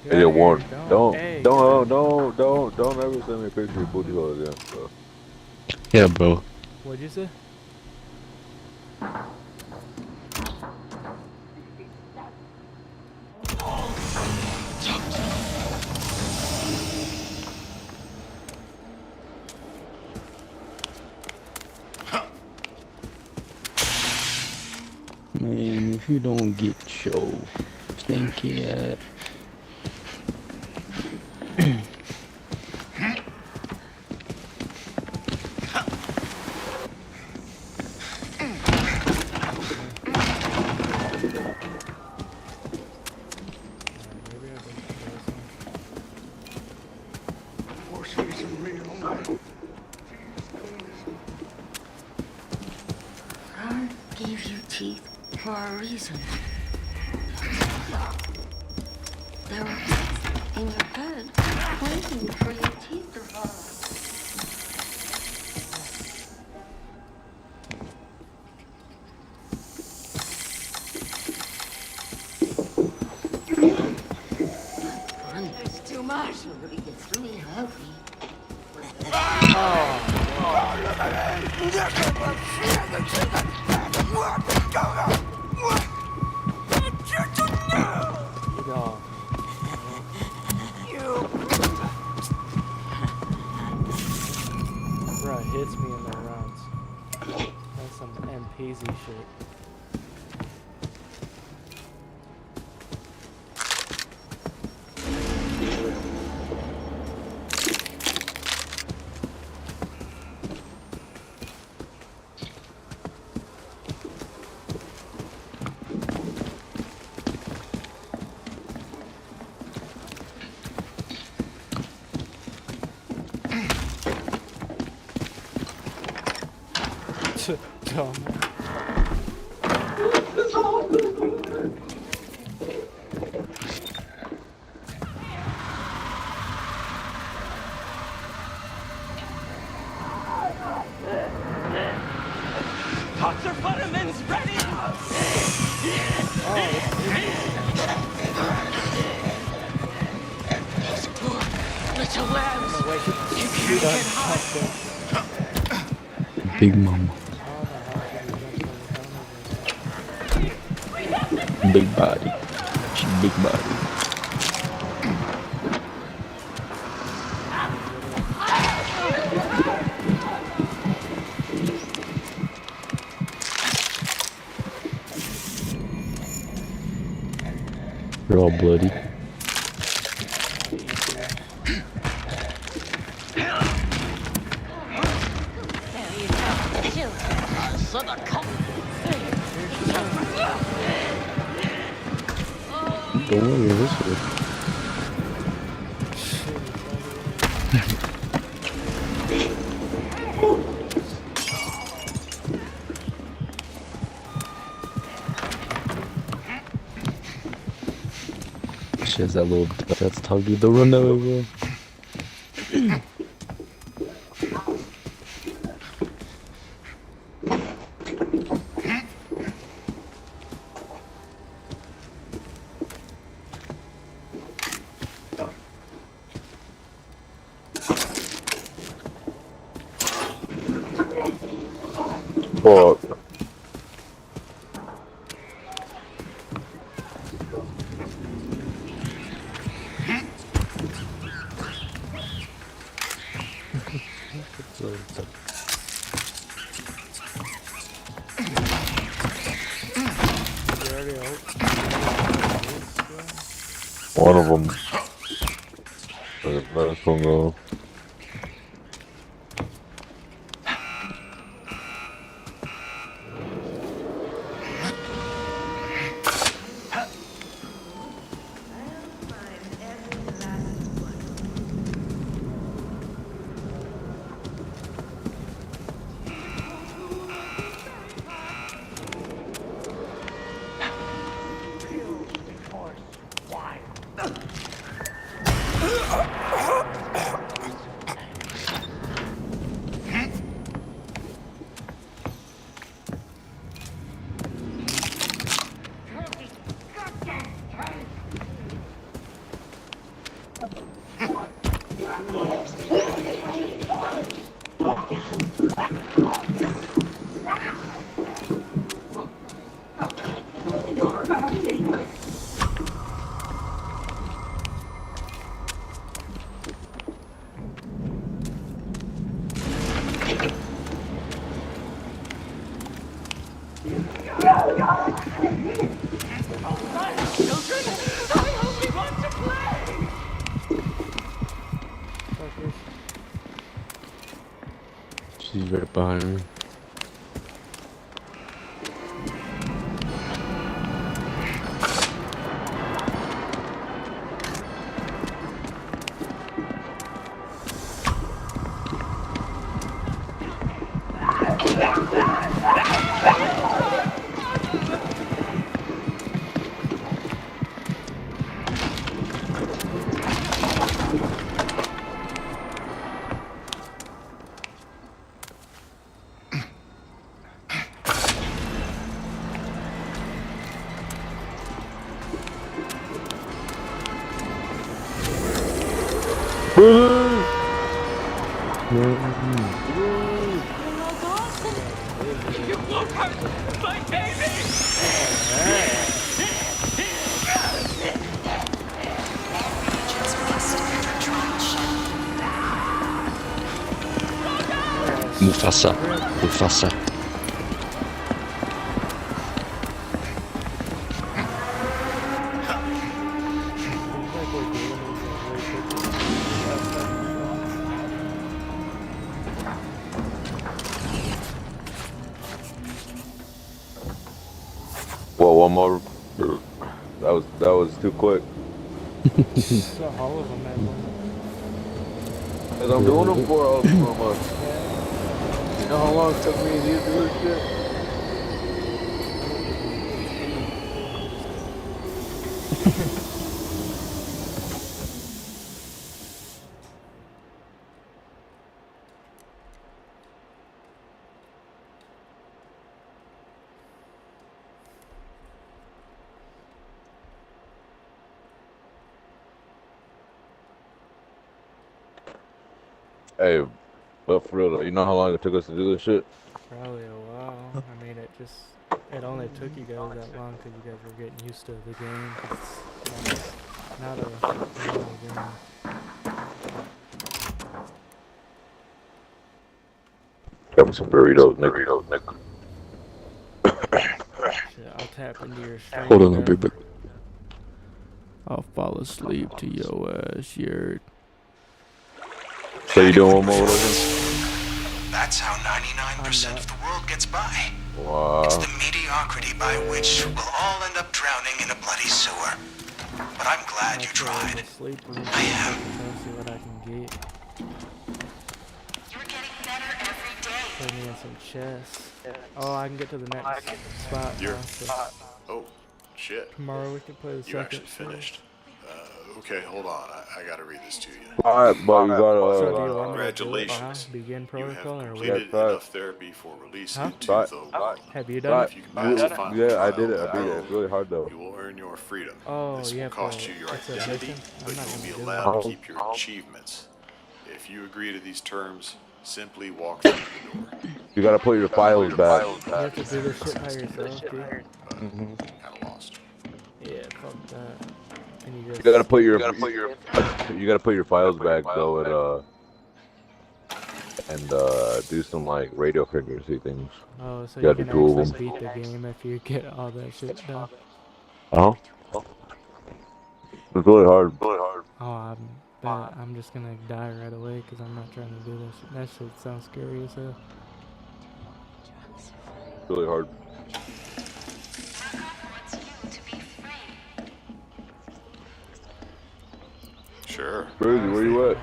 Hey, Warren, don't ever send me a picture of your booty hole again, bro. Yeah, bro. What'd you say? Man, if you don't get your stinky ass. God gave you teeth for a reason. There were teeth in your head waiting for your teeth to fall out. There's too much. It's really heavy. Bro, it hits me in the rounds. That's some MPZ shit. Dumb. Dr. Butterman's ready! Explore little labs. You can't get high. Big mama. Big body. She big body. You're all bloody. Don't worry, this way. She has that little that's tugging the run away, bro. Fuck. One of them. Let us one go. She's right behind me. Mufasa. Mufasa. Well, one more. That was too quick. All of them had one. Cause I'm doing them for all months. You know how long it took me to do this shit? Hey, but for real though, you know how long it took us to do this shit? Probably a while. I mean, it only took you guys that long because you guys were getting used to the game. It's not a normal game. Got me some burritos, nigga. Shit, I'll tap into your stream. Hold on, I'll be back. I'll fall asleep to your ass, yurt. So you doing one more with us? That's how 99% of the world gets by. Wow. It's the mediocrity by which we'll all end up drowning in a bloody sewer. But I'm glad you tried. I am. See what I can get. You're getting better every day. Play me in some chess. Oh, I can get to the next spot. Oh, shit. Tomorrow we can play the You second. actually finished. Okay, hold on. I gotta read this to you. Alright, but you gotta. So do you want me to Congratulations. do it, begin protocol or Completed enough therapy for release into the Have you done If you can pass the final Yeah, I trial, did it. It's really hard though. you will earn your freedom. Oh, This yeah, will cost you your identity, but you'll be allowed to keep your achievements. If you agree to these terms, simply walk through the door. You gotta put your files back. You have to do this shit by yourself, dude. Kind of lost. Yeah, fuck that. Can you just... You gotta put your files back though, and do some like radio frequency things. Oh, so you you gotta can do actually beat the game if you get all that shit done. It's really hard. Oh, I'm just gonna die right away because I'm not trying to do that shit. That shit sounds scary as hell. It's really hard. Sure. Crazy, where you at?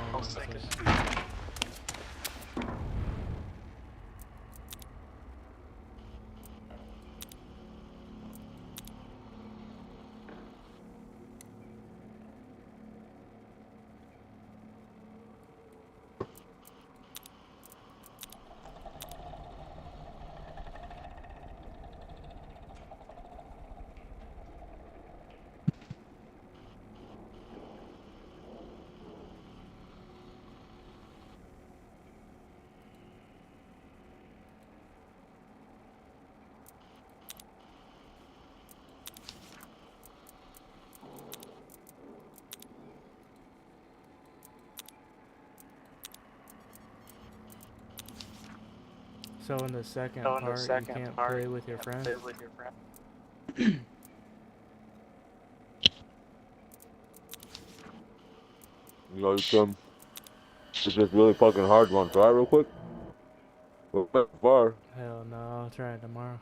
So in the second part, you can't play with your friends? You know, it's just really fucking hard. You wanna try it real quick? Well, far. Hell no, I'll try it tomorrow.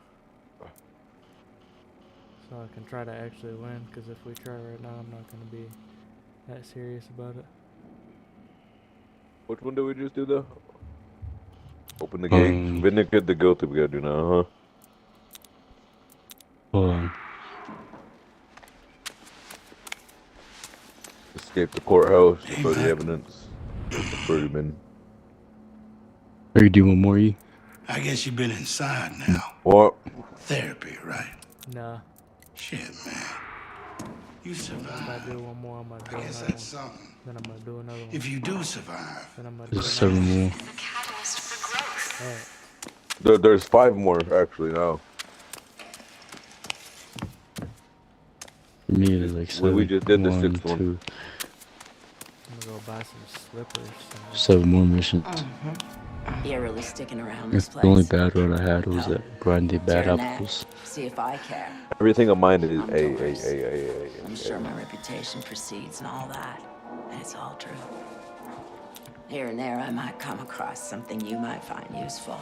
So I can try to actually win, because if we try right now, I'm not going to be that serious about it. Which one did we just do though? Open the gate. Vindicate the guilty we gotta do now, huh? Hold on. Escape the courthouse, destroy the evidence. Birdman. Are you doing more? I guess you've been inside now. What? Therapy, right? Nah. Shit, man. You survived. If I do one more, I'm gonna do I guess another that's one. something. Then I'm gonna do another one. If you do survive, then I'm gonna do There's another 7 more. Alright. There's 5 more actually now. For me, there's like 7. We just did the 1, 6th 2. one. I'm gonna go buy some slippers. 7 more missions. You're really sticking around this That's place. the only bad road I had was that grinding bad Turn apples. that. See if I care. Everything of mine is I'm sure my reputation precedes and all that. And it's all true. Here and there I might come across something you might find useful.